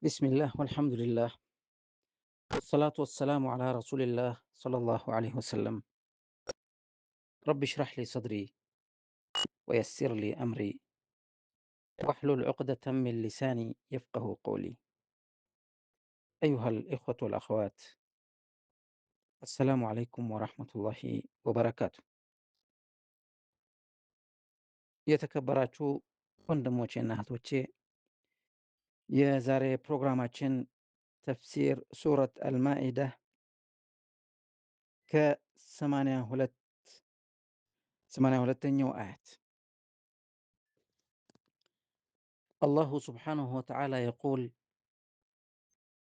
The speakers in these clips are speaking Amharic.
بسم الله والحمد لله والصلاة والسلام على رسول الله صلى الله عليه وسلم. رب اشرح لي صدري ويسر لي أمري واحلل عقدة من لساني يفقه قولي. أيها الإخوة والأخوات، السلام عليكم ورحمة الله وبركاته. የተከበራችሁ ወንድሞቼና እህቶቼ የዛሬ ፕሮግራማችን ተፍሲር ሱረት አልማኢዳ ከ82ኛው አያት الله سبحانه وتعالى يقول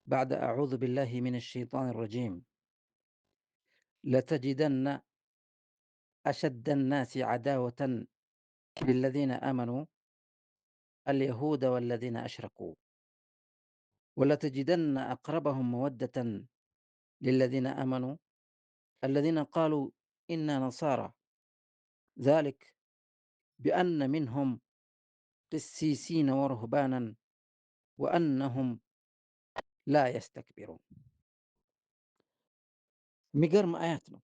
بعد أعوذ بالله من الشيطان الرجيم: لتجدن أشد الناس عداوة للذين آمنوا اليهود والذين أشركوا ولتجدن أقربهم مودة للذين آمنوا الذين قالوا إنا نصارى ذلك بأن منهم قسيسين ورهبانا وأنهم لا يستكبرون. የሚገርም አያት ነው።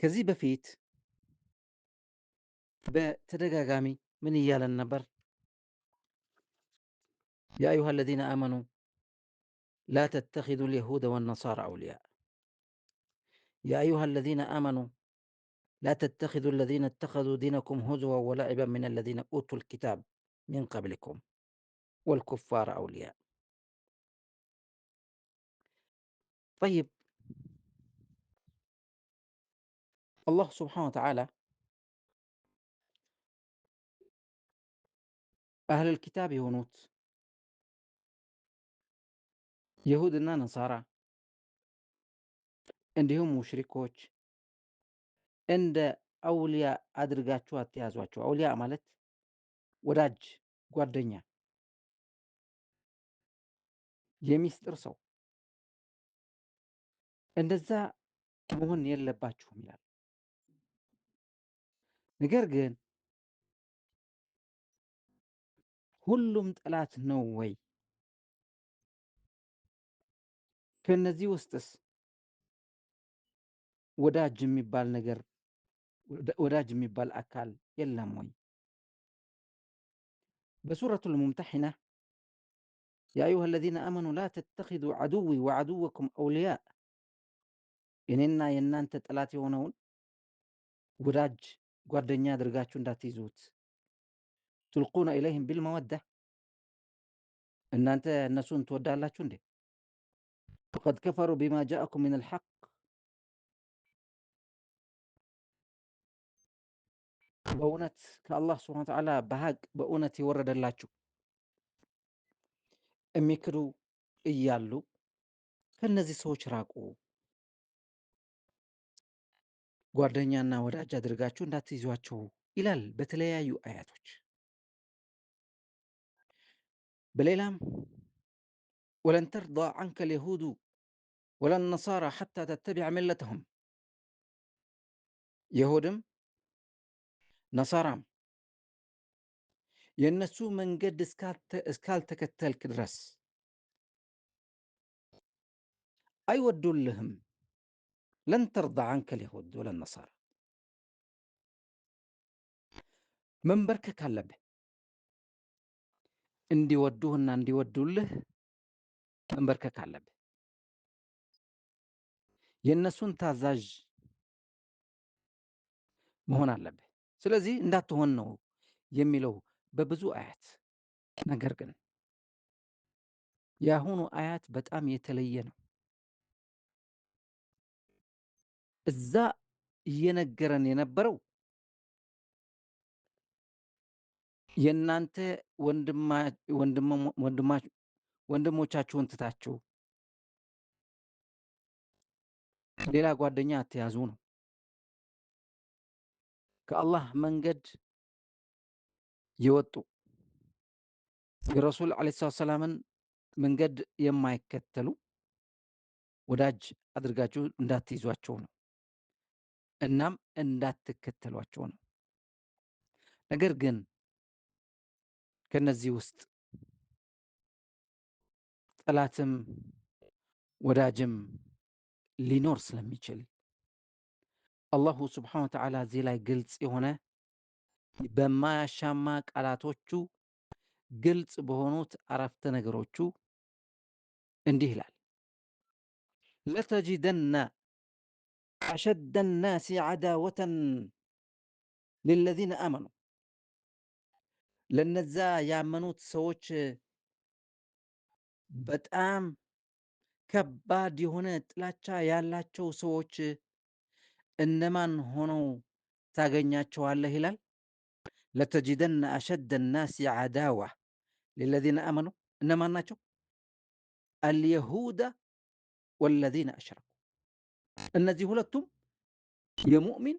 ከዚህ በፊት በተደጋጋሚ ምን እያለን ነበር? يا أيها الذين آمنوا لا تتخذوا اليهود والنصارى أولياء. يا أيها الذين آمنوا لا تتخذوا الذين اتخذوا دينكم هزوا ولعبا من الذين أوتوا الكتاب من قبلكم والكفار أولياء. طيب، الله سبحانه وتعالى أهل الكتاب يهونوت يهودنا نصارى እንዲሁም ሙሽሪኮች እንደ አውሊያ አድርጋችሁ አትያዟቸው። አውሊያ ማለት ወዳጅ፣ ጓደኛ፣ የሚስጥር ሰው፣ እንደዛ መሆን የለባችሁም ይላል። ነገር ግን ሁሉም ጠላት ነው ወይ? ከነዚህ ውስጥስ ወዳጅ የሚባል ነገር ወዳጅ የሚባል አካል የለም ወይ? በሱረቱል ሙምተሒና يا أيها الذين آمنوا لا تتخذوا عدوي وعدوكم أولياء የኔና የእናንተ ጠላት የሆነውን ወዳጅ ጓደኛ አድርጋችሁ እንዳትይዙት። تلقون إليهم بالمودة እናንተ እነሱን ትወዳላችሁ እንዴ? فقد كفروا بما جاءكم من الحق በእውነት ከአላህ ሱብሓነሁ ወተዓላ በሀቅ በእውነት የወረደላችሁ የሚክዱ እያሉ ከእነዚህ ሰዎች ራቁ፣ ጓደኛና ወዳጅ አድርጋችሁ እንዳትይዟቸው ይላል በተለያዩ አያቶች። በሌላም ወለን ተርዳ ዐንከ ልየሁዱ ወለን ነሳራ ሐታ ተተቢዐ ሚለተሁም፣ የሁድም ነሳራም የእነሱ መንገድ እስካልተከተልክ ድረስ አይወዱልህም። ለን ተርዳ ዐንከ ልየሁድ ወለን ነሳራ፣ መንበርከክ አለብህ። እንዲወዱህና እንዲወዱልህ መንበርከክ አለብህ። የእነሱን ታዛዥ መሆን አለብህ። ስለዚህ እንዳትሆን ነው የሚለው በብዙ አያት። ነገር ግን የአሁኑ አያት በጣም የተለየ ነው። እዛ እየነገረን የነበረው የእናንተ ወንድሞቻችሁን ትታችሁ ሌላ ጓደኛ አትያዙ ነው። ከአላህ መንገድ የወጡ የረሱል ዓለይሂ ሰላቱ ወሰላምን መንገድ የማይከተሉ ወዳጅ አድርጋችሁ እንዳትይዟቸው ነው። እናም እንዳትከተሏቸው ነው። ነገር ግን ከነዚህ ውስጥ ጠላትም ወዳጅም ሊኖር ስለሚችል አላሁ ስብሓነ ወተዓላ እዚህ ላይ ግልጽ የሆነ በማያሻማ ቃላቶቹ ግልጽ በሆኑት አረፍተ ነገሮቹ እንዲህ ይላል፣ ለተጂደነ አሸደ ናሲ ዓዳወተን ሊለዚነ አመኑ፣ ለነዛ ያመኑት ሰዎች በጣም ከባድ የሆነ ጥላቻ ያላቸው ሰዎች እነማን ሆነው ታገኛቸዋለህ ይላል። ለተጂደነ አሸደ ናሲ ዓዳዋ ሊለዚነ አመኑ፣ እነማን ናቸው? አልየሁደ ወለዚነ አሽረኩ። እነዚህ ሁለቱም የሙእሚን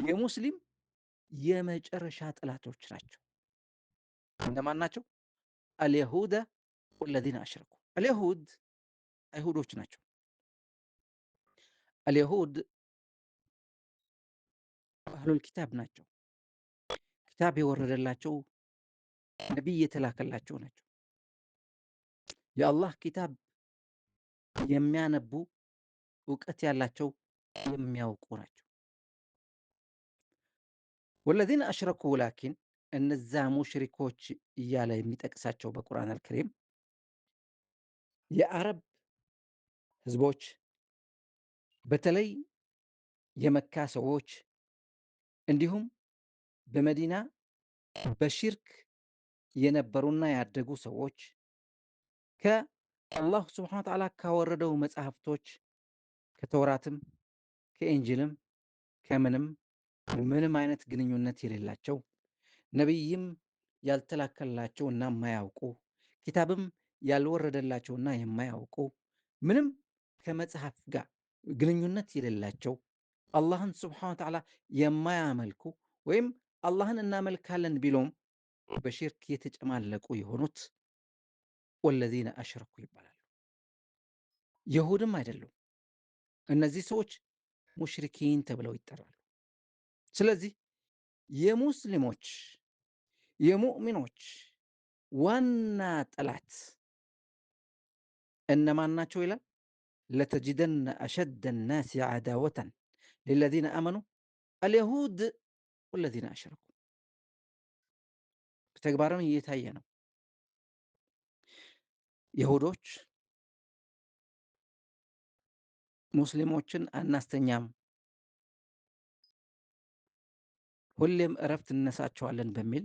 የሙስሊም የመጨረሻ ጠላቶች ናቸው። እነማን ናቸው? አልየሁደ ወለዚነ አሽረኩ። አልየሁድ አይሁዶች ናቸው። አልየሁድ አህሉል ኪታብ ናቸው። ኪታብ የወረደላቸው ነቢይ የተላከላቸው ናቸው። የአላህ ኪታብ የሚያነቡ እውቀት ያላቸው የሚያውቁ ናቸው። ወለዚነ አሽረኩ ላኪን እነዛ ሙሽሪኮች እያለ የሚጠቅሳቸው በቁርአን አልከሪም የአረብ ህዝቦች በተለይ የመካ ሰዎች እንዲሁም በመዲና በሽርክ የነበሩና ያደጉ ሰዎች ከአላሁ ስብሓነ ወተዓላ ካወረደው መጽሐፍቶች ከተውራትም ከኢንጅልም ምንም አይነት ግንኙነት የሌላቸው ነቢይም ያልተላከላቸውና የማያውቁ ኪታብም ያልወረደላቸውና የማያውቁ ምንም ከመጽሐፍ ጋር ግንኙነት የሌላቸው አላህን ስብሓነ ወተዓላ የማያመልኩ ወይም አላህን እናመልካለን ቢሎም በሽርክ የተጨማለቁ የሆኑት ወለዚነ አሽረኩ ይባላሉ። የሁድም አይደሉም። እነዚህ ሰዎች ሙሽሪኪን ተብለው ይጠራሉ። ስለዚህ የሙስሊሞች የሙእሚኖች ዋና ጠላት እነማን ናቸው ይላል። ለተጅደነ አሸደ ናሲ ዓዳወተን ሊለዚነ አመኑ አልየሁድ ወለዚነ አሽረኩ። በተግባርም እየታየ ነው። የሁዶች ሙስሊሞችን አናስተኛም፣ ሁሌም እረፍት እነሳቸዋለን በሚል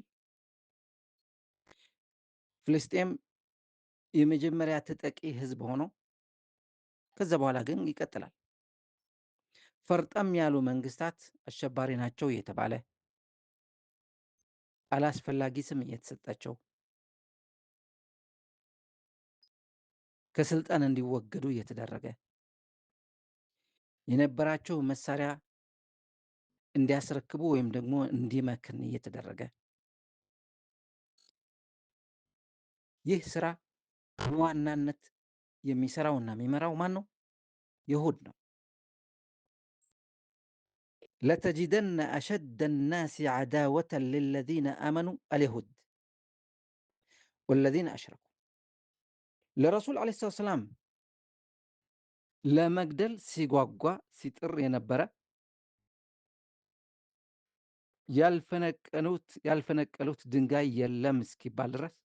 ፍልስጤም የመጀመሪያ ተጠቂ ህዝብ ሆኖ ከዛ በኋላ ግን ይቀጥላል። ፈርጠም ያሉ መንግስታት አሸባሪ ናቸው እየተባለ አላስፈላጊ ስም እየተሰጣቸው ከስልጣን እንዲወገዱ እየተደረገ የነበራቸው መሳሪያ እንዲያስረክቡ ወይም ደግሞ እንዲመክን እየተደረገ ይህ ስራ በዋናነት የሚሰራውና የሚመራው ማን ነው? ይሁድ ነው። ለተጂደነ አሸደ ናሲ ዓዳወተን ሊለዚነ አመኑ አልየሁድ ወለዚነ አሽረኩ። ለረሱል ዓለይሂ ሰላቱ ወሰላም ለመግደል ሲጓጓ ሲጥር የነበረ ያልፈነቀሉት ድንጋይ የለም እስኪባል ድረስ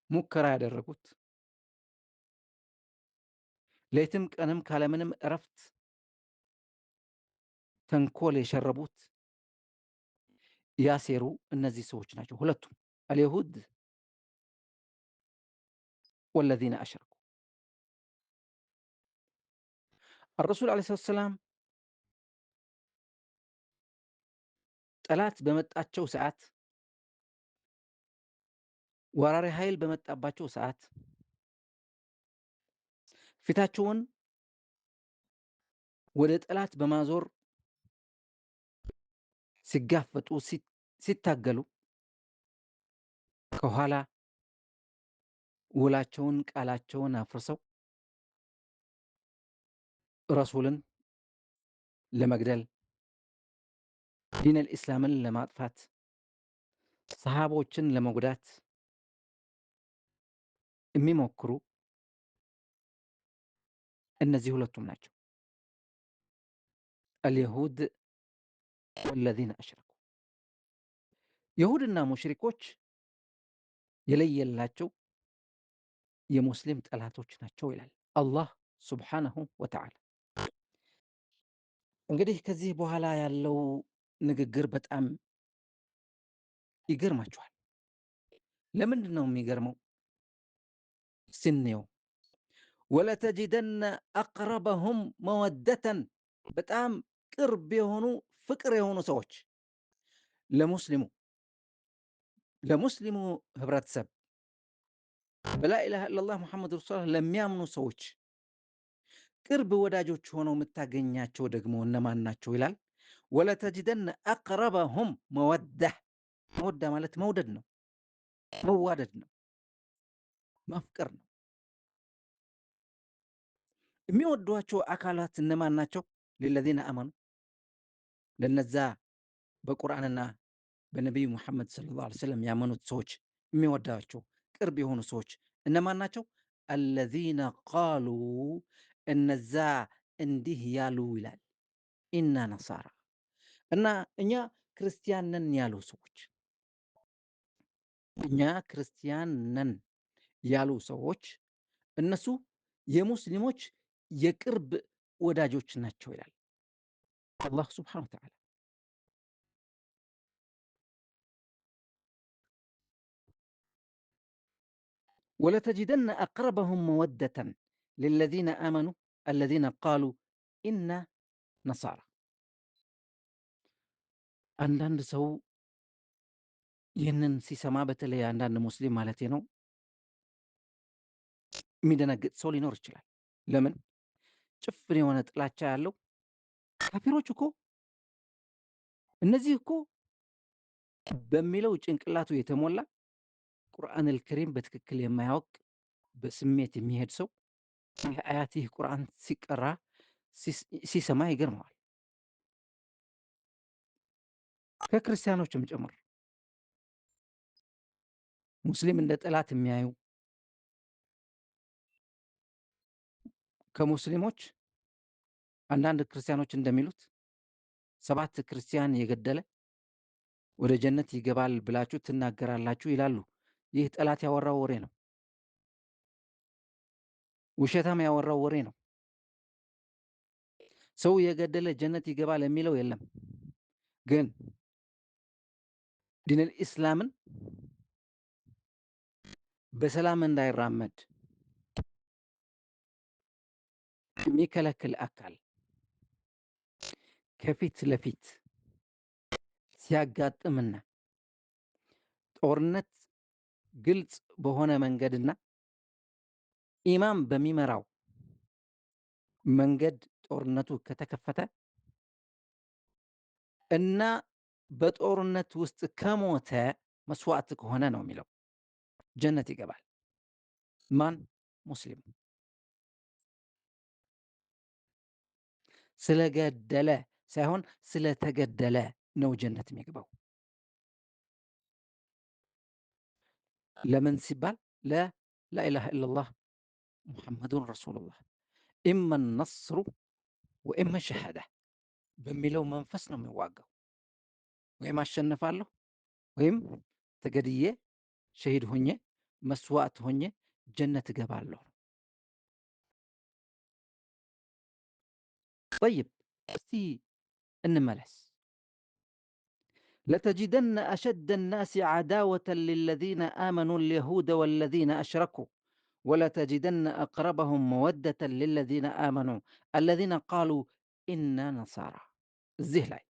ሙከራ ያደረጉት ሌትም ቀንም ካለምንም እረፍት ተንኮል የሸረቡት ያሴሩ እነዚህ ሰዎች ናቸው። ሁለቱም አልየሁድ ወለዚነ አሽረኩ። الرسول عليه الصلاة والسلام ጠላት በመጣቸው ሰዓት ወራሪ ኃይል በመጣባቸው ሰዓት ፊታቸውን ወደ ጠላት በማዞር ሲጋፈጡ ሲታገሉ ከኋላ ውላቸውን ቃላቸውን አፍርሰው ረሱልን ለመግደል ዲነል ኢስላምን ለማጥፋት ሰሃቦችን ለመጉዳት የሚሞክሩ እነዚህ ሁለቱም ናቸው። አልየሁድ ወለዚነ አሽረኩ። የሁድና ሙሽሪኮች የለየላቸው የሙስሊም ጠላቶች ናቸው ይላል አላህ ሱብሓነሁ ወተዓላ። እንግዲህ ከዚህ በኋላ ያለው ንግግር በጣም ይገርማችኋል። ለምንድን ነው የሚገርመው? ስንየው ወለተጅደነ አቅረበሁም መወደተን፣ በጣም ቅርብ የሆኑ ፍቅር የሆኑ ሰዎች ለሙስሊሙ ህብረተሰብ በላኢላሃ ኢለላህ ሙሐመድ ረሱሉላህ ለሚያምኑ ሰዎች ቅርብ ወዳጆች ሆነው የምታገኛቸው ደግሞ እነማን ናቸው ይላል። ወለተጅደነ አቅረበሁም መወዳ። መወዳ ማለት መውደድ ነው፣ መዋደድ ነው፣ ማፍቀር ነው። የሚወዷቸው አካላት እነማን ናቸው? ሊለዚነ አመኑ፣ ለነዛ በቁርአንና በነቢዩ ሙሐመድ ሰለላሁ ዐለይሂ ወሰለም ያመኑት ሰዎች የሚወዳቸው ቅርብ የሆኑ ሰዎች እነማን ናቸው? አለዚነ ቃሉ፣ እነዛ እንዲህ ያሉ ይላል። ኢና ነሳራ፣ እና እኛ ክርስቲያን ነን ያሉ ሰዎች፣ እኛ ክርስቲያን ነን ያሉ ሰዎች እነሱ የሙስሊሞች የቅርብ ወዳጆች ናቸው ይላል አላህ ሱብሓነሁ ወተዓላ። ወለተጅደነ አቅረበሁም መወደተን ሊለዚነ አመኑ አለዚነ ቃሉ ኢና ነሳራ። አንዳንድ ሰው ይህንን ሲሰማ፣ በተለይ አንዳንድ ሙስሊም ማለቴ ነው፣ የሚደነግጥ ሰው ሊኖር ይችላል። ለምን? ጭፍን የሆነ ጥላቻ ያለው ካፊሮች እኮ እነዚህ እኮ በሚለው ጭንቅላቱ የተሞላ ቁርአን አልከሪም በትክክል የማያውቅ በስሜት የሚሄድ ሰው ይህ አያት ይህ ቁርአን ሲቀራ ሲሰማ ይገርመዋል። ከክርስቲያኖችም ጭምር ሙስሊም እንደ ጠላት የሚያዩ ከሙስሊሞች አንዳንድ ክርስቲያኖች እንደሚሉት 7 ክርስቲያን የገደለ ወደ ጀነት ይገባል ብላችሁ ትናገራላችሁ ይላሉ። ይህ ጠላት ያወራው ወሬ ነው። ውሸታም ያወራው ወሬ ነው። ሰው የገደለ ጀነት ይገባል የሚለው የለም። ግን ዲነል ኢስላምን በሰላም እንዳይራመድ የሚከለክል አካል ከፊት ለፊት ሲያጋጥምና ጦርነት ግልጽ በሆነ መንገድና ኢማም በሚመራው መንገድ ጦርነቱ ከተከፈተ እና በጦርነት ውስጥ ከሞተ መስዋዕት ከሆነ ነው የሚለው ጀነት ይገባል። ማን? ሙስሊም። ስለገደለ ሳይሆን ስለተገደለ ነው ጀነት የሚገባው። ለምን ሲባል ለላኢላሃ ኢለላህ ሙሐመዱን ረሱሉላህ ኢመ ነስሩ ወኢመ ሸሃዳ በሚለው መንፈስ ነው የሚዋጋው። ወይም አሸንፋለሁ ወይም ተገድዬ ሸሂድ ሆኜ መስዋዕት ሆኜ ጀነት እገባለሁ። ጠይብ፣ እስቲ እንመለስ። ለተጅደነ አሸደ ናሲ ዓዳወተን ሊለዚነ አመኑ ልየሁደ ወለዚነ አሽረኩ ወለተጅደነ አቅረበሁም መወደተን ሊለዚነ አመኑ አለዚነ ቃሉ ኢና ነሳራ። እዚህ ላይ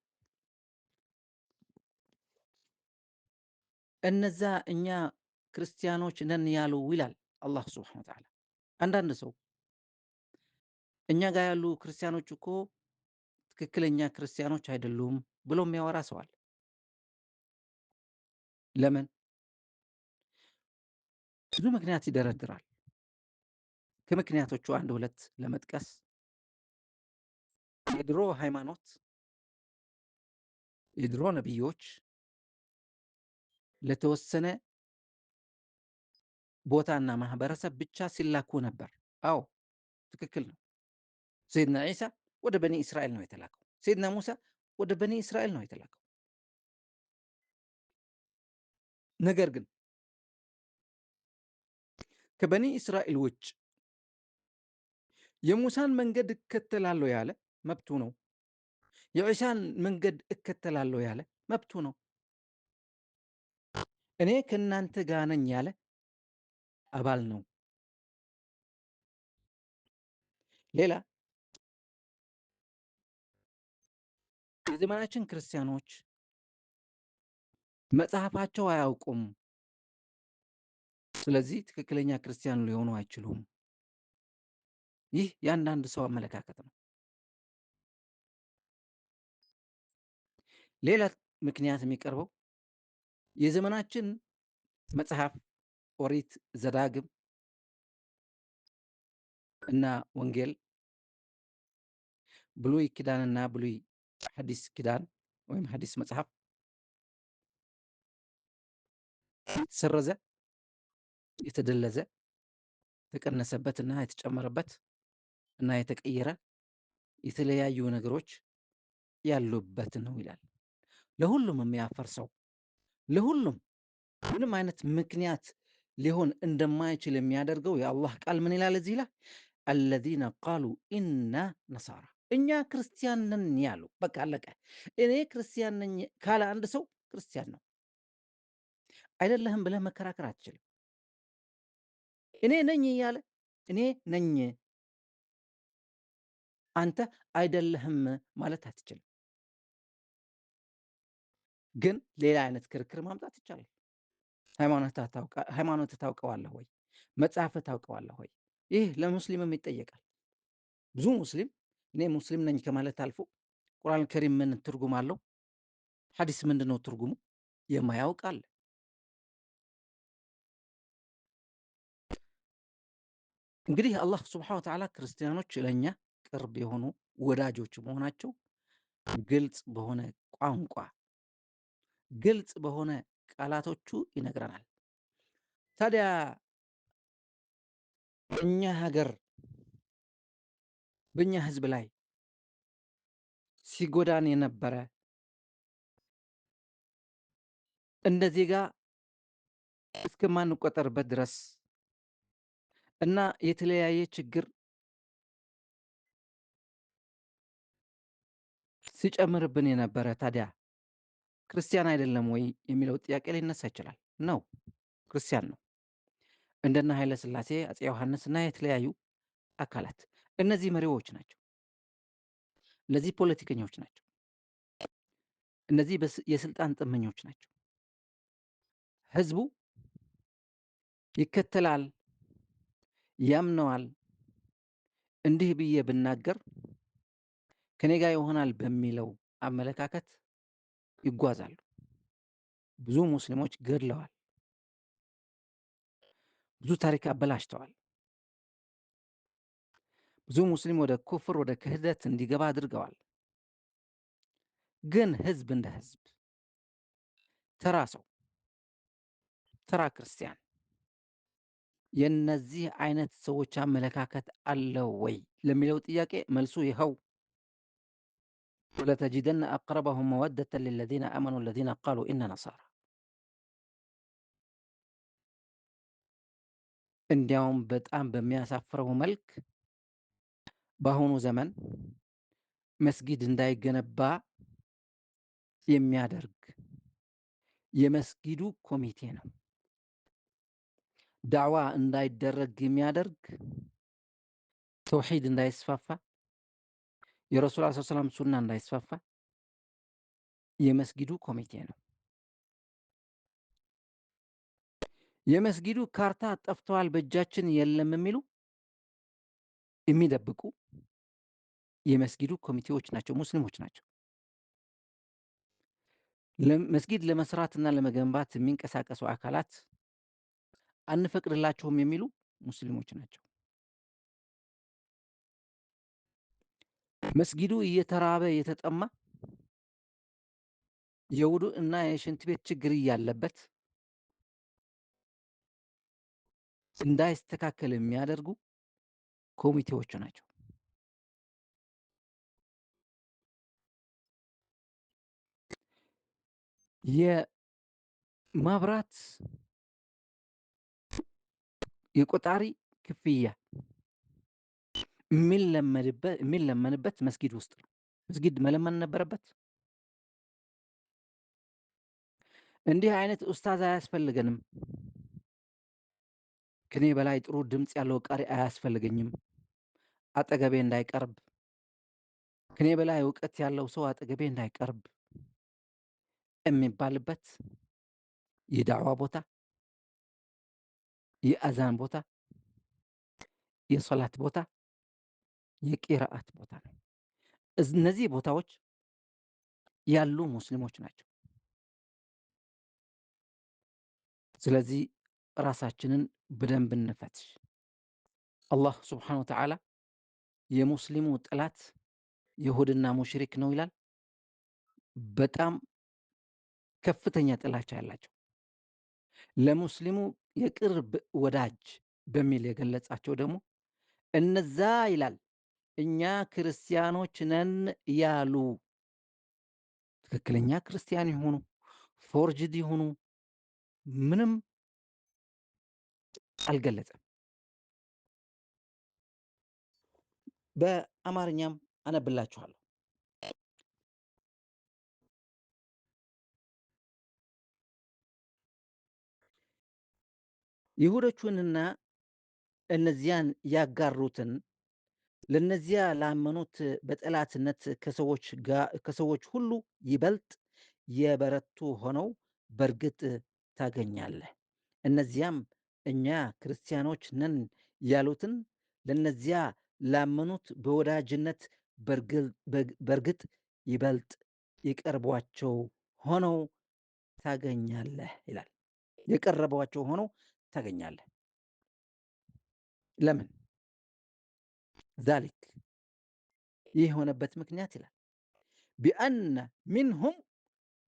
እነዛ እኛ ክርስቲያኖች ነን ያሉ ይላል አላህ ሱብሓነሁ ወተዓላ። አንዳንድ ሰው እኛ ጋር ያሉ ክርስቲያኖች እኮ ትክክለኛ ክርስቲያኖች አይደሉም ብሎ የሚያወራ ሰው አለ። ለምን? ብዙ ምክንያት ይደረድራል። ከምክንያቶቹ አንድ ሁለት ለመጥቀስ የድሮ ሃይማኖት፣ የድሮ ነቢዮች ለተወሰነ ቦታና ማህበረሰብ ብቻ ሲላኩ ነበር። አዎ ትክክል ነው። ሰይድና ዒሳ ወደ በኒ እስራኤል ነው የተላከው። ሰይድና ሙሳ ወደ በኒ እስራኤል ነው የተላከው። ነገር ግን ከበኒ እስራኤል ውጭ የሙሳን መንገድ እከተላለሁ ያለ መብቱ ነው። የዒሳን መንገድ እከተላለሁ ያለ መብቱ ነው። እኔ ከእናንተ ጋር ነኝ ያለ አባል ነው። ሌላ የዘመናችን ክርስቲያኖች መጽሐፋቸው አያውቁም፣ ስለዚህ ትክክለኛ ክርስቲያን ሊሆኑ አይችሉም። ይህ የአንዳንድ ሰው አመለካከት ነው። ሌላ ምክንያት የሚቀርበው የዘመናችን መጽሐፍ ኦሪት፣ ዘዳግም እና ወንጌል፣ ብሉይ ኪዳንና ብሉይ ሐዲስ ኪዳን ወይም ሐዲስ መጽሐፍ የተሰረዘ፣ የተደለዘ፣ የተቀነሰበት እና የተጨመረበት እና የተቀየረ የተለያዩ ነገሮች ያሉበት ነው ይላል። ለሁሉም የሚያፈርሰው ለሁሉም ምንም አይነት ምክንያት ሊሆን እንደማይችል የሚያደርገው የአላህ ቃል ምን ይላል እዚህ ላይ? አለዚነ ቃሉ ኢና ነሳራ፣ እኛ ክርስቲያን ነን ያሉ። በቃ አለቀ። እኔ ክርስቲያን ነኝ ካለ አንድ ሰው ክርስቲያን ነው። አይደለህም ብለህ መከራከር አትችልም። እኔ ነኝ እያለ እኔ ነኝ አንተ አይደለህም ማለት አትችልም። ግን ሌላ አይነት ክርክር ማምጣት ይቻላል። ሃይማኖት ታውቀዋለህ ወይ? መጽሐፍ ታውቀዋለህ ወይ? ይህ ለሙስሊምም ይጠየቃል። ብዙ ሙስሊም እኔ ሙስሊም ነኝ ከማለት አልፎ ቁርአን ከሪም ምን ትርጉም አለው፣ ሐዲስ ምንድን ነው ትርጉሙ የማያውቅ አለ። እንግዲህ አላህ ስብሐነ ወተዓላ ክርስቲያኖች ለእኛ ቅርብ የሆኑ ወዳጆች መሆናቸው ግልጽ በሆነ ቋንቋ፣ ግልጽ በሆነ ቃላቶቹ ይነግረናል። ታዲያ እኛ ሀገር በእኛ ህዝብ ላይ ሲጎዳን የነበረ እንደ ዜጋ እስከማንቆጠርበት ድረስ እና የተለያየ ችግር ሲጨምርብን የነበረ ታዲያ ክርስቲያን አይደለም ወይ የሚለው ጥያቄ ሊነሳ ይችላል። ነው፣ ክርስቲያን ነው። እንደነ ኃይለ ሥላሴ፣ አፄ ዮሐንስ እና የተለያዩ አካላት እነዚህ መሪዎች ናቸው። እነዚህ ፖለቲከኞች ናቸው። እነዚህ የስልጣን ጥመኞች ናቸው። ህዝቡ ይከተላል፣ ያምነዋል። እንዲህ ብዬ ብናገር ከኔ ጋር ይሆናል በሚለው አመለካከት ይጓዛሉ። ብዙ ሙስሊሞች ገድለዋል። ብዙ ታሪክ አበላሽተዋል። ብዙ ሙስሊም ወደ ኩፍር፣ ወደ ክህደት እንዲገባ አድርገዋል። ግን ህዝብ እንደ ህዝብ ተራ ሰው፣ ተራ ክርስቲያን የነዚህ አይነት ሰዎች አመለካከት አለው ወይ ለሚለው ጥያቄ መልሱ ይኸው። ወለተጂደነ አቅረበሁም መወደተን ሊለዚነ አመኑ ለዚነ ቃሉ ኢነ ነሳራ። እንዲያውም በጣም በሚያሳፍረው መልክ በአሁኑ ዘመን መስጊድ እንዳይገነባ የሚያደርግ የመስጊዱ ኮሚቴ ነው። ዳዕዋ እንዳይደረግ የሚያደርግ፣ ተውሂድ እንዳይስፋፋ፣ የረሱል ዐለይሂ ሰላም ሱና እንዳይስፋፋ የመስጊዱ ኮሚቴ ነው። የመስጊዱ ካርታ ጠፍተዋል፣ በእጃችን የለም የሚሉ የሚደብቁ የመስጊዱ ኮሚቴዎች ናቸው፣ ሙስሊሞች ናቸው። መስጊድ ለመስራትና ለመገንባት የሚንቀሳቀሱ አካላት አንፈቅድላቸውም የሚሉ ሙስሊሞች ናቸው። መስጊዱ እየተራበ እየተጠማ የውዱእ እና የሽንት ቤት ችግር እያለበት እንዳይስተካከል የሚያደርጉ ኮሚቴዎቹ ናቸው። የማብራት የቆጣሪ ክፍያ የሚለመንበት መስጊድ ውስጥ ነው። መስጊድ መለመን ነበረበት? እንዲህ አይነት ኡስታዝ አያስፈልገንም። ከኔ በላይ ጥሩ ድምፅ ያለው ቃሪ አያስፈልገኝም፣ አጠገቤ እንዳይቀርብ። ከኔ በላይ እውቀት ያለው ሰው አጠገቤ እንዳይቀርብ የሚባልበት የዳዕዋ ቦታ፣ የአዛን ቦታ፣ የሶላት ቦታ፣ የቂራአት ቦታ ነው። እነዚህ ቦታዎች ያሉ ሙስሊሞች ናቸው። ስለዚህ ራሳችንን በደንብ እንፈትሽ። አላህ ስብሓነሁ ወተዓላ የሙስሊሙ ጠላት ይሁድና ሙሽሪክ ነው ይላል። በጣም ከፍተኛ ጥላቻ ያላቸው ለሙስሊሙ የቅርብ ወዳጅ በሚል የገለጻቸው ደግሞ እነዛ ይላል እኛ ክርስቲያኖች ነን ያሉ ትክክለኛ ክርስቲያን ይሆኑ ፎርጅድ ይሆኑ ምንም አልገለጸም። በአማርኛም አነብላችኋለሁ። ይሁዶቹንና እነዚያን ያጋሩትን ለነዚያ ላመኑት በጠላትነት ከሰዎች ሁሉ ይበልጥ የበረቱ ሆነው በእርግጥ ታገኛለህ። እነዚያም እኛ ክርስቲያኖች ነን ያሉትን ለነዚያ ላመኑት በወዳጅነት በእርግጥ ይበልጥ የቀረቧቸው ሆነው ታገኛለህ ይላል። የቀረቧቸው ሆነው ታገኛለህ። ለምን? ዛሊክ ይህ የሆነበት ምክንያት ይላል ቢአነ ሚንሁም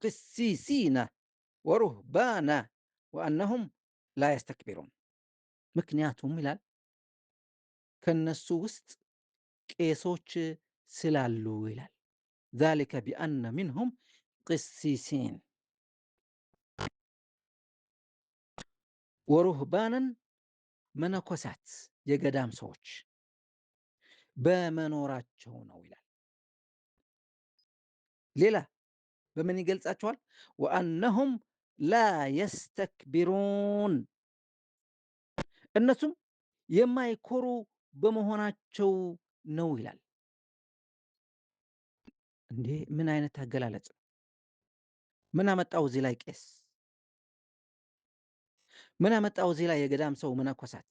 ቅሲሲነ ወሩህባና ወአነሁም ላ የስተክቢሩን። ምክንያቱም ይላል ከነሱ ውስጥ ቄሶች ስላሉ ይላል። ዛሊከ ቢአነ ሚንሁም ቅሲሲን ወሩህባንን መነኮሳት የገዳም ሰዎች በመኖራቸው ነው ይላል። ሌላ በምን ይገልጻቸዋል? ወአነሁም ላ የስተክቢሩን እነሱም የማይኮሩ በመሆናቸው ነው ይላል። እንዴ ምን አይነት አገላለጽ! ምን አመጣው እዚህ ላይ ቄስ? ምን አመጣው እዚህ ላይ የገዳም ሰው መነኮሳት?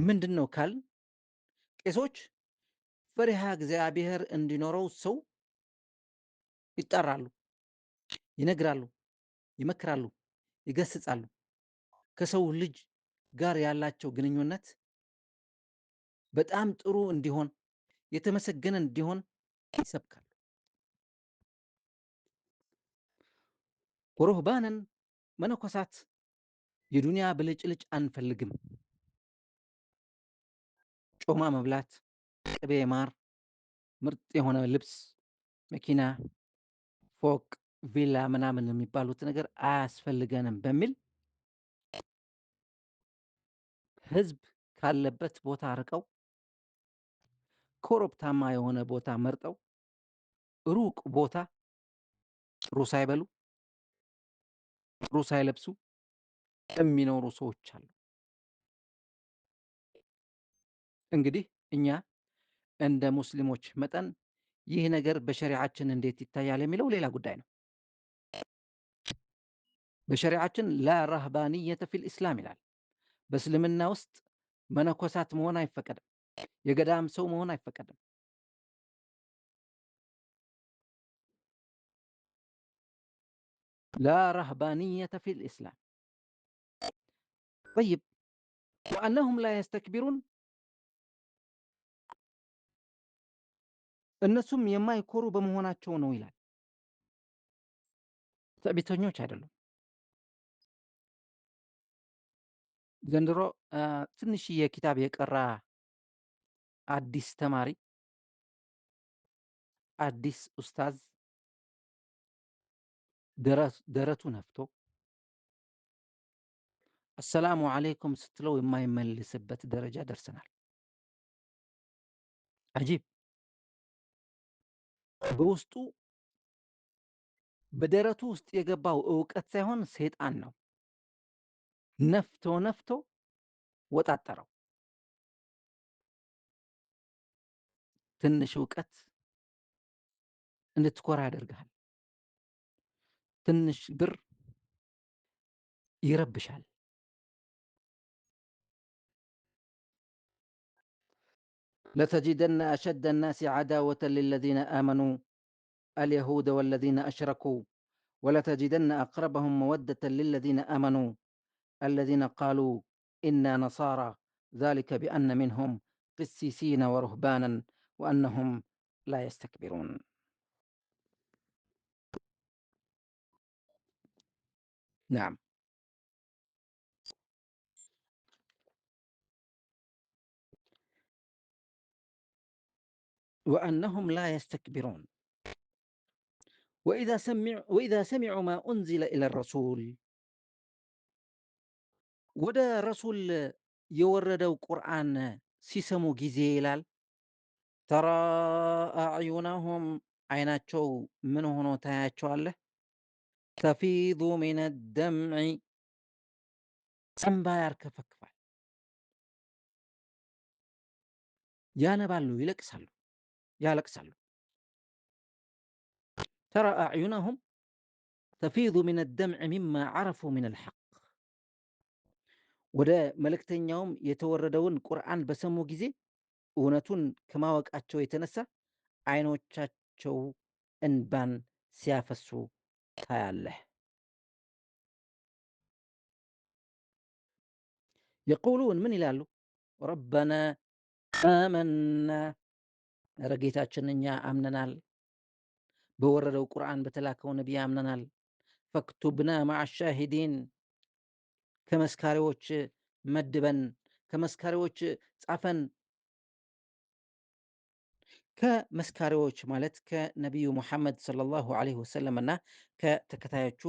ምንድን ነው ካል ቄሶች ፈሪሃ እግዚአብሔር እንዲኖረው ሰው ይጠራሉ፣ ይነግራሉ፣ ይመክራሉ፣ ይገስጻሉ። ከሰው ልጅ ጋር ያላቸው ግንኙነት በጣም ጥሩ እንዲሆን የተመሰገነ እንዲሆን ይሰብካሉ። ወሩህባንን መነኮሳት የዱንያ ብልጭልጭ አንፈልግም፣ ጮማ መብላት፣ ቅቤ ማር፣ ምርጥ የሆነ ልብስ፣ መኪና፣ ፎቅ፣ ቪላ ምናምን የሚባሉት ነገር አያስፈልገንም በሚል ህዝብ ካለበት ቦታ ርቀው ኮረብታማ የሆነ ቦታ መርጠው ሩቅ ቦታ ጥሩ ሳይበሉ ጥሩ ሳይለብሱ የሚኖሩ ሰዎች አሉ። እንግዲህ እኛ እንደ ሙስሊሞች መጠን ይህ ነገር በሸሪዓችን እንዴት ይታያል የሚለው ሌላ ጉዳይ ነው። በሸሪዓችን ላ ረህባንየተ ፊል ኢስላም ይላል። በእስልምና ውስጥ መነኮሳት መሆን አይፈቀድም። የገዳም ሰው መሆን አይፈቀድም። ላ ረህባንየተ ፊል ኢስላም ጠይብ ወአነሁም ላ የስተክቢሩን እነሱም የማይኮሩ በመሆናቸው ነው ይላል። ትዕቢተኞች አይደሉም። ዘንድሮ ትንሽዬ ኪታብ የቀራ አዲስ ተማሪ፣ አዲስ ኡስታዝ ደረቱ ነፍቶ አሰላሙ አለይኩም ስትለው የማይመልስበት ደረጃ ደርሰናል። አጂብ! በውስጡ በደረቱ ውስጥ የገባው እውቀት ሳይሆን ሰይጣን ነው። ነፍቶ ነፍቶ ወጣጠረው። ትንሽ እውቀት እንድትኮራ ያደርግሃል። ትንሽ ብር ይረብሻል። لتجدن أشد الناس عداوة للذين آمنوا اليهود والذين أشركوا ولتجدن أقربهم مودة للذين آمنوا الذين قالوا إنا نصارى ذلك بأن منهم قسيسين ورهبانا وأنهم لا يستكبرون. نعم. وأنهم لا يستكبرون وإذا سمعوا ما أنزل إلى الرسول ወደ ረሱል የወረደው ቁርአን ሲሰሙ ጊዜ ይላል ተራ አዕዩነሁም አይናቸው ምን ሆኖ ታያቸዋለህ? ተፊዱ ሚነ ደምዒ እንባ ያርከፈክፋል፣ ያነባሉ፣ ያለቅሳሉ። ተራ አዕዩነሁም ተፊዱ ሚነ ደምዒ ሚማ ዓረፉ ሚነል ሐቅ። ወደ መልእክተኛውም የተወረደውን ቁርአን በሰሙ ጊዜ እውነቱን ከማወቃቸው የተነሳ አይኖቻቸው እንባን ሲያፈሱ ታያለህ። የቁሉን ምን ይላሉ? ረበና አመና፣ ኧረ ጌታችን እኛ አምነናል፣ በወረደው ቁርአን በተላከው ነቢይ አምነናል። ፈክቱብና ማዓ ሻሂዲን፣ ከመስካሪዎች መድበን፣ ከመስካሪዎች ጻፈን። ከመስካሪዎች ማለት ከነቢዩ ሙሐመድ ሰለላሁ ዐለይሂ ወሰለም እና ከተከታዮቹ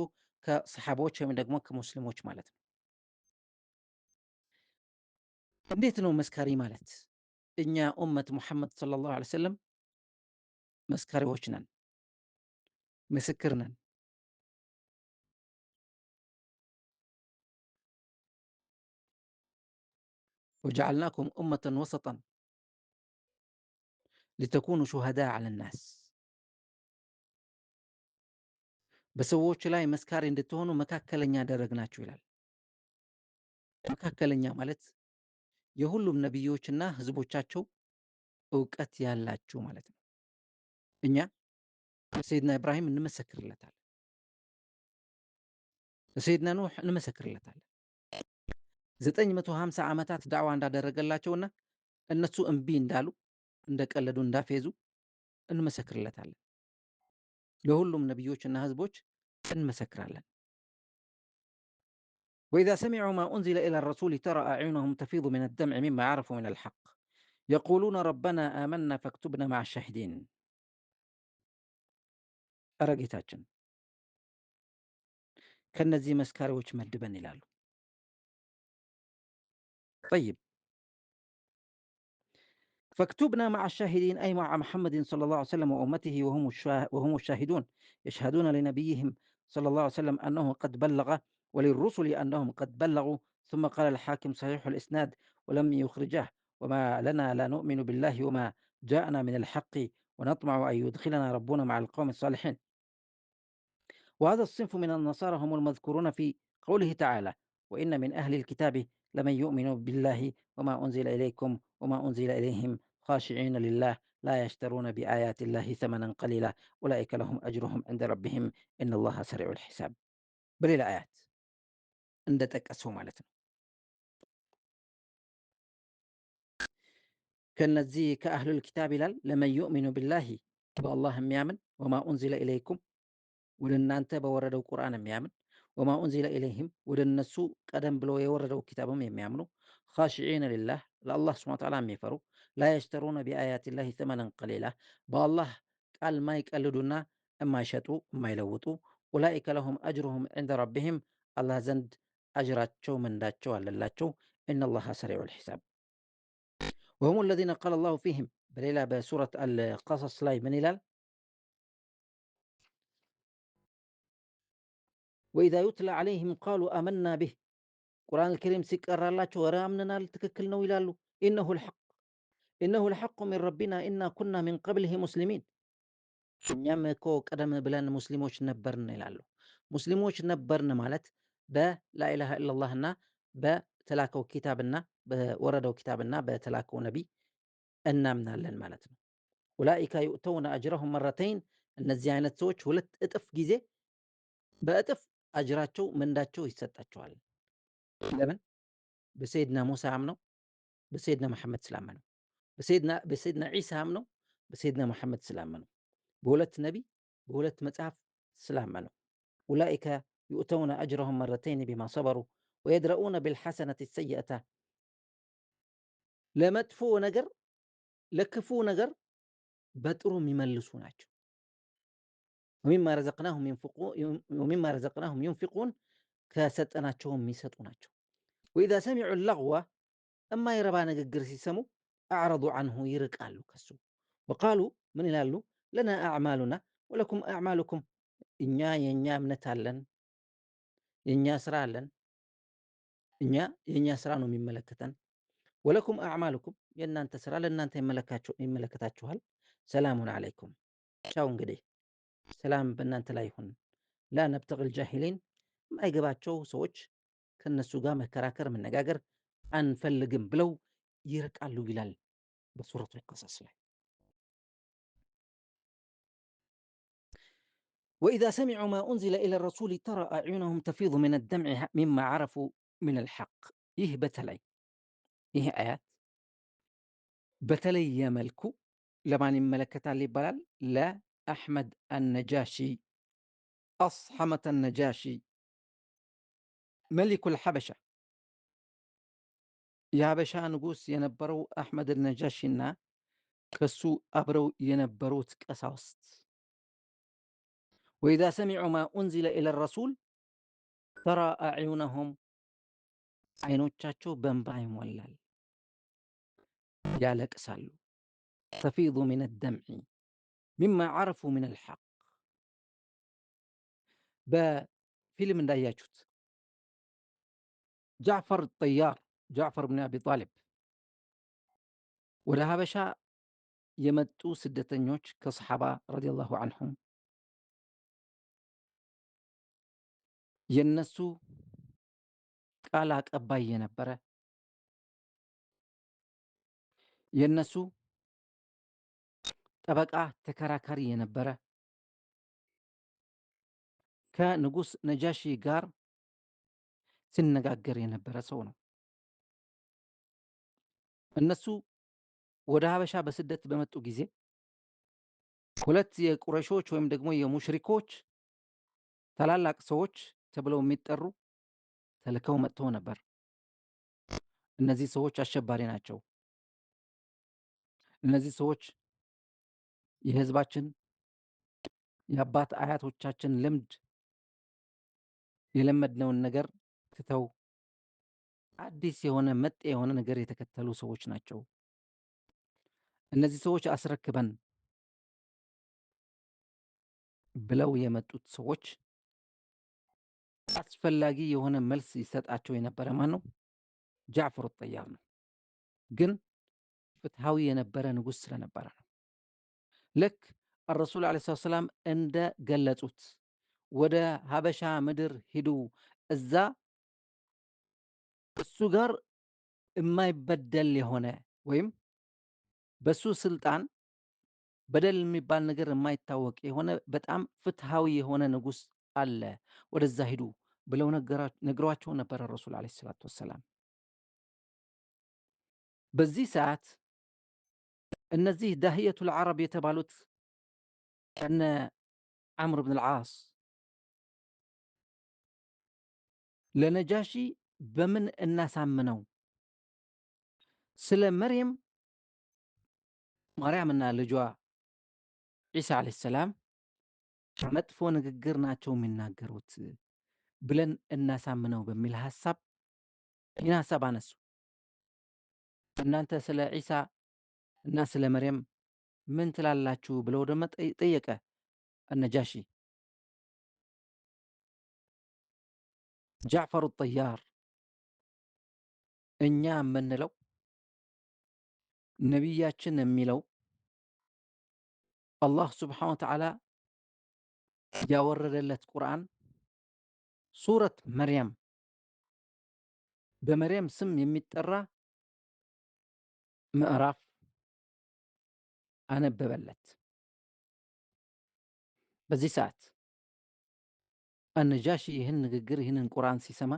ከሰሓቦች ወይም ደግሞ ከሙስሊሞች ማለት ነው። እንዴት ነው መስካሪ ማለት? እኛ ኡመት ሙሐመድ ሰለላሁ ዐለይሂ ወሰለም መስካሪዎች ነን፣ ምስክር ነን። ወጀዐልናኩም ኡመተን ወሰጠን ሊተኩኑ ሹሃዳ ዐለ ናስ፣ በሰዎች ላይ መስካሪ እንድትሆኑ መካከለኛ አደረግናችሁ ይላል። መካከለኛ ማለት የሁሉም ነቢዮችና ህዝቦቻቸው እውቀት ያላችሁ ማለት ነው። እኛ ለሰይድና ኢብራሂም እንመሰክርለታለን፣ ለሰይድና ኑሕ እንመሰክርለታለን 950 ዓመታት ዳዕዋ እንዳደረገላቸውና እነሱ እምቢ እንዳሉ እንደቀለዱ እንዳፌዙ እንመሰክርለታለን። ለሁሉም ነቢዮችና ህዝቦች እንመሰክራለን። وإذا سمعوا ما أنزل إلى الرسول ترى أعينهم تفيض من الدمع مما عرفوا من الحق يقولون ربنا آمنا فاكتبنا مع الشاهدين. ኧረ ጌታችን ከነዚህ መስካሪዎች መድበን ይላሉ። طيب فاكتبنا مع الشاهدين أي مع محمد صلى الله عليه وسلم وأمته وهم الشاهدون يشهدون لنبيهم صلى الله عليه وسلم أنه قد بلغ وللرسل أنهم قد بلغوا. ثم قال الحاكم صحيح الإسناد ولم يخرجه وما لنا لا نؤمن بالله وما جاءنا من الحق ونطمع أن يدخلنا ربنا مع القوم الصالحين. وهذا الصنف من النصارى هم المذكورون في قوله تعالى وإن من أهل الكتاب لمن يؤمن بالله وما أنزل إليكم وما أنزل إليهم خاشعين لله لا يشترون بآيات الله ثمنا قليلا أولئك لهم أجرهم عند ربهم إن الله سريع الحساب. በሌላ አያት እንደጠቀሰው ማለት ነው። ከነዚህ ከአህሉል ኪታብ ይላል ለመን ዩእሚኑ ቢላሂ በአላህ የሚያምን ወማ ኡንዚለ ኢለይኩም ወደ እናንተ በወረደው ቁርአን የሚያምን ወማ ኡንዚለ ኢለይህም ወደ እነሱ ቀደም ብሎ የወረደው ኪታብም የሚያምኑ ኻሽዒነ ሊላህ ለአላህ ሱብሓነሁ ወተዓላ የሚፈሩ ላ የሽተሩነ ቢአያቲላሂ ተመነን ቀሊላ በአላህ ቃል የማይቀልዱና የማይሸጡ የማይለውጡ ኡላኢከ ለሁም አጅሩሁም ዒንደ ረቢሂም አላህ ዘንድ አጅራቸው ምንዳቸው አለላቸው ኢነላሃ ሰሪዑል ሒሳብ ወሁም አለዚነ ቃለ ላሁ ፊህም በሌላ በሱረት አልቀሰስ ላይ ምን ይላል? ወኢዛ ዩትላ ዐለይሂም ቃሉ አመና ቢህ ቁርአን አልከሪም ሲቀራላቸው ኧረ አምነናል ትክክል ነው ይላሉ። ኢነሁ ልሐቁ ሚን ረቢና ኢና ኩና ሚን ቀብሊሂ ሙስሊሚን እኛም እኮ ቀደም ብለን ሙስሊሞች ነበርን ይላሉ። ሙስሊሞች ነበርን ማለት በላኢላሃ ኢለላህና በተላከው ኪታብና በወረደው ኪታብና በተላከው ነቢይ እናምናለን ማለት ነው። ኡላኢከ ዩእተውነ አጅረሁም መረተይን እነዚህ አይነት ሰዎች ሁለት እጥፍ ጊዜ በእጥፍ አጅራቸው ምንዳቸው ይሰጣቸዋል። ለምን? በሰይድና ሙሳ አምነው በሰይድና መሐመድ ስላመኑ፣ በሰይድና ዒሳ አምነው በሰይድና መሐመድ ስላመኑ፣ በሁለት ነቢይ በሁለት መጽሐፍ ስላመኑ ኡላኢከ ዩእተውነ አጅረሁም መረተይን ቢማ ሰበሩ ወየድረኡነ ቢልሐሰነት ሰይአታ ለመጥፎ ነገር ለክፉ ነገር በጥሩ የሚመልሱ ናቸው። ወሚማ ረዘቅናሁም ዩንፊቁን ከሰጠናቸው የሚሰጡ ናቸው። ወኢዛ ሰሚዑ ለግወ የማይረባ ንግግር ሲሰሙ አዕረዱ አንሁ ይርቃሉ ከሱ ወቃሉ ምን ይላሉ? ለና አዕማሉና ወለኩም አዕማሉኩም እኛ የእኛ እምነት አለን የእኛ ስራ አለን እኛ የእኛ ስራ ነው የሚመለከተን ወለኩም አዕማሉኩም የእናንተ ስራ ለእናንተ ይመለከታችኋል። ሰላሙን አለይኩም ቻው እንግዲህ ሰላም በእናንተ ላይ ይሁን። ላ ነብተግል ጃሂሊን የማይገባቸው ሰዎች ከእነሱ ጋር መከራከር መነጋገር አንፈልግም ብለው ይርቃሉ ይላል በሱረቱል ቀሰስ ላይ። ወኢዛ ሰሚዑ ማ ኡንዚለ ኢለ ረሱሊ ተራ አዕዩነሁም ተፊዱ ሚነ ደምዒ ሚማ ዓረፉ ሚነል ሐቅ። ይህ አያት በተለየ መልኩ ለማን ይመለከታል ይባላል? ለአሕመድ አነጃሺ አስሐመት አነጃሺ መሊኩል ሐበሻ የሀበሻ ንጉሥ የነበረው አሕመድ ነጃሺና ከሱ አብረው የነበሩት ቀሳውስት ወኢዛ ሰሚዑ ማ ኡንዚለ ኢለ ረሱል ተራ አዕዩነሁም አይኖቻቸው በእንባ ይሞላል፣ ያለቅሳሉ። ተፊዱ ሚነ ደምዒ ሚማ ዓረፉ ሚነል ሐቅ። በፊልም እንዳያችሁት ጃዕፈር ብን አቢ ጣሊብ ወደ ሀበሻ የመጡ ስደተኞች ከሰሓባ ረዲየላሁ አንሁም የነሱ ቃል አቀባይ የነበረ የነሱ ጠበቃ ተከራካሪ የነበረ ከንጉሥ ነጃሺ ጋር ሲነጋገር የነበረ ሰው ነው። እነሱ ወደ ሀበሻ በስደት በመጡ ጊዜ ሁለት የቁረሾች ወይም ደግሞ የሙሽሪኮች ታላላቅ ሰዎች ተብለው የሚጠሩ ተልከው መጥተው ነበር። እነዚህ ሰዎች አሸባሪ ናቸው። እነዚህ ሰዎች የህዝባችን የአባት አያቶቻችን ልምድ የለመድነውን ነገር ትተው አዲስ የሆነ መጤ የሆነ ነገር የተከተሉ ሰዎች ናቸው። እነዚህ ሰዎች አስረክበን ብለው የመጡት ሰዎች አስፈላጊ የሆነ መልስ ይሰጣቸው የነበረ ማን ነው? ጃዕፈር ጠያር ነው። ግን ፍትሃዊ የነበረ ንጉሥ ስለነበረ ነው። ልክ አረሱል ዓለይሂ ሰላም እንደ ገለጹት ወደ ሀበሻ ምድር ሂዱ፣ እዛ እሱ ጋር የማይበደል የሆነ ወይም በሱ ስልጣን በደል የሚባል ነገር የማይታወቅ የሆነ በጣም ፍትሃዊ የሆነ ንጉሥ አለ፣ ወደዛ ሂዱ ብለው ነግሯቸው ነበር ረሱል ዓለይሂ ሰላቱ ወሰላም። በዚህ ሰዓት እነዚህ ዳህየቱል ዓረብ የተባሉት እነ ዓምር ብን አልዓስ ለነጃሺ በምን እናሳምነው? ስለ ማርያምና ልጇ ዒሳ ዓለይሂ ሰላም መጥፎ ንግግር ናቸው የሚናገሩት ብለን እናሳምነው በሚል ሐሳብ ይህን ሐሳብ አነሱ። እናንተ ስለ ዒሳ እና ስለ መርየም ምን ትላላችሁ ብለው ደግሞ ጠየቀ አነጃሺ። ጃዕፈር ጠያር እኛ የምንለው ነቢያችን የሚለው አላህ ስብሓነ ወተዓላ ያወረደለት ቁርአን ሱረት መርየም በመርየም ስም የሚጠራ ምዕራፍ አነበበለት። በዚህ ሰዓት አነጃሺ ይህን ንግግር ይህንን ቁርአን ሲሰማ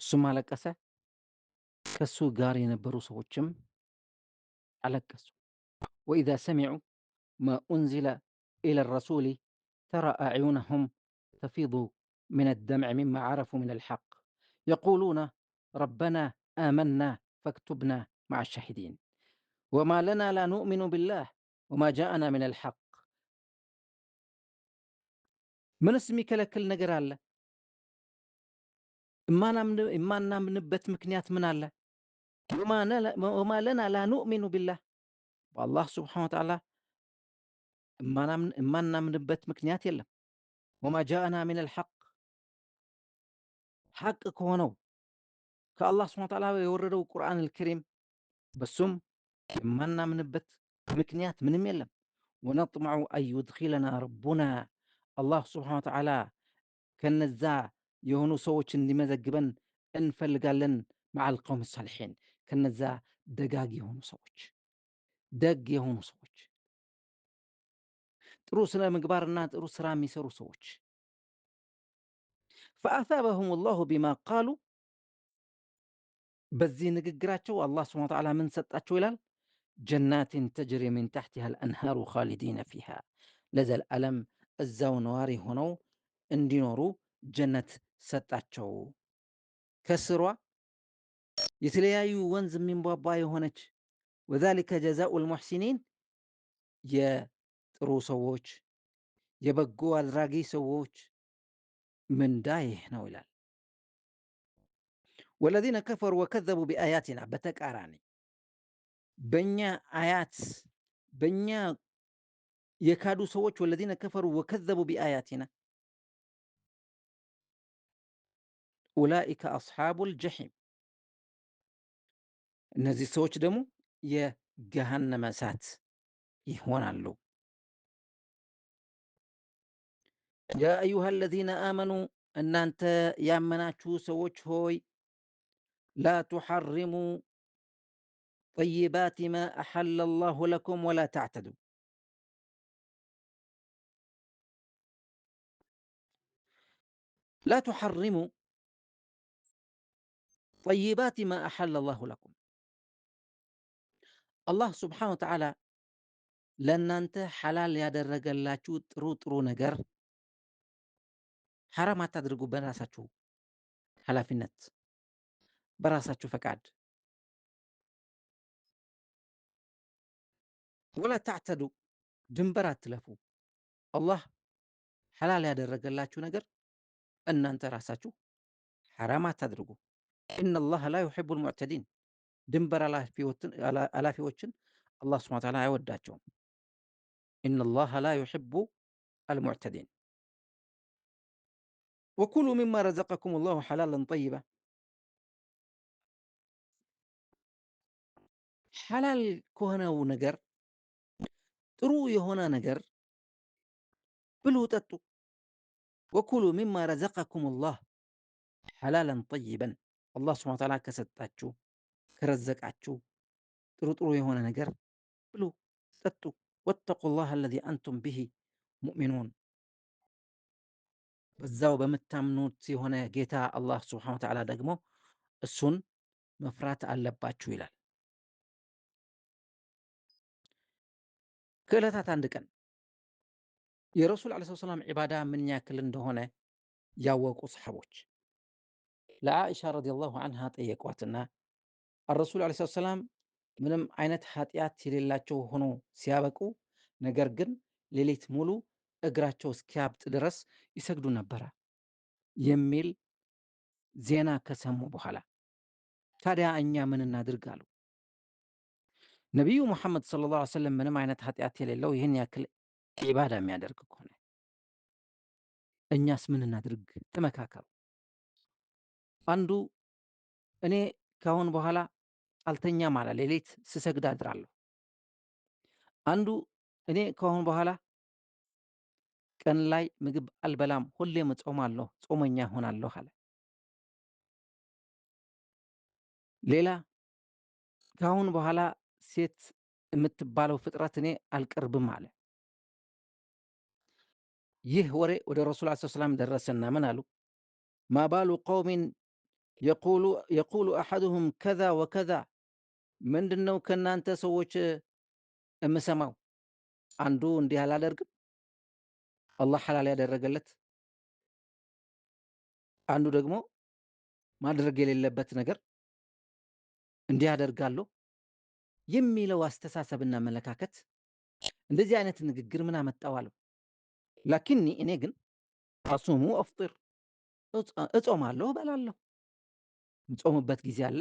እሱም አለቀሰ፣ ከሱ ጋር የነበሩ ሰዎችም አለቀሱ። ወኢዛ ሰሚዑ ማ ኡንዚለ ኢለ ረሱሊ ተራ አዕዩነሁም ተፊዱ ምን አደምዕ ሚማ ዓረፉ ምን አልሐቅ የቁሉነ ረበና አመና ፈክቱብና መዓ አሻሂዲን ወማ ለና ላ ኑእሚኑ ቢላህ ወማ ጃአና ምን አልሐቅ። ምንስ የሚከለክል ነገር አለ? የማናምንበት ምክንያት ምን አለ? ወማ ለና ላ ኑእሚኑ ቢላህ በአላህ ስብሓነ ወተዓላ የማናምንበት ምክንያት የለም። ወማ ጃአና ሚን አልሐቅ ሐቅ ከሆነው ከአላህ ስብሓነ ወተዓላ የወረደው ቁርአን አልከሪም በሱም የማናምንበት ምክንያት ምንም የለም። ወነጥመዑ አን ዩድኪለና ረቡና አላህ ስብሓነ ወተዓላ ከነዛ የሆኑ ሰዎች እንዲመዘግበን እንፈልጋለን። መዓል ቀውም ሳሊሒን ከነዛ ደጋግ የሆኑ ሰዎች፣ ደግ የሆኑ ሰዎች፣ ጥሩ ስነ ምግባርና ጥሩ ስራ የሚሰሩ ሰዎች። ፈአሳበሁም ላሁ ቢማ ቃሉ በዚህ ንግግራቸው አላህ ስብሐነ ወተዓላ ምን ሰጣቸው ይላል? ጀናትን ተጅሪ ሚን ታሕቲሃ አልአንሃሩ ኻሊዲነ ፊሃ ለዘለዓለም እዛው ነዋሪ ሆነው እንዲኖሩ ጀነት ሰጣቸው። ከስሯ የተለያዩ ወንዝ የሚንቧቧ የሆነች ወዛሊከ ጀዛኡ ልሙሕሲኒን የጥሩ ሰዎች የበጎ አድራጊ ሰዎች ምንዳ ይህ ነው ይላል። ወለዚነ ከፈሩ ወከዘቡ ቢአያቲና በተቃራኒ በእኛ አያት በእኛ የካዱ ሰዎች ወለዚነ ከፈሩ ወከዘቡ ቢአያቲና ኡላኢከ አስሓቡል ጀሒም እነዚህ ሰዎች ደግሞ የገሃነመ እሳት ይሆናሉ። ያ አዩሃ አለዚነ አመኑ እናንተ ያመናችሁ ሰዎች ሆይ ላ ቱሐሪሙ ጠይባት ማ አሐለ ላሁ ለኩም ወላ ተዕተዱ ላ ቱሐሪሙ ጠይባት ማ አሐለ ላሁ ለኩም አላህ ስብሓነ ወተዓላ ለእናንተ ሐላል ያደረገላችሁ ጥሩ ጥሩ ነገር ሐራም አታድርጉ። በራሳችሁ ኃላፊነት በራሳችሁ ፈቃድ። ወላ ተዕተዱ ድንበር አትለፉ። አላህ ሐላል ያደረገላችሁ ነገር እናንተ ራሳችሁ ሐራም አታድርጉ። ኢነላህ ላ ዩሒቡል ሙዕተዲን ድንበር አላፊዎችን አላህ ሱብሓነሁ ወተዓላ አይወዳቸውም። ኢነላህ ላ ዩሒቡ አልሙዕተዲን ወኩሉ ሚማ ረዘቀኩም ላሁ ሐላለን ጠይባ ሐላል ከሆነው ነገር ጥሩ የሆነ ነገር ብሉ ጠጡ። ወኩሉ ሚማ ረዘቀኩም ላህ ሐላለን ጠይበን አላህ ሱብሓነሁ ወተዓላ ከሰጣችሁ ከረዘቃችሁ ጥሩ ጥሩ የሆነ ነገር ብሉ ጠጡ። ወተቁላህ አለዚ አንቱም ቢሂ ሙእሚኑን በዛው በምታምኑት የሆነ ጌታ አላህ ሱብሓነሁ ወተዓላ ደግሞ እሱን መፍራት አለባችሁ ይላል። ከዕለታት አንድ ቀን የረሱል ዓለይሂ ሰላም ዒባዳ ምን ያክል እንደሆነ ያወቁ ሰሓቦች ለዓኢሻ ረዲየላሁ ዐንሃ ጠየቋትና አረሱል ዓለይሂ ሰላቱ ወሰላም ምንም አይነት ኃጢአት የሌላቸው ሆኖ ሲያበቁ፣ ነገር ግን ሌሊት ሙሉ እግራቸው እስኪያብጥ ድረስ ይሰግዱ ነበረ የሚል ዜና ከሰሙ በኋላ ታዲያ እኛ ምን እናድርግ አሉ። ነቢዩ ሙሐመድ ሰለላሁ ዐለይሂ ወሰለም ምንም አይነት ኃጢአት የሌለው ይህን ያክል ዒባዳ የሚያደርግ ከሆነ እኛስ ምን እናድርግ? ተመካከሩ። አንዱ እኔ ካሁን በኋላ አልተኛም አለ፣ ሌሊት ስሰግድ አድራለሁ። አንዱ እኔ ካሁን በኋላ ቀን ላይ ምግብ አልበላም፣ ሁሌም እጾማለሁ፣ ጾመኛ እሆናለሁ አለ። ሌላ ካሁን በኋላ ሴት የምትባለው ፍጥረት እኔ አልቀርብም አለ። ይህ ወሬ ወደ ረሱል ዐለይሂ ሰላም ደረሰና ምን አሉ? ማ ባሉ ቀውሚን የቁሉ አሐዱሁም ከዛ ወከዛ፣ ምንድን ነው ከእናንተ ሰዎች የምሰማው? አንዱ እንዲህ አላደርግም አላህ ሐላል ያደረገለት፣ አንዱ ደግሞ ማድረግ የሌለበት ነገር እንዲህ አደርጋለሁ የሚለው አስተሳሰብና አመለካከት፣ እንደዚህ አይነት ንግግር ምን አመጣው አለው። ላኪኒ እኔ ግን አሱሙ አፍጢር፣ እጾማለሁ፣ እበላለሁ። እጾምበት ጊዜ አለ፣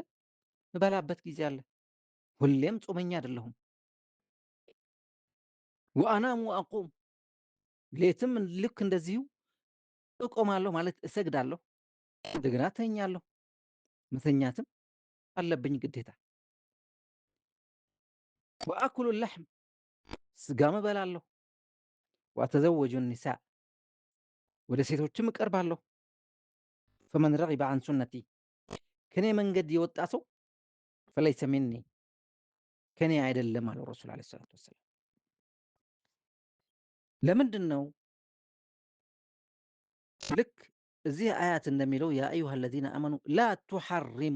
እበላበት ጊዜ አለ። ሁሌም ጾመኛ አይደለሁም። ወአናሙ ወአቁም፣ ሌትም ልክ እንደዚሁ እቆማለሁ ማለት እሰግዳለሁ፣ እንደገና ተኛለሁ። መተኛትም አለብኝ ግዴታ። ወአኩሉ ለሕም፣ ስጋም እበላለሁ። ወአተዘወጁ ኒሳ፣ ወደ ሴቶችም እቀርባለሁ። ፈመን ረጊበ ዐን ሱነቲ፣ ከኔ መንገድ የወጣ ሰው ፈለይሰ ሚኒ፣ ከኔ አይደለም አለው ረሱል ዐለይሂ ሰላቱ ወሰላም። ለምንድን ነው ልክ እዚህ አያት እንደሚለው ያ አዩሃ አለዚነ አመኑ ላ ቱሐሪሙ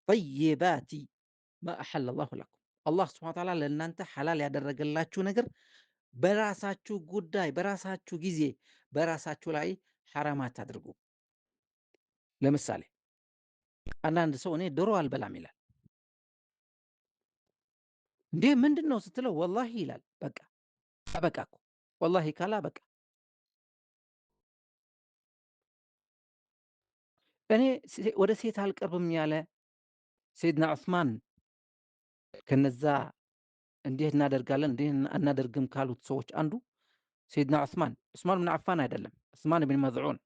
ጠይባቲ ማ አሐለ ላሁ ለኩም፣ አላህ ስብሐነ ወተዓላ ለእናንተ ሐላል ያደረገላችሁ ነገር በራሳችሁ ጉዳይ፣ በራሳችሁ ጊዜ፣ በራሳችሁ ላይ ሐራም አታድርጉ። ለምሳሌ አንዳንድ ሰው እኔ ዶሮ አልበላም ይላል። እንዴ ምንድን ነው ስትለው ወላሂ ይላል። በቃ አበቃ እኮ ወላሂ ካላ በቃ። እኔ ወደ ሴት አልቀርብም ያለ ሰይድና ዑስማን ከነዛ እንዲህ እናደርጋለን እንዲህ አናደርግም ካሉት ሰዎች አንዱ ሰይድና ዑስማን ብን አፋን አይደለም፣ ዑስማን ብን መዝዑን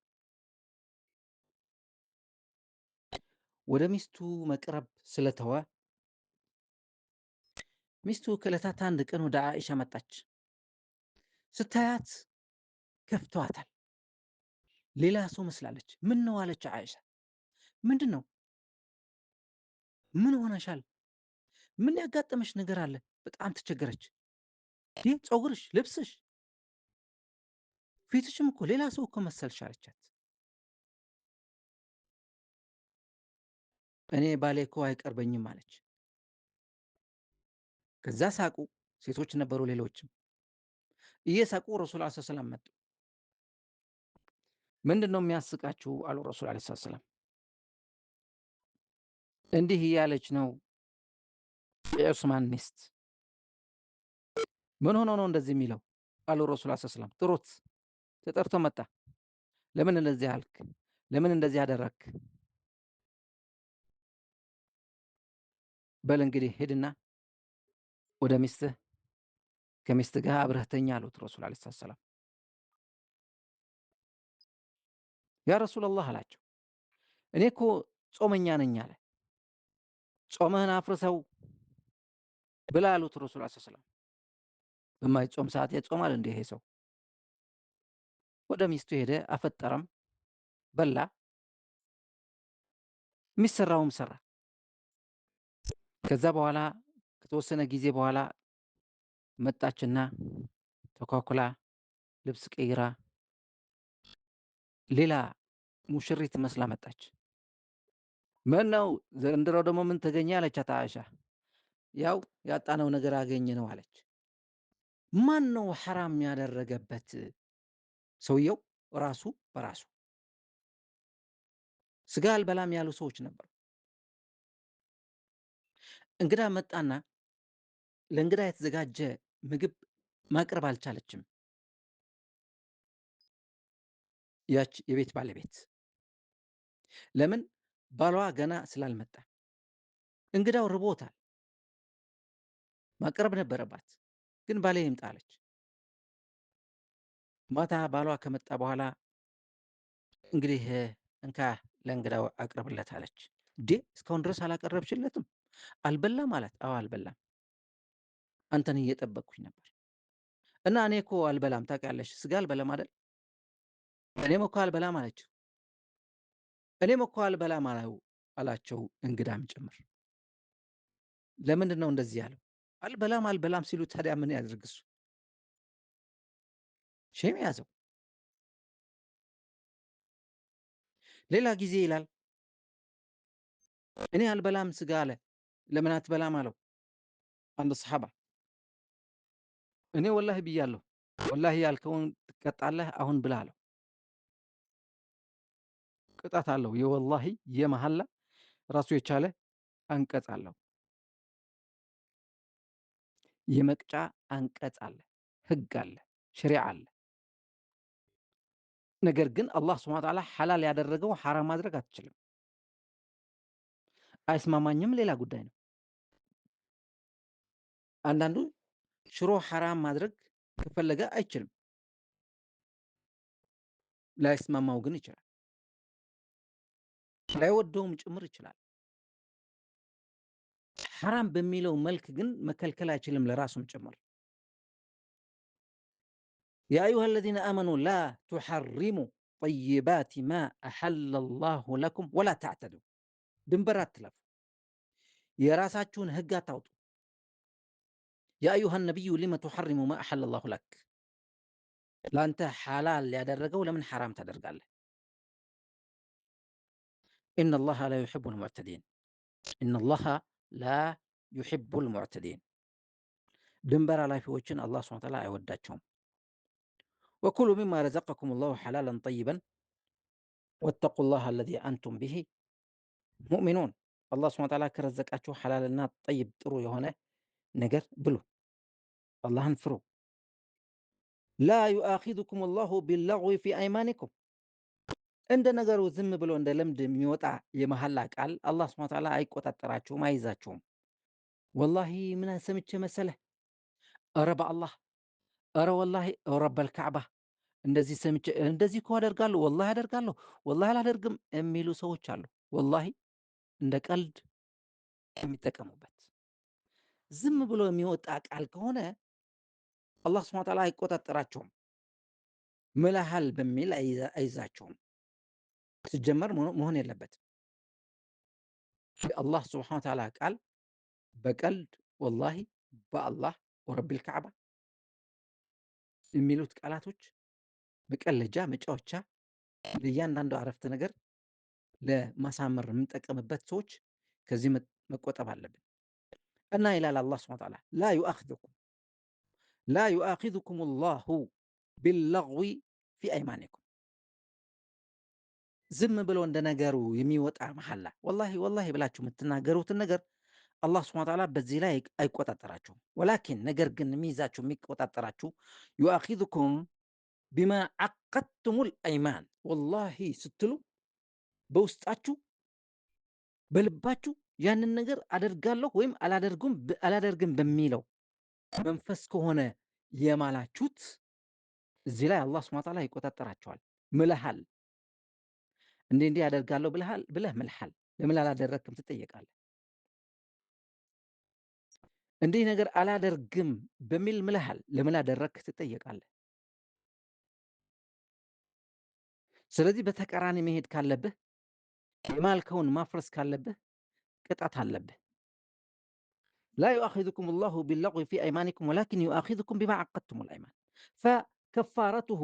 ወደ ሚስቱ መቅረብ ስለተወ ሚስቱ ከዕለታት አንድ ቀን ወደ ዓኢሻ መጣች። ስታያት ከፍተዋታል። ሌላ ሰው መስላለች። ምን ነው አለች ዓኢሻ። ምንድን ነው? ምን ሆነሻል? ምን ያጋጠመሽ ነገር አለ? በጣም ተቸገረች። ይህ ፀጉርሽ፣ ልብስሽ፣ ፊትሽም እኮ ሌላ ሰው እኮ መሰልሽ አለቻት። እኔ ባሌ እኮ አይቀርበኝም አለች። ከዛ ሳቁ። ሴቶች ነበሩ ሌሎችም እየሳቁ ረሱል ዐለይሂ ሰላም መጡ። ምንድን ነው የሚያስቃችሁ አሉ ረሱል ዐለይሂ ሰላም። እንዲህ እያለች ነው የዑስማን ሚስት። ምን ሆኖ ነው እንደዚህ የሚለው አሉ ረሱል ዐለይሂ ሰላም። ጥሩት። ተጠርቶ መጣ። ለምን እንደዚህ አልክ? ለምን እንደዚህ አደረክ? በል እንግዲህ ሂድና ወደ ሚስትህ ከሚስትህ ጋር አብረህ ተኛ አሉት ረሱል ዐለይሂ ሰላም። ያ ረሱለላህ አላቸው፣ እኔ እኮ ጾመኛ ነኝ አለ። ጾምህን አፍርሰው ብላ አሉት ረሱል ዐለይሂ ሰላም። በማይጾም ሰዓት ይጾማል እንዴ ይሄ ሰው? ወደ ሚስቱ ሄደ፣ አፈጠረም፣ በላ፣ የሚሰራውም ሰራ። ከዛ በኋላ ከተወሰነ ጊዜ በኋላ መጣችና ተኳኩላ ልብስ ቀይራ ሌላ ሙሽሪት መስላ መጣች። ምን ነው ዘንድሮ ደግሞ ምን ተገኘ አለቻት ዓኢሻ። ያው ያጣነው ነገር አገኘ ነው አለች። ማን ነው ሐራም ያደረገበት? ሰውየው ራሱ በራሱ። ስጋ አልበላም ያሉ ሰዎች ነበሩ። እንግዳ መጣና ለእንግዳ የተዘጋጀ ምግብ ማቅረብ አልቻለችም ያች የቤት ባለቤት። ለምን? ባሏ ገና ስላልመጣ። እንግዳው ርቦታል፣ ማቅረብ ነበረባት፣ ግን ባሌ ይምጣ አለች። ማታ ባሏ ከመጣ በኋላ እንግዲህ እንካ ለእንግዳው አቅርብለት አለች። እንዴ እስካሁን ድረስ አላቀረብሽለትም? አልበላም አላት። አዎ አልበላም፣ አንተን እየጠበቅኩኝ ነበር። እና እኔ እኮ አልበላም ታውቂያለሽ፣ ስጋ አልበላም አይደል? እኔም እኮ አልበላም አለችው። እኔም እኮ አልበላም አላቸው እንግዳም ጭምር። ለምንድን ነው እንደዚህ ያለው? አልበላም አልበላም ሲሉ ታዲያ ምን ያድርግ እሱ? ሼም ያዘው። ሌላ ጊዜ ይላል እኔ አልበላም ስጋ አለ። ለምን አትበላም አለው አንድ ሰሓባ። እኔ ወላሂ ብያለሁ፣ ወላሂ ያልከውን ትቀጣለህ፣ አሁን ብላ አለው። ቅጣት አለው። የወላሂ የመሐላ ራሱ የቻለ አንቀጽ አለው። የመቅጫ አንቀጽ አለ፣ ህግ አለ፣ ሸሪዓ አለ። ነገር ግን አላህ ስብሐ ወተዓላ ሐላል ያደረገው ሐራም ማድረግ አትችልም። አይስማማኝም ሌላ ጉዳይ ነው። አንዳንዱ ሽሮ ሐራም ማድረግ ከፈለገ አይችልም፣ ላይስማማው ግን ይችላል። ላይወደውም ጭምር ይችላል። ሐራም በሚለው መልክ ግን መከልከል አይችልም ለራሱም ጭምር። ያ አዩሃ አለዚነ አመኑ ላ ቱሐሪሙ ጠይባት ማ አሐለ ላሁ ለኩም ወላ ተዕተዱ። ድንበር አትለፉ፣ የራሳችሁን ህግ አታውጡ። ያ አዩሃ ነቢዩ ሊመ ቱሐሪሙ ማ አሐለ ላሁ ለክ። ለአንተ ሐላል ያደረገው ለምን ሐራም ታደርጋለህ? ኢነ ላሃ ላ ዩሒቡ ልሙዕተዲን። ኢነ ላሃ ላ ዩሒቡ ልሙዕተዲን። ድንበር ኃላፊዎችን አላህ ሱብሓነሁ ወተዓላ አይወዳቸውም። ወኩሉ ሚማ ረዘቀኩም ላሁ ሐላለን ጠይበን ወተቁ ላህ አለዚ አንቱም ቢሂ ሙእሚኑን። አላህ ሱብሓነሁ ወተዓላ ከረዘቃችሁ ሐላልና ጠይብ ጥሩ የሆነ ነገር ብሉ፣ አላህን ፍሩ። ላ ዩአኺዙኩም ላሁ ቢለግዊ ፊ አይማኒኩም። እንደ ነገሩ ዝም ብሎ እንደ ልምድ የሚወጣ የመሐላ ቃል አላህ ሱብሓነሁ ወተዓላ አይቆጣጠራችሁም፣ አይይዛችሁም። ወላሂ ምን ሰምቼ መሰለህ፣ ኧረ በአላህ፣ ኧረ ወላሂ፣ ረበል ካዕባ እንደዚህ ሰምቼ እንደዚህ እኮ አደርጋለሁ፣ ወላሂ አደርጋለሁ፣ ወላሂ አላደርግም የሚሉ ሰዎች አሉ። ወላሂ እንደ ቀልድ የሚጠቀሙበት ዝም ብሎ የሚወጣ ቃል ከሆነ አላህ ሱብሓነሁ ወተዓላ አይቆጣጠራቸውም፣ ምለሃል በሚል አይዛቸውም። ሲጀመር መሆን የለበትም። የአላህ ሱብሓነሁ ወተዓላ ቃል በቀልድ ወላሂ፣ በአላህ ወረቢል ካዕባ የሚሉት ቃላቶች መቀለጃ፣ መጫወቻ፣ ለእያንዳንዱ አረፍተ ነገር ለማሳመር የምንጠቀምበት ሰዎች ከዚህ መቆጠብ አለብን። እና ይላል አላህ ሱብሓነሁ ወተዓላ ላ ዩአኺዙኩም ላሁ ቢለግዊ ፊ አይማኒኩም። ዝም ብሎ እንደ ነገሩ የሚወጣ መሐላ ወላሂ ወላሂ ብላችሁ የምትናገሩትን ነገር አላህ ሱብሓነሁ ወተዓላ በዚህ ላይ አይቆጣጠራችሁም። ወላኪን ነገር ግን የሚይዛችሁ የሚቆጣጠራችሁ ዩአኺዙኩም ቢማ ዐቀድቱሙል አይማን። ወላሂ ስትሉ በውስጣችሁ በልባችሁ ያንን ነገር አደርጋለሁ ወይም አላደርግም በሚለው መንፈስ ከሆነ የማላችሁት እዚህ ላይ አላህ ሱብሓነሁ ወተዓላ ይቆጣጠራችኋል። ምለሃል፣ እንዲህ እንዲህ አደርጋለሁ ብለህ ምልሃል፣ ለምን አላደረግክም ትጠየቃለህ። እንዲህ ነገር አላደርግም በሚል ምልሃል፣ ለምን አደረግክ ትጠየቃለህ። ስለዚህ በተቃራኒ መሄድ ካለብህ፣ የማልከውን ማፍረስ ካለብህ ቅጣት አለብህ። ላ ዩአኺዙኩም ላሁ ቢለግዊ ፊ አይማኒኩም ወላኪን ዩአኺዙኩም ቢማ ዐቀድቱሙል አይማን። ፈከፋረቱሁ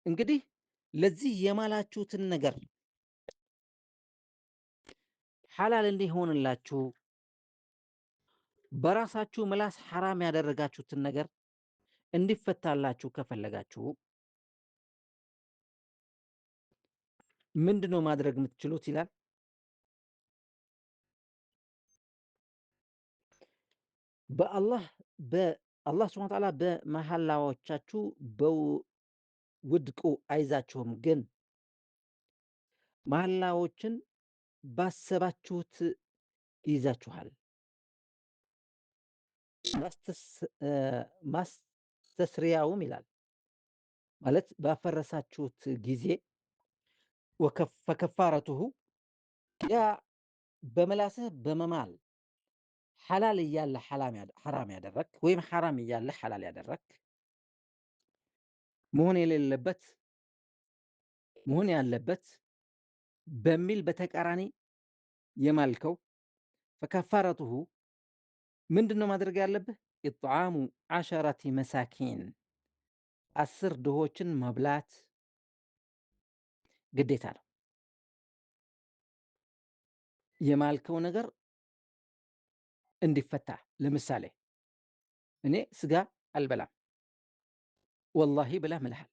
እንግዲህ ለዚህ የማላችሁትን ነገር ሐላል እንዲሆንላችሁ በራሳችሁ ምላስ ሐራም ያደረጋችሁትን ነገር እንዲፈታላችሁ ከፈለጋችሁ ምንድነው ማድረግ የምትችሉት ይላል? አላህ ሱብሓነሁ ወተዓላ በመሐላዎቻችሁ ውድቁ አይዛችሁም፣ ግን መሐላዎችን ባሰባችሁት ይይዛችኋል። ማስተስ ማስተስሪያውም ይላል ማለት ባፈረሳችሁት ጊዜ ፈከፋረቱሁ ያ በምላስህ በመማል ሐላል እያለ ሐራም ያደረግክ ወይም ሐራም እያለ ሐላል ያደረግክ መሆን ያለበት በሚል በተቃራኒ የማልከው ፈከፋረቱሁ ምንድነው ማድረግ ያለብህ? ኢጥዓሙ 10 መሳኪን 10 ድሆችን መብላት ግዴታ ነው። የማልከው ነገር እንዲፈታ። ለምሳሌ እኔ ስጋ አልበላም ወላሂ ብለህ ምልሃል።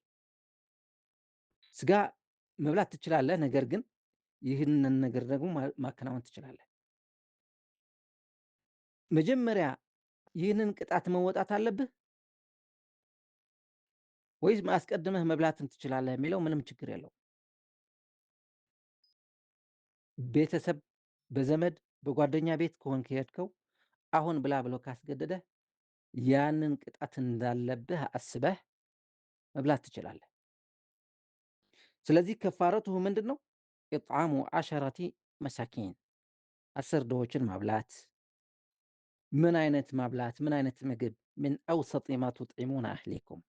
ስጋ መብላት ትችላለህ፣ ነገር ግን ይህንን ነገር ደግሞ ማከናወን ትችላለህ። መጀመሪያ ይህንን ቅጣት መወጣት አለብህ ወይስ አስቀድመህ መብላትን ትችላለህ የሚለው ምንም ችግር የለውም። ቤተሰብ በዘመድ በጓደኛ ቤት ከሆንክ የሄድከው አሁን ብላ ብሎ ካስገደደህ ያንን ቅጣት እንዳለብህ አስበህ መብላት ትችላለህ። ስለዚህ ከፋረቱሁ ምንድን ነው? ኢጥዓሙ 10 መሳኪን 10 ድሆችን ማብላት። ምን አይነት ማብላት? ምን አይነት ምግብ? ምን አውሰጢ ማ ቱጥዒሙነ አህሊኩም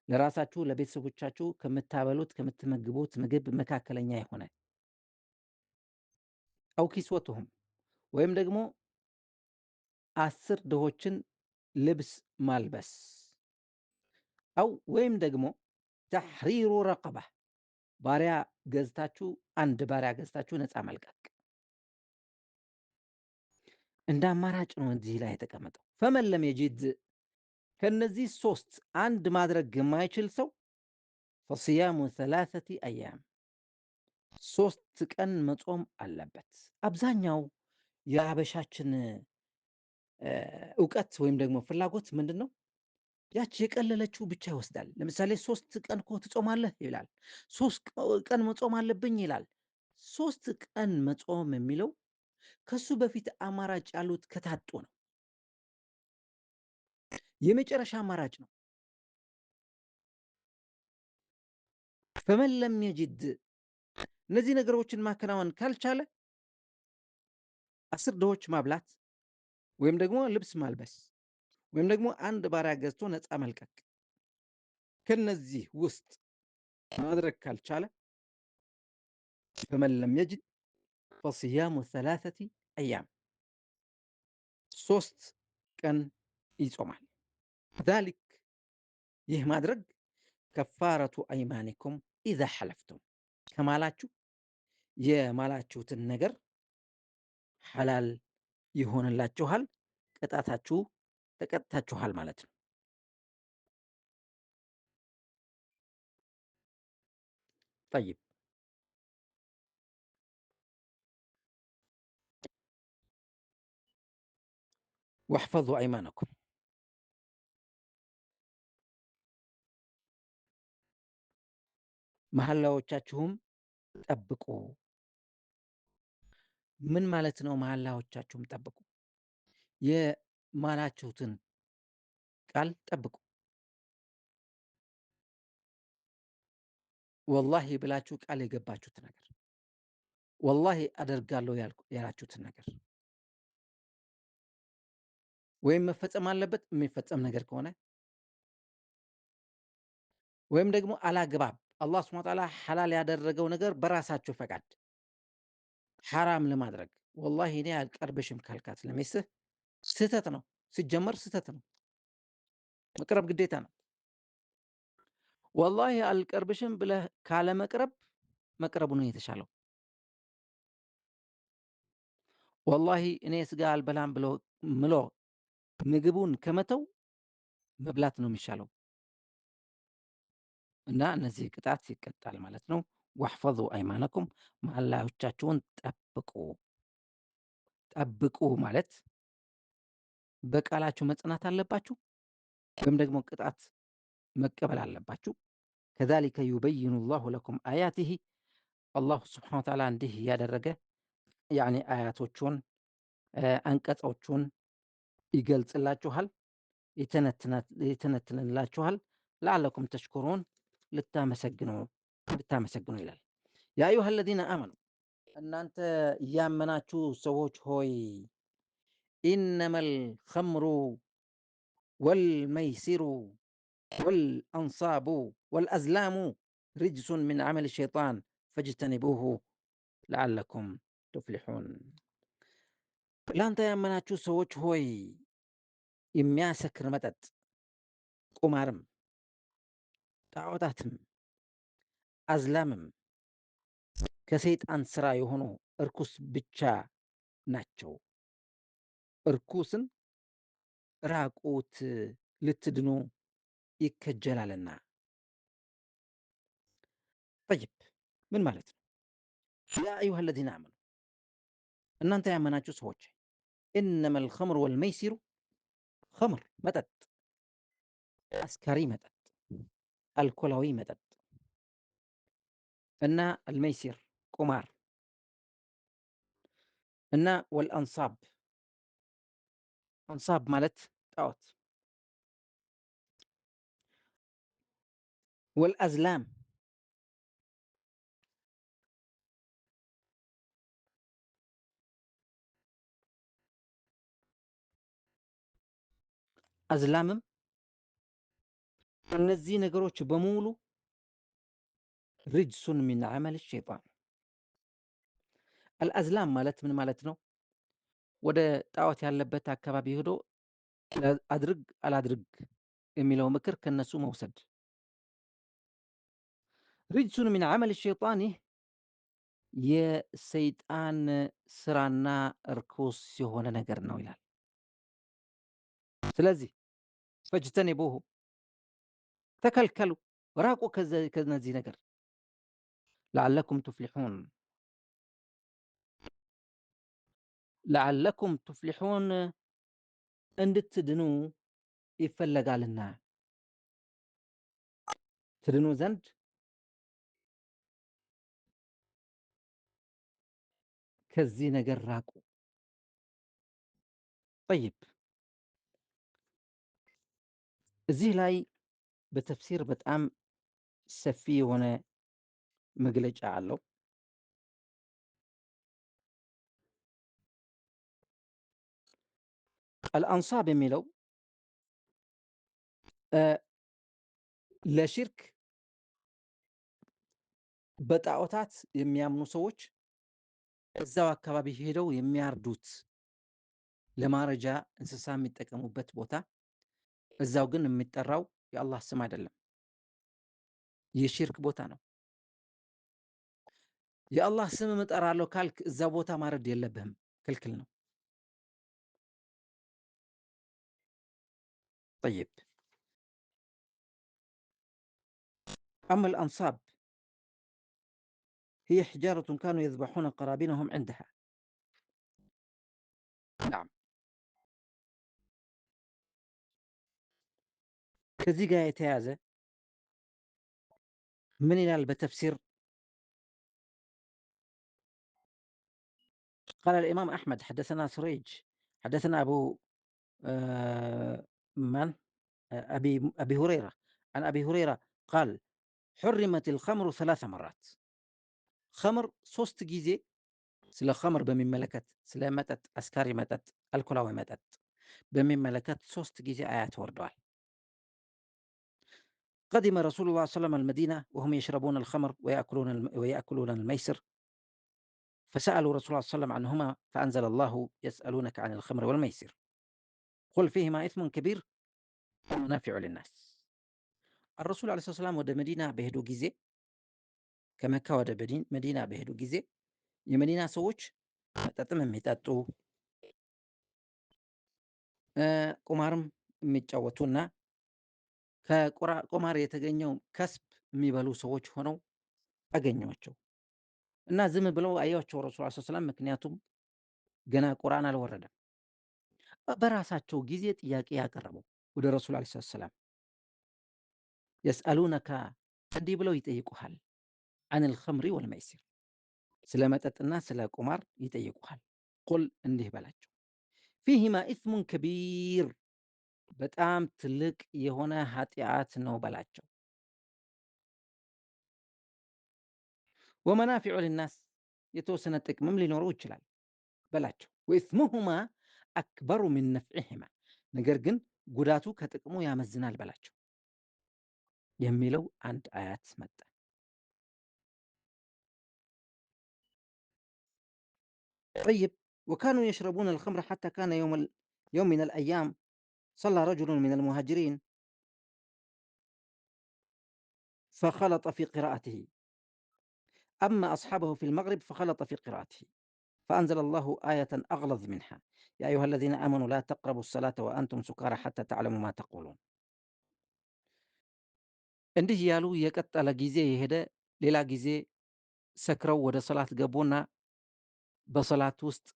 ለራሳችሁ ለቤተሰቦቻችሁ ከምታበሉት ከምትመግቡት ምግብ መካከለኛ የሆነ አው ኪስወቱሁም ወይም ደግሞ 10 ድሆችን ልብስ ማልበስ አው ወይም ደግሞ ተሕሪሩ ረቀባ ባሪያ ገዝታችሁ አንድ ባሪያ ገዝታችሁ ነፃ መልቀቅ እንደ አማራጭ ነው እዚህ ላይ የተቀመጠው። ፈመን ለም የጂድ ከነዚህ 3 አንድ ማድረግ የማይችል ሰው ፈሲያሙ 3 አያም 3 ቀን መጾም አለበት። አብዛኛው የሀበሻችን እውቀት ወይም ደግሞ ፍላጎት ምንድን ነው? ያች የቀለለችው ብቻ ይወስዳል። ለምሳሌ 3 ቀን እኮ ትጾማለህ ይላል። 3 ቀን መጾም አለብኝ ይላል። 3 ቀን መጾም የሚለው ከሱ በፊት አማራጭ ያሉት ከታጡ ነው። የመጨረሻ አማራጭ ነው። ፈመን ለም የጅድ እነዚህ ነገሮችን ማከናወን ካልቻለ 10 ድሆች ማብላት ወይም ደግሞ ልብስ ማልበስ ወይም ደግሞ አንድ ባሪያ ገዝቶ ነፃ መልቀቅ ከነዚህ ውስጥ ማድረግ ካልቻለ ፈመን ለም የጅድ ፈሲያሙ 3 አያም 3 ቀን ይጾማል። ዛሊክ ይህ ማድረግ ከፋረቱ አይማኒኩም ኢዛ ሐለፍቱም ከማላችሁ የማላችሁትን ነገር ሐላል ይሆንላችኋል፣ ቅጣታችሁ ተቀጥታችኋል ማለት ነው። ጠይብ ወሕፈዙ አይማነኩም መሐላዎቻችሁም ጠብቁ። ምን ማለት ነው? መሐላዎቻችሁም ጠብቁ፣ የማላችሁትን ቃል ጠብቁ። ወላሂ ብላችሁ ቃል የገባችሁት ነገር፣ ወላሂ አደርጋለሁ ያላችሁትን ነገር ወይም መፈጸም አለበት የሚፈጸም ነገር ከሆነ ወይም ደግሞ አላግባብ አላህ ሱብሓነሁ ወተዓላ ሐላል ያደረገው ነገር በራሳችሁ ፈቃድ ሐራም ለማድረግ ወላሂ እኔ አልቀርብሽም ካልካት ለሚስትህ ስህተት ነው። ሲጀመር ስህተት ነው። መቅረብ ግዴታ ነው። ወላሂ አልቀርብሽም ብለህ ካለመቅረብ መቅረቡ ነው የተሻለው። ወላሂ እኔ ስጋ አልበላም ምሎ ምግቡን ከመተው መብላት ነው የሚሻለው እና እነዚህ ቅጣት ይቀጣል ማለት ነው። ወሕፈዙ አይማነኩም መሐላዎቻችሁን ጠብቁ። ጠብቁ ማለት በቃላችሁ መጽናት አለባችሁ ወይም ደግሞ ቅጣት መቀበል አለባችሁ። ከዛሊከ ዩበይኑ ላሁ ለኩም አያቲሂ አላሁ ስብሓነ ወተዓላ እንዲህ እያደረገ ያኒ አያቶቹን አንቀጾቹን ይገልጽላችኋል፣ ይተነትንላችኋል። ለዓለኩም ተሽኩሩን ልታመሰግኑ ይላል። ያ አዩሃ አለዚነ አመኑ እናንተ እያመናችሁ ሰዎች ሆይ ኢነመል ኸምሩ ወልመይሲሩ ወልአንሳቡ ወልአዝላሙ ርጅሱን ሚን ዐመል ሸይጣን ፈጅተኒቡሁ ለዓለኩም ቱፍሊሑን። እናንተ ያመናችሁ ሰዎች ሆይ የሚያሰክር መጠጥ፣ ቁማርም፣ ጣዖታትም፣ አዝላምም ከሰይጣን ሥራ የሆኑ እርኩስ ብቻ ናቸው። እርኩስን ራቁት ልትድኑ ይከጀላልና። ጠይብ ምን ማለት ነው? ያ አዩሃ አለዚነ አመኑ እናንተ ያመናችሁ ሰዎች ኢነመል ኸምሩ ወልመይሲሩ ኸምር መጠጥ፣ አስካሪ መጠጥ፣ አልኮላዊ መጠጥ እና አልመይሲር ቁማር እና ወልአንሳብ አንሳብ ማለት ጣዖት፣ ወልአዝላም አዝላምም እነዚህ ነገሮች በሙሉ ርጅሱን ሚን ዐመል ሸይጣን። አልአዝላም ማለት ምን ማለት ነው? ወደ ጣዖት ያለበት አካባቢ ሄዶ አድርግ አላድርግ የሚለው ምክር ከነሱ መውሰድ። ርጅሱን ሚን ዐመል ሸይጣን ይህ የሰይጣን ስራና እርኩስ የሆነ ነገር ነው ይላል። ስለዚህ ፈጅተኒቡሁ ተከልከሉ፣ ራቁ ከነዚህ ነገር ለዓለኩም ቱፍሊሑን ለዓለኩም ቱፍሊሑን እንድትድኑ ይፈለጋልና ትድኑ ዘንድ ከዚህ ነገር ራቁ። ጠይብ እዚህ ላይ በተፍሲር በጣም ሰፊ የሆነ መግለጫ አለው። አልአንሳብ የሚለው ለሽርክ በጣዖታት የሚያምኑ ሰዎች እዛው አካባቢ ሄደው የሚያርዱት ለማረጃ እንስሳ የሚጠቀሙበት ቦታ፣ እዛው ግን የሚጠራው የአላህ ስም አይደለም፣ የሽርክ ቦታ ነው። የአላህ ስም እጠራለሁ ካልክ እዛ ቦታ ማረድ የለብህም፣ ክልክል ነው። ጠይብ አማ አልአንሳብ هي حجارة كانوا يذبحون قرابينهم عندها نعم ከዚህ ጋር የተያዘ ምን ይላል በተፍሲር? قال الإمام أحمد حدثنا سريج حدثنا أبو من أبي هريرة عن أبي هريرة قال حرمت الخمر 3 مرات خمر 3 ጊዜ ስለ ኸምር በሚመለከት ስለ መጠጥ፣ አስካሪ መጠጥ፣ አልኮላዊ መጠጥ በሚመለከት 3 ጊዜ አያት ወርደዋል። قدم رسول الله صلى الله عليه وسلم المدينة وهم يشربون الخمر ويأكلون الميسر فسألوا رسول الله صلى الله عليه وسلم عنهما فأنزل الله يسألونك عن الخمر والميسر قل فيهما إثم كبير ومنافع للناس الرسول عليه الصلاة والسلام ወደ መዲና በሄዱ ጊዜ ከመካ ወደ መዲና በሄዱ ጊዜ የመዲና ሰዎች መጠጥም የሚጠጡ ቁማርም የሚጫወቱና ከቁማር የተገኘው ከስብ የሚበሉ ሰዎች ሆነው አገኟቸው እና ዝም ብለው አዩዋቸው ረሱል ዐለይሂ ሰላም። ምክንያቱም ገና ቁርአን አልወረደም። በራሳቸው ጊዜ ጥያቄ ያቀረቡ ወደ ረሱል ዐለይሂ ሰላም የስአሉነከ እንዲህ ብለው ይጠይቁሃል፣ አኒል ኸምሪ ወልመይሲር ስለ መጠጥና ስለ ቁማር ይጠይቁሃል። ቁል እንዲህ በላቸው ፊሂማ ኢስሙን ከቢር በጣም ትልቅ የሆነ ኃጢአት ነው በላቸው። ወመናፊዑ ሊናስ የተወሰነ ጥቅምም ሊኖረው ይችላል በላቸው። ወኢስሙሁማ አክበሩ ሚን ነፍዒሂማ ነገር ግን ጉዳቱ ከጥቅሙ ያመዝናል በላቸው የሚለው አንድ አያት መጣ። ጠይብ ወካኑ የሽረቡነ አልኸምረ ሐታ ካነ የውም ሚነል አያም ሰላ ረጁሉን ሚነል ሙሃጅሪን ፈኸለጠ ፊ ቂራአቲሂ አማ አስሓበሁ ፊል መግሪብ ፈኸለጠ ፊ ቂራአቲሂ ፈአንዘለ አላሁ አየተን አግለዝ ሚንሃ ያ አዩሃ አለዚነ አመኑ ላ ተቅረቡ ሰላተ ወአንቱም ሱካራ ሐታ ተዕለሙ ማ ተቁሉን። እንዲህ እያሉ የቀጠለ ጊዜ የሄደ ሌላ ጊዜ ሰክረው ወደ ሰላት ገቡና በሰላት ውስጥ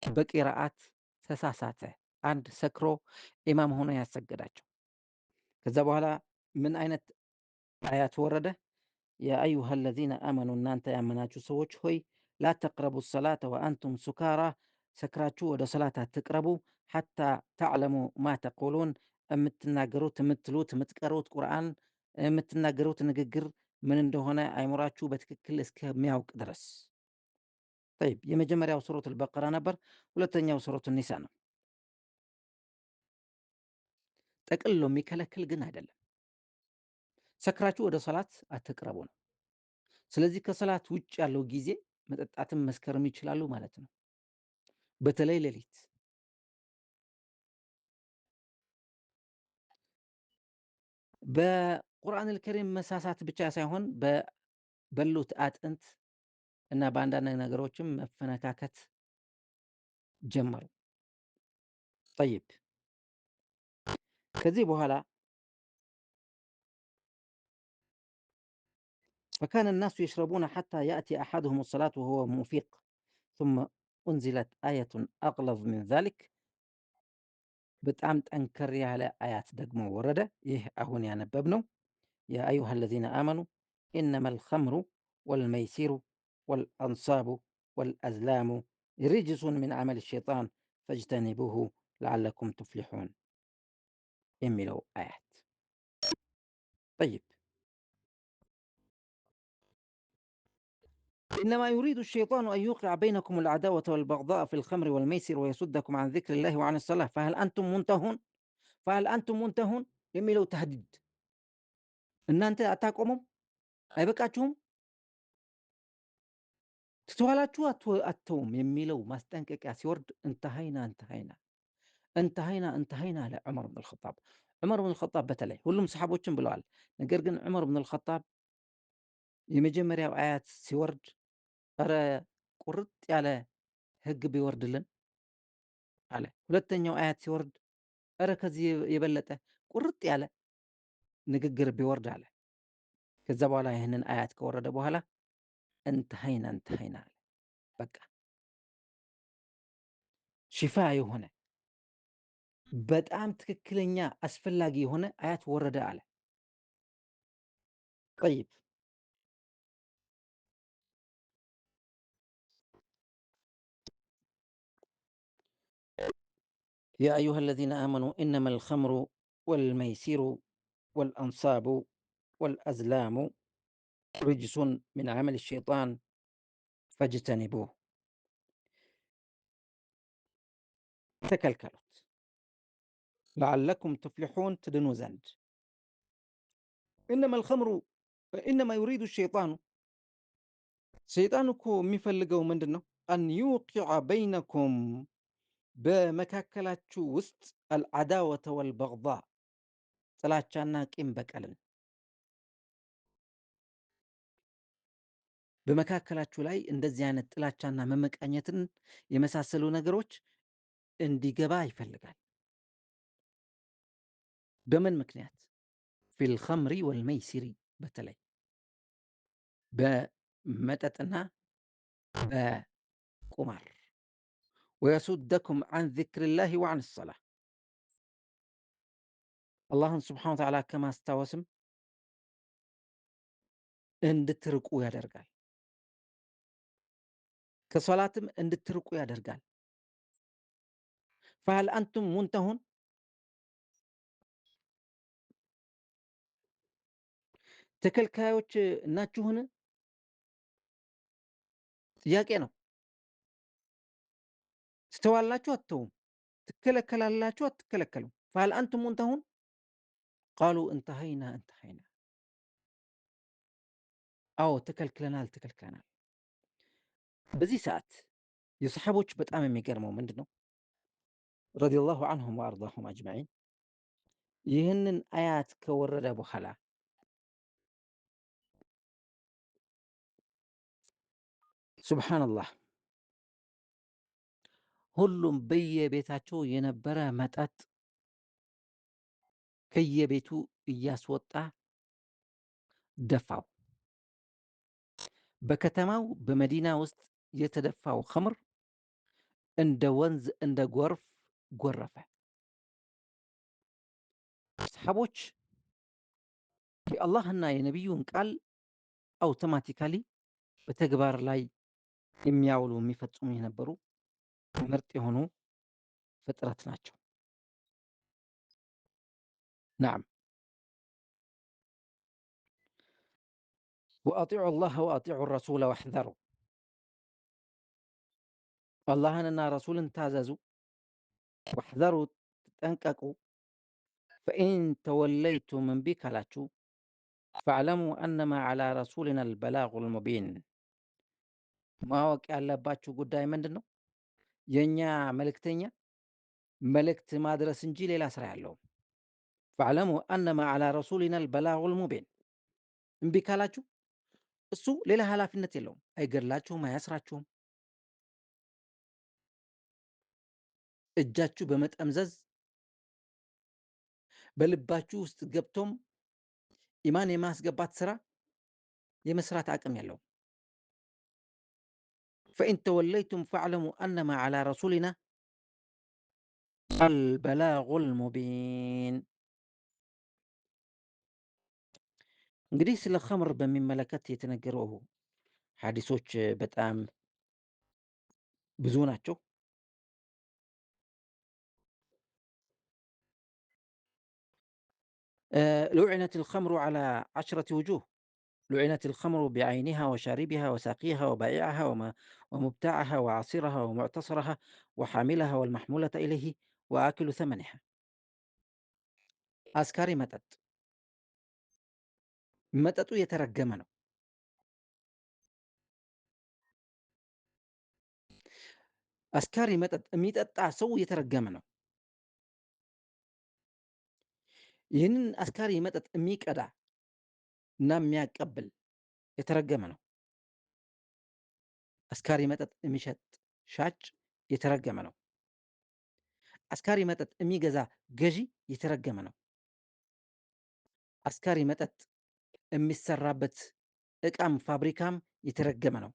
በቂራአት ተሳሳተ። አንድ ሰክሮ ኢማም ሆኖ ያሰገዳቸው። ከዛ በኋላ ምን አይነት አያት ወረደ? ያ አዩሃ አለዚነ አመኑ እናንተ ያመናችሁ ሰዎች ሆይ ላ ተቅረቡ ሰላተ ወአንቱም ሱካራ ሰክራችሁ ወደ ሰላት አትቅረቡ፣ ሐታ ተዕለሙ ማ ተቁሉን የምትናገሩት የምትሉት የምትቀሩት ቁርአን የምትናገሩት ንግግር ምን እንደሆነ አይምሯችሁ በትክክል እስከሚያውቅ ድረስ። ጠይብ የመጀመሪያው ሱረቱል በቀራ ነበር። ሁለተኛው ሱረቱ ኒሳ ነው። ጠቅልሎ የሚከለክል ግን አይደለም። ሰክራችሁ ወደ ሰላት አትቅረቡ ነው። ስለዚህ ከሰላት ውጭ ያለው ጊዜ መጠጣትም መስከርም ይችላሉ ማለት ነው። በተለይ ሌሊት በቁርአን አልከሪም መሳሳት ብቻ ሳይሆን በበሉት አጥንት እና በአንዳንድ ነገሮችም መፈነካከት ጀመሩ። ጠይብ ከዚህ በኋላ ፈካነ ናሱ የሽረቡነ ሐታ ያእቲ አሐዱሁም ሰላት ወሁወ ሙፊቅ ثم ኡንዚለት አየቱን አግለዝ ሚን ዛሊክ በጣም ጠንከር ያለ አያት ደግሞ ወረደ። ይህ አሁን ያነበብነው ያ አዩሃ አለዚነ አመኑ ኢነማ አልኸምሩ ወልመይሲሩ ወልአንሳቡ ወልአዝላሙ ሪጅሱን ሚን ዐመል ሸይጣን ፈጅተኒቡሁ ለዓለኩም ቱፍሊሑን የሚለው አያት። ጠይብ ኢነማ ዩሪዱ ሸይጣኑ አን ዩቂዐ በይነኩም አልዐዳወተ ወልበግዳእ ፊል ኸምሪ ወልመይሲር ወየሱደኩም ዐን ዚክሪላሂ ወዐን ሰላህ ፈሀል አንቱም ሙንተሁን የሚለው ተህዲድ እናንተ አታቆሙም? አይበቃችሁም? ትተዋላችሁ አትተውም የሚለው ማስጠንቀቂያ ሲወርድ እንተሃይና አለ ዑመር ብን አልኸጣብ። ዑመር ብን አልኸጣብ በተለይ ሁሉም ሰሓቦችን ብለዋል። ነገር ግን ዑመር ብን አልኸጣብ የመጀመሪያው አያት ሲወርድ ኧረ ቁርጥ ያለ ህግ ቢወርድልን አለ። ሁለተኛው አያት ሲወርድ ኧረ ከዚህ የበለጠ ቁርጥ ያለ ንግግር ቢወርድ አለ። ከዛ በኋላ ይህንን አያት ከወረደ በኋላ እንተሃይና አለ። በቃ ሽፋ የሆነ በጣም ትክክለኛ አስፈላጊ የሆነ አያት ወረደ አለ። ጠይብ ያ አዩሃ አለዚነ አመኑ ኢነማ አልኸምሩ ወልመይሲሩ ወልአንሳቡ ወልአዝላሙ ሪጅሱን ሚን ዐመል ሸይጣን ፈጅተኒቡህ ተከልከሉት ለዓለኩም ትፍሊሑን ትድኑ ዘንድ። ኢነማ ዩሪዱ ሸይጣኑ ሰይጣን እኮ የሚፈልገው ምንድን ነው? አን ዩቂዐ በይነኩም በመካከላችሁ ውስጥ አልዐዳወተ ወልበግዳእ ጥላቻና ቂም በቀልን በመካከላችሁ ላይ እንደዚህ አይነት ጥላቻና መመቃኘትን የመሳሰሉ ነገሮች እንዲገባ ይፈልጋል። በምን ምክንያት? ፊል ኸምሪ ወልመይሲሪ በተለይ በመጠጥና በቁማር ወየሱደኩም ዐን ዚክሪላሂ ወዐን ሰላህ አላህን ስብሓነ ወተዓላ ከማስታወስም እንድትርቁ ያደርጋል። ከሶላትም እንድትርቁ ያደርጋል። ፈሀል አንቱም ሙንተሁን ተከልካዮች ናችሁን? ጥያቄ ነው። ትተዋላችሁ አትተዉም? ትከለከላላችሁ አትከለከሉም? ፈሀል አንቱም ሙንተሁን ቃሉ እንተሀይና እንተሀይና። አዎ ተከልክለናል ተከልክለናል። በዚህ ሰዓት የሰሓቦች በጣም የሚገርመው ምንድን ነው? ረዲየላሁ ዐንሁም ወአርዳሁም አጅመዒን ይህንን አያት ከወረደ በኋላ ሱብሓነላህ ሁሉም በየቤታቸው የነበረ መጠጥ ከየቤቱ እያስወጣ ደፋው። በከተማው በመዲና ውስጥ የተደፋው ኸምር እንደ ወንዝ እንደ ጎርፍ ጎረፈ። ሰሓቦች የአላህና የነቢዩን ቃል አውቶማቲካሊ በተግባር ላይ የሚያውሉ የሚፈጽሙ የነበሩ ምርጥ የሆኑ ፍጥረት ናቸው። ናም ወአጢዑ ላህ ወአጢዑ ረሱለ ወሕዘሩ አላህንና ረሱልን ታዘዙ፣ ወሕዘሩ ተጠንቀቁ። ፈኢን ተወለይቱም እምቢ ካላችሁ ፈዕለሙ አነማ ዐላ ረሱሊና አልበላጉል ሙቢን ማወቅ ያለባችሁ ጉዳይ ምንድን ነው? የእኛ መልእክተኛ መልእክት ማድረስ እንጂ ሌላ ስራ ያለውም። ፈዕለሙ አነማ ዐላ ረሱሊና አልበላጉል ሙቢን እምቢ ካላችሁ እሱ ሌላ ኃላፊነት የለውም። አይገድላችሁም፣ አያስራችሁም። እጃችሁ በመጠምዘዝ በልባችሁ ውስጥ ገብቶም ኢማን የማስገባት ስራ የመስራት አቅም የለውም። ፈኢን ተወለይቱም ፈዕለሙ አነማ ዐላ ረሱሊና አልበላጉል ሙቢን። እንግዲህ ስለ ኸምር በሚመለከት የተነገረው ሐዲሶች በጣም ብዙ ናቸው። ሉዕነት አልኸምሩ ዐላ ዐሽረቲ ውጁህ ሉዕነት አልኸምሩ ቢዐይኒሃ ወሻሪቢሃ ወሳቂሃ ወባኢዐሃ ወሙብታዐሃ ወዓሲረሃ ወሙዕተሰረሃ ወሓሚለሃ ወልመሕሙለተ ኢለይህ ወአኪሉ ተመኒሃ። አስካሪ መጠጥ መጠጡ የተረገመ ነው። አስካሪ መጠጥ የሚጠጣ ሰው የተረገመ ነው። ይህንን አስካሪ መጠጥ የሚቀዳ እና የሚያቀብል የተረገመ ነው። አስካሪ መጠጥ የሚሸጥ ሻጭ የተረገመ ነው። አስካሪ መጠጥ የሚገዛ ገዢ የተረገመ ነው። አስካሪ መጠጥ የሚሰራበት ዕቃም ፋብሪካም የተረገመ ነው።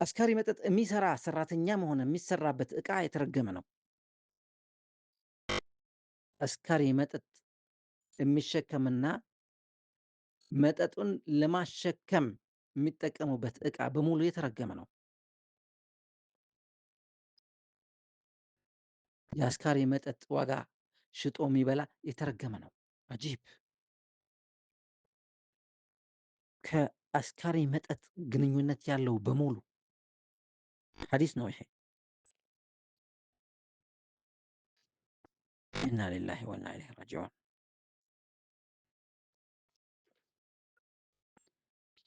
አስካሪ መጠጥ የሚሰራ ሰራተኛም ሆነ የሚሰራበት ዕቃ የተረገመ ነው። አስካሪ መጠጥ የሚሸከምና መጠጡን ለማሸከም የሚጠቀሙበት ዕቃ በሙሉ የተረገመ ነው። የአስካሪ መጠጥ ዋጋ ሽጦ የሚበላ የተረገመ ነው። አጂብ! ከአስካሪ መጠጥ ግንኙነት ያለው በሙሉ ሐዲስ ነው ይሄ። ኢና ሊላሂ ወኢና ኢለይሂ ራጂዑን።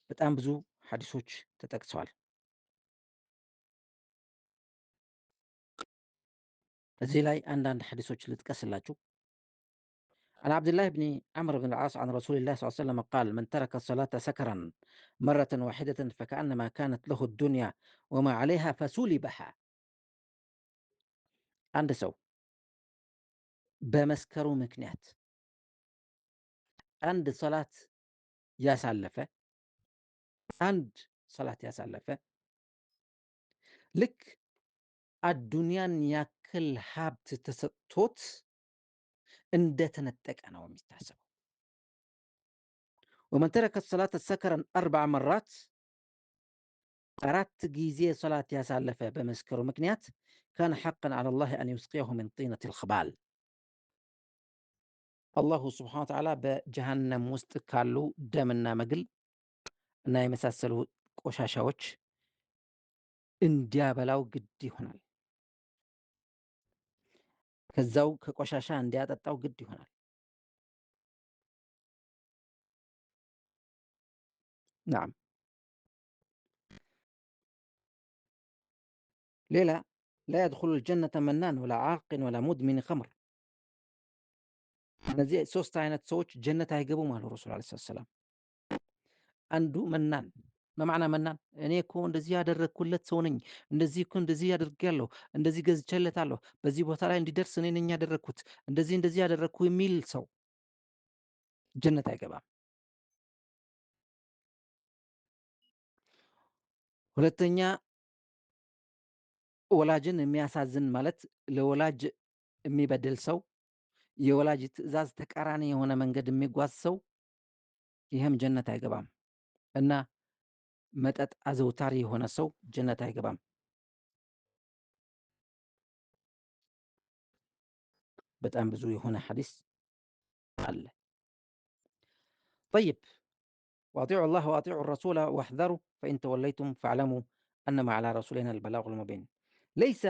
በጣም ብዙ ሐዲሶች ተጠቅሰዋል። እዚህ ላይ አንዳንድ ሐዲሶች ልጥቀስላችሁ። عن عبد الله بن عمرو بن العاص عن رسول الله صلى الله عليه وسلم قال: من ترك الصلاة سكرا مرة واحدة فكأنما كانت له الدنيا وما عليها فسلبها. አንድ ሰው በመስከሩ ምክንያት አንድ ሰላት ያሳለፈ አንድ ሰላት ያሳለፈ ልክ አዱንያን ያክል ሀብት ተሰጥቶት እንደተነጠቀ ነው የሚታሰበው። ወመን ተረከ ሰላተ ሰከረን 4 መራት 4 ጊዜ ሰላት ያሳለፈ በመስከሩ ምክንያት ካነ ሐቀን ዐለ ላህ አን ዩስቂየሁ ሚን ጢነቲል ኽባል። አላሁ ስብሓነ ወተዓላ በጀሃነም ውስጥ ካሉ ደምና መግል እና የመሳሰሉ ቆሻሻዎች እንዲያበላው ግድ ይሆናል። ከዛው ከቆሻሻ እንዲያጠጣው ግድ ይሆናል። ናም ሌላ ላ የድኹሉ ልጀነተ መናን ወላ ዓቅን ወላ ሙድሚን ኸምር። እነዚህ 3 አይነት ሰዎች ጀነት አይገቡም አሉ ረሱል ዓለይሂ ሰላም። አንዱ መናን በማዕና መናን እኔ እኮ እንደዚህ ያደረግኩለት ሰው ነኝ፣ እንደዚህ እኮ እንደዚህ አድርጌያለሁ፣ እንደዚህ ገዝቼለታለሁ፣ በዚህ ቦታ ላይ እንዲደርስ እኔ ነኝ ያደረግኩት፣ እንደዚህ ያደረግኩ የሚል ሰው ጀነት አይገባም። ሁለተኛ ወላጅን የሚያሳዝን ማለት ለወላጅ የሚበድል ሰው፣ የወላጅ ትዕዛዝ ተቃራኒ የሆነ መንገድ የሚጓዝ ሰው ይህም ጀነት አይገባም። እና መጠጥ አዘውታሪ የሆነ ሰው ጀነት አይገባም። በጣም ብዙ የሆነ ሐዲስ አለ። ጠይብ ወአጢዑ ላህ ወአጢዑ ረሱለ ወሕዘሩ ፈኢን ተወለይቱም ፈዕለሙ አነማ ዐላ ረሱሊና አልበላጉል ሙቢን። ለይሰ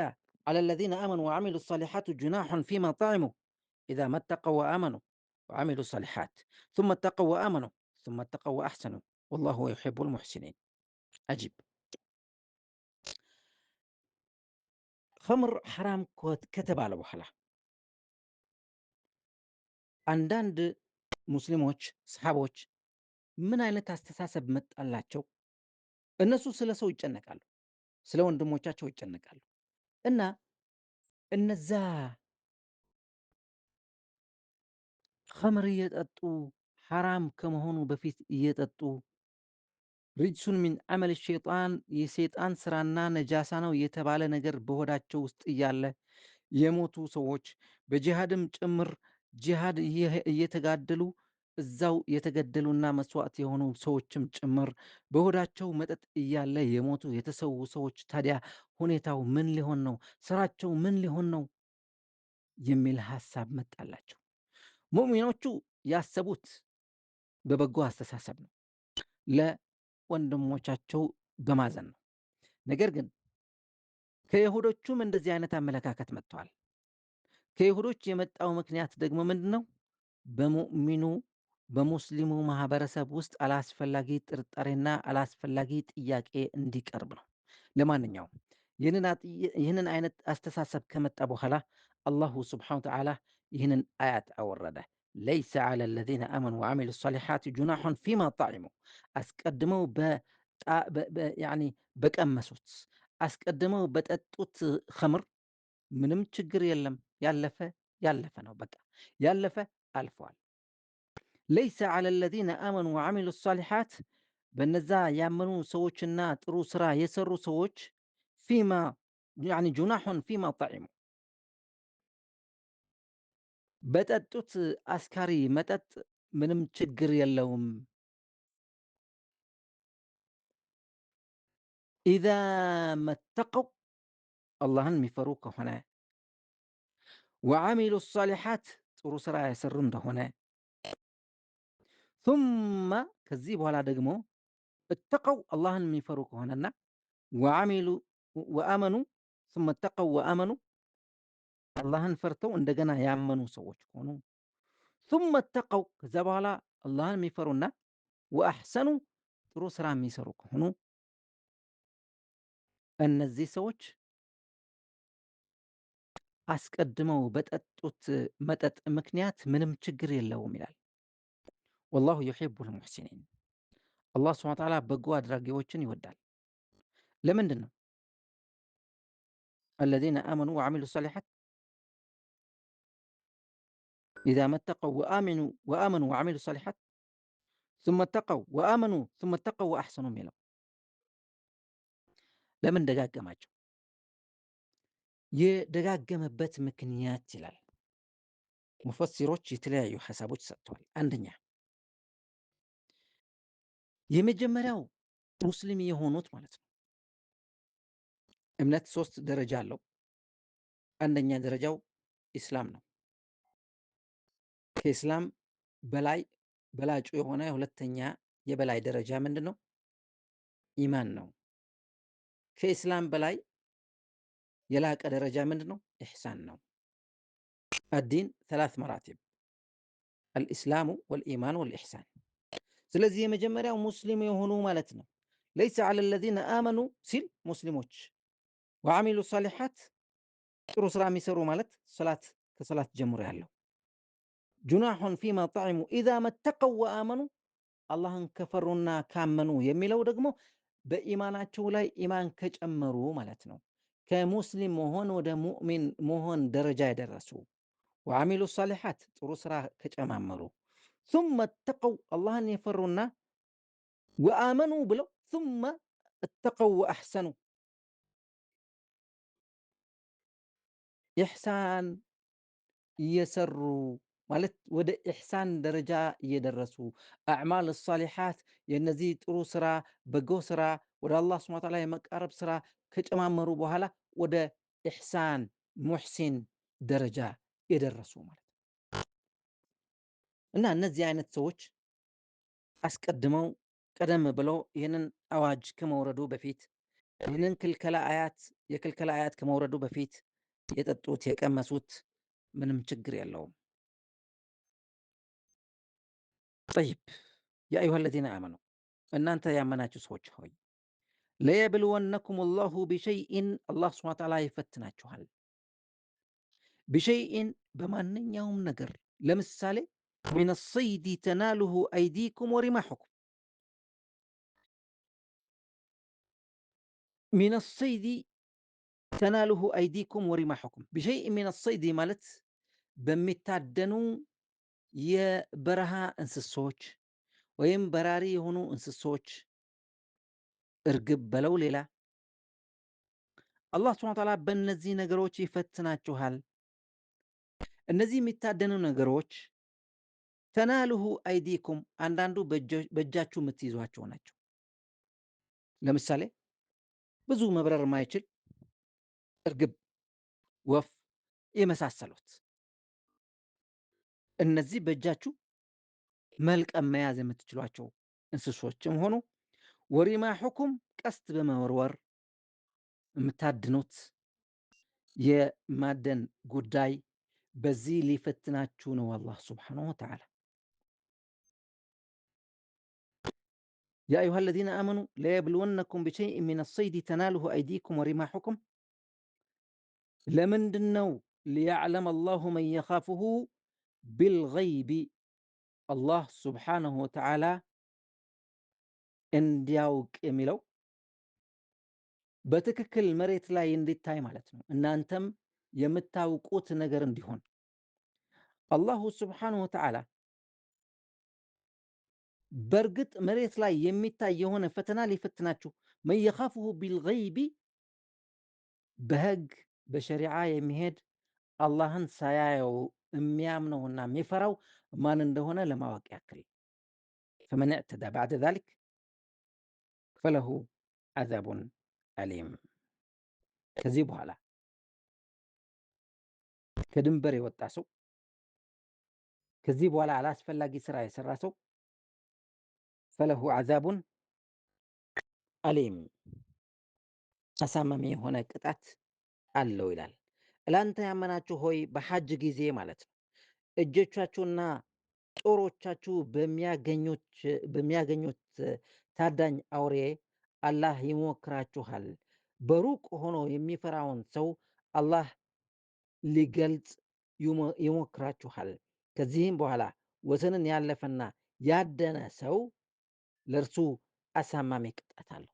ዐለ ለዚነ አመኑ ወዐሚሉ ሰሊሓት ጁናሑን ፊማ ጣዕሙ ኢዛ መተቀው ወአመኑ ወዐሚሉ ሰሊሓት ثመ ተቀው ወአመኑ ثመ ተቀው ወአሕሰኑ ወላሁ ዩሒቡል ሙሕሲኒን። አጂብ። ኸምር ሐራም ከተባለ በኋላ አንዳንድ ሙስሊሞች ሰሓቦች ምን አይነት አስተሳሰብ መጣላቸው? እነሱ ስለ ሰው ይጨነቃሉ፣ ስለ ወንድሞቻቸው ይጨነቃሉ። እና እነዛ ኸምር እየጠጡ ሐራም ከመሆኑ በፊት እየጠጡ ሪጅሱን ሚን ዐመል ሸይጣን የሰይጣን ስራና ነጃሳ ነው የተባለ ነገር በሆዳቸው ውስጥ እያለ የሞቱ ሰዎች በጂሃድም ጭምር ጂሃድ እየተጋደሉ እዛው የተገደሉና መስዋዕት የሆኑ ሰዎችም ጭምር በሆዳቸው መጠጥ እያለ የሞቱ የተሰዉ ሰዎች ታዲያ ሁኔታው ምን ሊሆን ነው? ስራቸው ምን ሊሆን ነው? የሚል ሐሳብ መጣላቸው። ሙእሚኖቹ ያሰቡት በበጎ አስተሳሰብ ነው፣ ለወንድሞቻቸው በማዘን ነው። ነገር ግን ከይሁዶቹም እንደዚህ አይነት አመለካከት መጥተዋል። ከይሁዶች የመጣው ምክንያት ደግሞ ምንድን ነው? በሙእሚኑ በሙስሊሙ ማህበረሰብ ውስጥ አላስፈላጊ ጥርጣሬና አላስፈላጊ ጥያቄ እንዲቀርብ ነው። ለማንኛውም ይህንን አይነት አስተሳሰብ ከመጣ በኋላ አላሁ ስብሓነ ወተዓላ ይህንን አያት አወረደ። ለይሰ ዐለ ለዚነ አመኑ ወዐሚሉ ሰሊሓት ጁናሑን ፊማ ጣዕሙ። አስቀድመው በቀመሱት አስቀድመው በጠጡት ኸምር ምንም ችግር የለም። ያለፈ ያለፈ ነው። በቃ ያለፈ አልፈዋል። ለይሰ ዐለ ለዚነ አመኑ ወዐሚሉ ሰሊሓት በነዛ ያመኑ ሰዎችና ጥሩ ስራ የሰሩ ሰዎች ፊማ ጁናሑን ፊማ ጣዕሙ በጠጡት አስካሪ መጠጥ ምንም ችግር የለውም። ኢዛ መተቀው አላህን የሚፈሩ ከሆነ ወዐሚሉ ሰሊሓት ጥሩ ስራ የሰሩ እንደሆነ ثመ ከዚህ በኋላ ደግሞ እተቀው አላህን የሚፈሩ ከሆነና ወአመኑ ثመ እተቀው ወአመኑ አላህን ፈርተው እንደገና ያመኑ ሰዎች ከሆኑ ثመ እተቀው ከዛ በኋላ አላህን የሚፈሩና ወአሕሰኑ ጥሩ ስራ የሚሰሩ ከሆኑ እነዚህ ሰዎች አስቀድመው በጠጡት መጠጥ ምክንያት ምንም ችግር የለውም ይላል። ወላሁ ዩሒቡል ሙሕሲኒን። አላህ ሱብሓነሁ ወተዓላ በጎ አድራጊዎችን ይወዳል። ለምንድን ነው? አለዚነ አመኑ ወዐሚሉ ሰሊሓት ኢዛ መተቀው ወአመኑ ወዐሚሉ ሷሊሓት ሱመ ተቀው ወአመኑ ሱመ ተቀው ወአሕሰኑ የሚለው ለምን ደጋገማቸው? የደጋገመበት ምክንያት ይላል ሙፈሲሮች የተለያዩ ሐሳቦች ሰጥተዋል። አንደኛ የመጀመሪያው ሙስሊም የሆኑት ማለት ነው። እምነት 3 ደረጃ አለው። አንደኛ ደረጃው ኢስላም ነው። ከኢስላም በላይ በላጩ የሆነ ሁለተኛ የበላይ ደረጃ ምንድን ነው? ኢማን ነው። ከኢስላም በላይ የላቀ ደረጃ ምንድን ነው? ኢሕሳን ነው። አዲን 3 መራቲብ አልኢስላሙ ወልኢማኑ ወልኢሕሳን። ስለዚህ የመጀመሪያው ሙስሊም የሆኑ ማለት ነው። ለይሰ ዐለ ለዚነ አመኑ ሲል ሙስሊሞች፣ ወዐሚሉ ሷሊሓት ጥሩ ስራ የሚሰሩ ማለት ከሰላት ጀምሮ ያለው ጁናሑን ፊማ ጣዕሙ ኢዛ መተቀው ወአመኑ አላህን ከፈሩና ካመኑ የሚለው ደግሞ በኢማናቸው ላይ ኢማን ከጨመሩ ማለት ነው። ከሙስሊም መሆን ወደ ሙእሚን መሆን ደረጃ የደረሱ ወዐሚሉ ሷሊሓት ጥሩ ስራ ከጨማመሩ ሱመ እተቀው አላህን የፈሩና ወአመኑ ብለው ሱመ እተቀው ወአሕሰኑ ኢሕሳን እየሰሩ ማለት ወደ ኢሕሳን ደረጃ እየደረሱ አዕማል ሷሊሓት የእነዚህ ጥሩ ስራ በጎ ስራ ወደ አላህ ሱብሓነሁ ወተዓላ የመቃረብ ስራ ከጨማመሩ በኋላ ወደ ኢሕሳን ሙሕሲን ደረጃ የደረሱ ማለት ነው። እና እነዚህ አይነት ሰዎች አስቀድመው ቀደም ብለው ይህንን አዋጅ ከመውረዱ በፊት ይህንን የክልከላ አያት ከመውረዱ በፊት የጠጡት የቀመሱት ምንም ችግር የለውም። ጠይብ ያ አዩሃ ለዚነ አመኑ እናንተ ያመናችሁ ሰዎች ሆይ ለየብልወነኩም ላሁ ቢሸይኢን አላህ ሱብሓነሁ ወተዓላ ይፈትናችኋል። ቢሸይኢን በማንኛውም ነገር ለምሳሌ ሚነ ሰይዲ ተናሉሁ አይዲኩም ወሪማሑኩም ሚነ ሰይዲ ተናሉሁ አይዲኩም ወሪማሑኩም ቢሸይኢን ሚነ ሰይዲ ማለት በሚታደኑ የበረሃ እንስሶች ወይም በራሪ የሆኑ እንስሶች እርግብ በለው ሌላ አላህ ሱብሓነሁ ወተዓላ በእነዚህ ነገሮች ይፈትናችኋል። እነዚህ የሚታደኑ ነገሮች ተናሉሁ አይዲኩም አንዳንዱ በእጃችሁ የምትይዟቸው ናቸው። ለምሳሌ ብዙ መብረር የማይችል እርግብ፣ ወፍ የመሳሰሉት እነዚህ በእጃችሁ መልቀም መያዝ የምትችሏቸው እንስሶችም ሆኑ ወሪማሑኩም ቀስት በመወርወር የምታድኑት የማደን ጉዳይ በዚህ ሊፈትናችሁ ነው አላህ ሱብሓነሁ ወተዓላ። ያ አዩሃ ለዚነ አመኑ ለየብልወነኩም ቢሸይኢን ሚነ ሰይዲ ተናሉሁ አይዲኩም ወሪማሑኩም ለምንድን ነው? ሊያዕለመ አላሁ መን የኻፉሁ ቢልገይቢ አላህ ሱብሓነሁ ወተዓላ እንዲያውቅ የሚለው በትክክል መሬት ላይ እንዲታይ ማለት ነው። እናንተም የምታውቁት ነገር እንዲሆን አላሁ ሱብሓነሁ ወተዓላ በእርግጥ መሬት ላይ የሚታይ የሆነ ፈተና ሊፈትናችሁ መን የኻፉሁ ቢልገይቢ በህግ በሸሪዓ የሚሄድ አላህን ሳያየው የሚያምነውና የሚፈራው ማን እንደሆነ ለማወቅ ያክል ፈመን እዕተዳ ባዕደ ዛሊክ ፈለሁ ዐዛቡን አሊም። ከዚህ በኋላ ከድንበር የወጣ ሰው ከዚህ በኋላ አላስፈላጊ ስራ የሰራ ሰው ፈለሁ ዐዛቡን አሊም አሳማሚ የሆነ ቅጣት አለው ይላል። እናንተ ያመናችሁ ሆይ በሐጅ ጊዜ ማለት ነው እጆቻችሁና ጦሮቻችሁ በሚያገኙት ታዳኝ አውሬ አላህ ይሞክራችኋል። በሩቅ ሆኖ የሚፈራውን ሰው አላህ ሊገልጽ ይሞክራችኋል። ከዚህም በኋላ ወሰንን ያለፈና ያደነ ሰው ለእርሱ አሳማሚ ቅጣት አለው።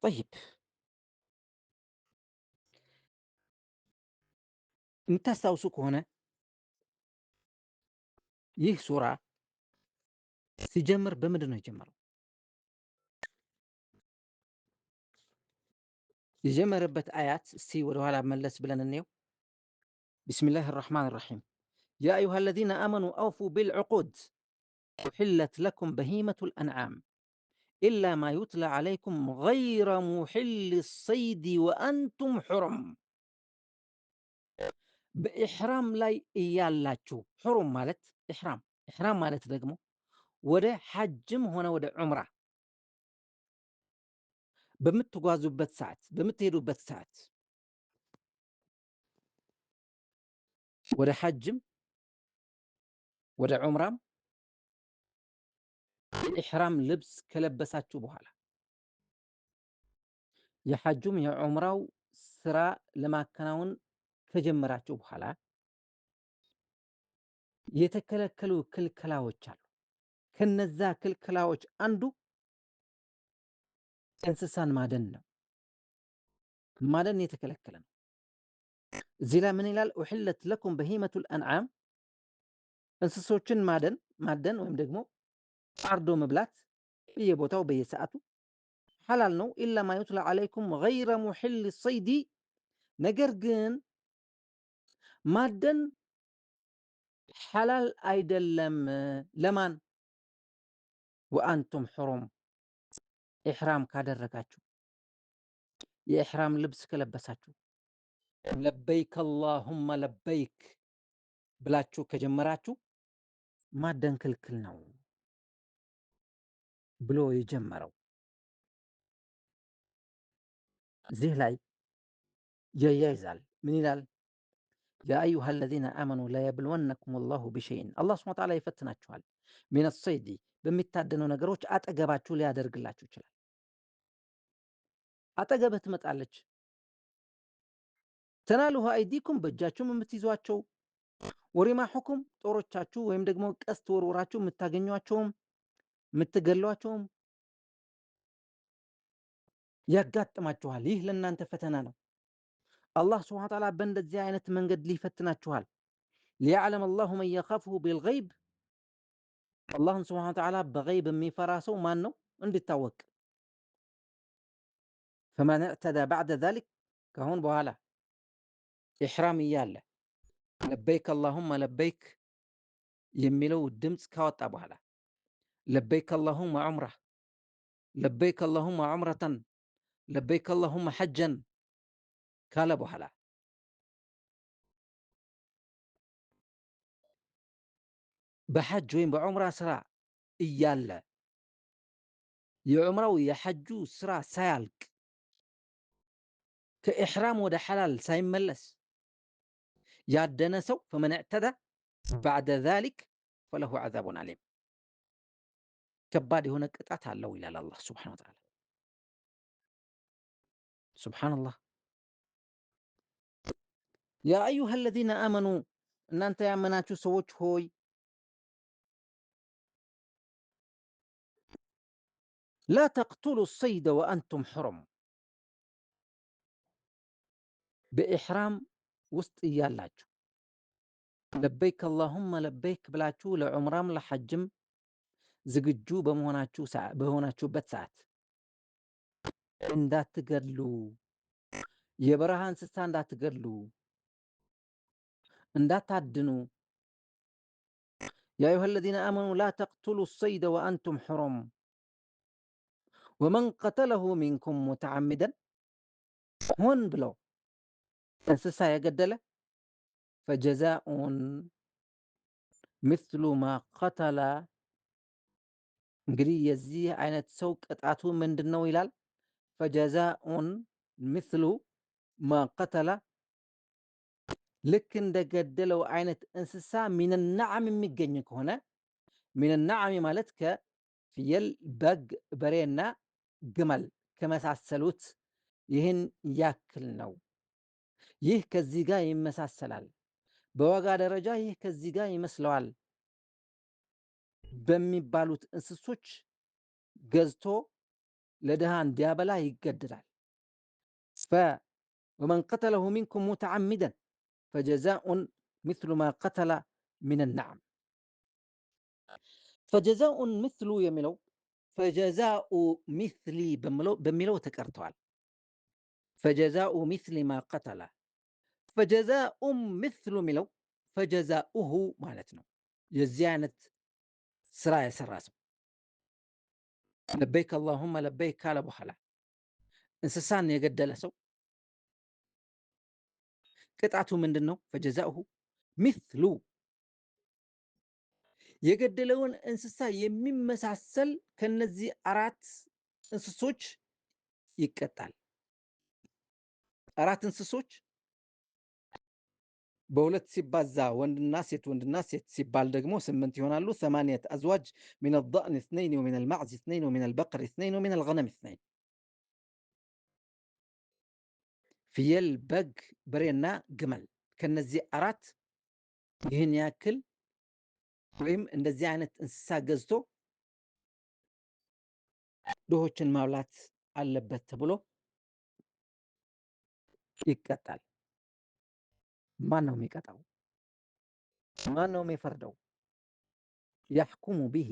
ጠይብ የምታስታውሱ ከሆነ ይህ ሱራ ሲጀምር በምንድን ነው የጀመረው? የጀመረበት አያት እስቲ ወደኋላ መለስ ብለን እንየው። ቢስሚላህ ራሕማን ራሒም ያ አዩሃ አለዚነ አመኑ አውፉ ቢልዑቁድ ኡሕለት ለኩም በሂመቱ ልአንዓም ኢላ ማ ዩትላ ዓለይኩም ገይረ ሙሕል ሰይድ ወአንቱም ሑሩም። በኢሕራም ላይ እያላችሁ ሑሩም ማለት ኢሕራም ማለት ደግሞ ወደ ሐጅም ሆነ ወደ ዑምራ በምትጓዙበት ሰዓት በምትሄዱበት ሰዓት ወደ ሐጅም ወደ ዑምራም የኢሕራም ልብስ ከለበሳችሁ በኋላ የሐጁም የዑምራው ስራ ለማከናወን ከጀመራችሁ በኋላ የተከለከሉ ክልከላዎች አሉ። ከነዛ ክልከላዎች አንዱ እንስሳን ማደን ነው። ማደን የተከለከለ ነው። እዚህ ላይ ምን ይላል? ኡሕለት ለኩም በሂመቱል አንዓም፣ እንስሶችን ማደን ወይም ደግሞ አርዶ መብላት በየቦታው በየሰዓቱ ሐላል ነው። ኢላ ማ ዩትላ ዓለይኩም ገይረ ሙሕል ሰይዲ፣ ነገር ግን ማደን ሐላል አይደለም። ለማን? ወአንቱም ሑሩም፣ ኢሕራም ካደረጋችሁ የኢሕራም ልብስ ከለበሳችሁ ለበይክ አላሁመ ለበይክ ብላችሁ ከጀመራችሁ ማደን ክልክል ነው ብሎ የጀመረው እዚህ ላይ ያያይዛል። ምን ይላል? ያ አዩሃ አለዚነ አመኑ ለየብልወነኩም ላሁ ቢሸይን፣ አላህ ሱብሓነሁ ወተዓላ ይፈትናችኋል። ሚነ ሰይዲ፣ በሚታደኑ ነገሮች አጠገባችሁ ሊያደርግላችሁ ይችላል። አጠገብህ ትመጣለች። ተናሉሁ አይዲኩም፣ በእጃችሁም የምትይዟቸው፣ ወሪማሑኩም፣ ጦሮቻችሁ ወይም ደግሞ ቀስት ወርወራችሁ የምታገኟቸውም የምትገሏቸውም ያጋጥማችኋል። ይህ ለእናንተ ፈተና ነው። አላህ ሱብሓነሁ ወተዓላ በእንደዚህ አይነት መንገድ ሊፈትናችኋል። ሊያዕለም አላሁ መን የኻፍሁ ቢልገይብ፣ አላህን ሱብሓነሁ ወተዓላ በገይብ የሚፈራ ሰው ማን ነው እንዲታወቅ። ፈመን እዕተዳ ባዕደ ዛሊክ፣ ከአሁን በኋላ ኢሕራም እያለ ለበይክ አላሁመ ለበይክ የሚለው ድምፅ ካወጣ በኋላ ለበይክ አላሁመ ዑምራ፣ ለበይክ አላሁመ ዑምረተን፣ ለበይክ አላሁመ ሐጀን ካለ በኋላ በሐጅ ወይም በዑምራ ስራ እያለ የዑምራው የሐጁ ስራ ሳያልቅ ከኢሕራም ወደ ሐላል ሳይመለስ ያደነ ሰው ፈመን እዕተዳ ባዕደ ዛሊክ ፈለሁ ዐዛቡን ዓሊም፣ ከባድ የሆነ ቅጣት አለው ይላል አላህ ሱብሓነሁ ወተዓላ። ሱብሓነላህ። ያ አዩሃ አለዚነ አመኑ፣ እናንተ ያመናችሁ ሰዎች ሆይ ላ ተቅቱሉ ሰይደ ወአንቱም ሑሩም፣ በኢሕራም ውስጥ እያላችሁ ለበይክ አላሁመ ለበይክ ብላችሁ ለዑምራም ለሐጅም ዝግጁ በሆናችሁበት ሰዓት እንዳትገድሉ፣ የበረሃ እንስሳ እንዳትገድሉ፣ እንዳታድኑ። ያ አዩሃ አለዚነ አመኑ ላ ተቅቱሉ ሰይደ ወአንቱም ሑሩም ወመን ቀተለሁ ሚንኩም ሙተዓሚደን፣ ሆን ብለው እንስሳ የገደለ ፈጀዛኡን ምስሉ ማ ቀተለ፣ እንግዲህ የዚህ አይነት ሰው ቅጣቱ ምንድን ነው ይላል? ፈጀዛኡን ምስሉ ማ ቀተለ፣ ልክ እንደገደለው አይነት እንስሳ ሚነናዓም የሚገኝ ከሆነ፣ ሚነናዓም ማለት ከፍየል፣ በግ፣ በሬና ግመል ከመሳሰሉት ይህን ያክል ነው። ይህ ከዚህ ጋር ይመሳሰላል፣ በዋጋ ደረጃ ይህ ከዚህ ጋር ይመስለዋል በሚባሉት እንስሶች ገዝቶ ለድሃ እንዲያበላ ይገደዳል። ወመን ቀተለሁ ሚንኩም ሙተዓሚደን፣ فجزاء مثل ما قتل من النعم. فجزاء مثل የሚለው فجزاء مثل በሚለው ተቀርተዋል። فجزاء مثل ما قتل فجزاء مثل የሚለው فجزاؤه ማለት ነው። የዚህ አይነት ስራ የሰራ ሰው ለበይክ አላሁመ ለበይክ ካለ በኋላ እንስሳን የገደለ ሰው ቅጣቱ ምንድን ነው? ፈጀዛኡሁ ሚስሉ የገደለውን እንስሳ የሚመሳሰል ከነዚህ አራት እንስሶች ይቀጣል። አራት እንስሶች በሁለት ሲባዛ ወንድና ሴት ወንድና ሴት ሲባል ደግሞ 8 ይሆናሉ። 8 አዝዋጅ ሚን الضأن 2 ومن المعز 2 ومن البقر 2 ومن الغنم 2 ፍየል፣ በግ፣ በሬና ግመል ከነዚህ አራት ይህን ያክል ወይም እንደዚህ አይነት እንስሳ ገዝቶ ድሆችን ማብላት አለበት ተብሎ ይቀጣል። ማን ነው የሚቀጣው? ማን ነው የሚፈርደው? ያሕኩሙ ቢሂ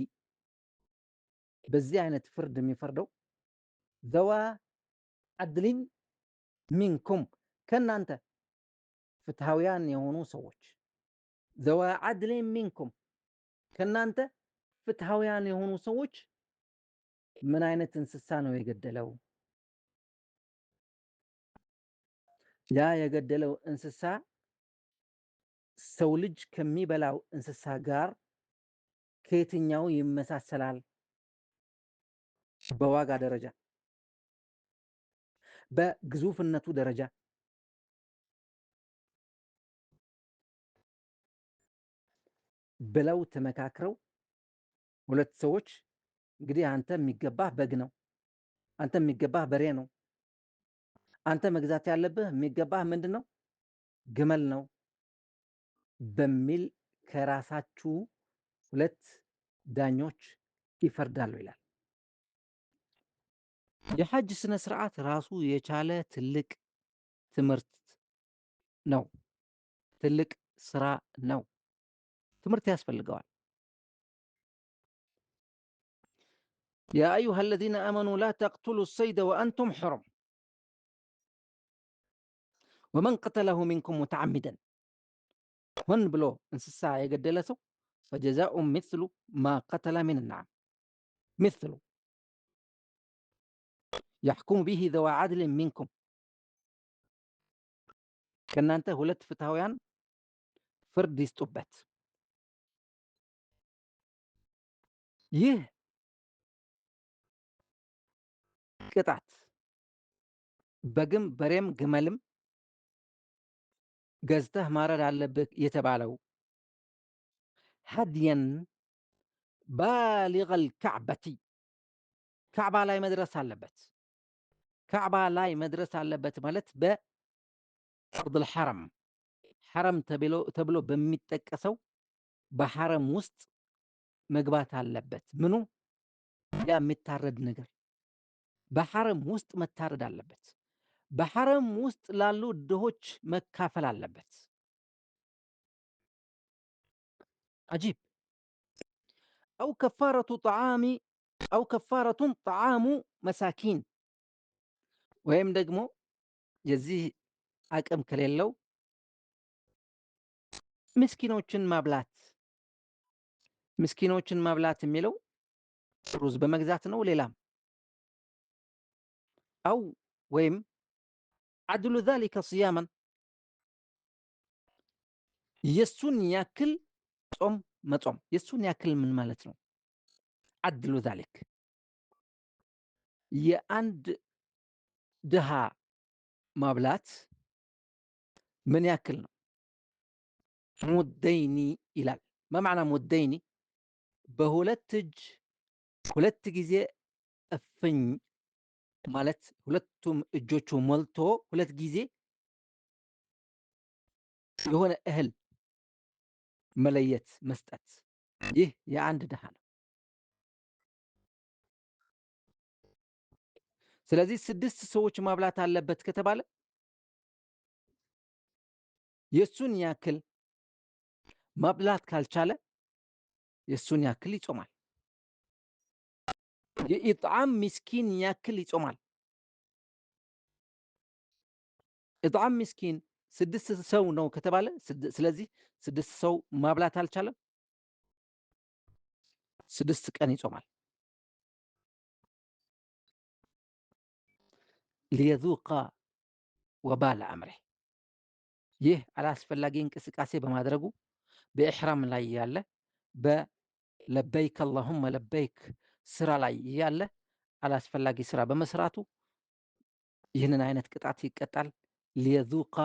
በዚህ አይነት ፍርድ የሚፈርደው ዘዋ አድሊን ሚንኩም ከእናንተ ፍትሐውያን የሆኑ ሰዎች ዘዋ አድሊን ሚንኩም ከእናንተ ፍትሐውያን የሆኑ ሰዎች ምን አይነት እንስሳ ነው የገደለው? ያ የገደለው እንስሳ ሰው ልጅ ከሚበላው እንስሳ ጋር ከየትኛው ይመሳሰላል? በዋጋ ደረጃ፣ በግዙፍነቱ ደረጃ፣ ብለው ተመካክረው ሁለት ሰዎች እንግዲህ አንተ የሚገባህ በግ ነው፣ አንተ የሚገባህ በሬ ነው፣ አንተ መግዛት ያለብህ የሚገባህ ምንድን ነው? ግመል ነው በሚል ከራሳችሁ ሁለት ዳኞች ይፈርዳሉ ይላል። የሐጅ ስነ ስርዓት ራሱ የቻለ ትልቅ ትምህርት ነው። ትልቅ ስራ ነው። ትምህርት ያስፈልገዋል። ያ አዩሃ አለዚነ አመኑ ላ ተቅቱሉ ሰይደ ወአንቱም ሑሩም ወመን ቀተለሁ ሚንኩም ሙተዓሚደን ሆን ብሎ እንስሳ የገደለ ሰው ፈጀዛኡ ሚስሉ ማ ቀተለ ሚን ነዓም ሚስሉ ያሕኩሙ ቢሂ ዘዋ ዓድልን ሚንኩም ከእናንተ ሁለት ፍትሐውያን ፍርድ ይስጡበት። ይህ ቅጣት በግም በሬም ግመልም ገዝተህ ማረድ አለብህ የተባለው ሀድየን ባሊገል ካዕበቲ ካዕባ ላይ መድረስ አለበት። ካዕባ ላይ መድረስ አለበት ማለት በአርዱል ሐረም ሐረም ተብሎ በሚጠቀሰው በሐረም ውስጥ መግባት አለበት። ምኑ ያ የሚታረድ ነገር በሐረም ውስጥ መታረድ አለበት። በሐረም ውስጥ ላሉ ድሆች መካፈል አለበት። አጂብ አው ከፋረቱን ጠዓሙ መሳኪን ወይም ደግሞ የዚህ አቅም ከሌለው ምስኪኖችን ማብላት። ምስኪኖችን ማብላት የሚለው ሩዝ በመግዛት ነው ሌላም አው ወይም አድሉ ዛሊከ ስያመን የሱን ያክል ጾም መጾም። የሱን ያክል ምን ማለት ነው? አድሉ ዛሊክ የአንድ ድሃ ማብላት ምን ያክል ነው? ሙደይኒ ይላል። በማዕና ሙደይኒ በሁለት እጅ ሁለት ጊዜ እፍኝ ማለት ሁለቱም እጆቹ ሞልቶ ሁለት ጊዜ የሆነ እህል መለየት መስጠት። ይህ የአንድ ድሃ ነው። ስለዚህ 6 ሰዎች ማብላት አለበት ከተባለ የእሱን ያክል ማብላት ካልቻለ የእሱን ያክል ይጾማል። የኢጥዓም ምስኪን ያክል ይጾማል። ኢጥዓም ምስኪን 6 ሰው ነው ከተባለ ስለዚህ 6 ሰው ማብላት አልቻለም፣ 6 ቀን ይጾማል። ሊየዙቀ ወባለ አምሪህ ይህ አላስፈላጊ እንቅስቃሴ በማድረጉ በኢሕራም ላይ ያለ በለበይክ አላሁመ ለበይክ ስራ ላይ ያለ አላስፈላጊ ስራ በመስራቱ ይህንን አይነት ቅጣት ይቀጣል። ሊየዙቀ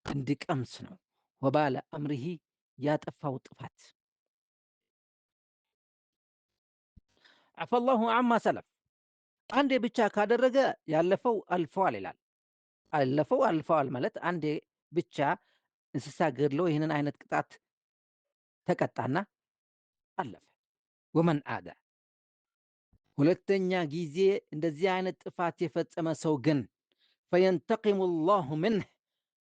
እንዲቀምስ ነው። ወባለ አምሪሂ ያጠፋው ጥፋት። አፈላሁ አማ ሰለፍ አንዴ ብቻ ካደረገ ያለፈው አልፈዋል ይላል። አለፈው አልፈዋል ማለት አንዴ ብቻ እንስሳ ገድሎ ይህንን አይነት ቅጣት ተቀጣና አለፈ። ወመን አደ ሁለተኛ ጊዜ እንደዚህ አይነት ጥፋት የፈጸመ ሰው ግን ፈየንተቂሙ ላሁ ምንህ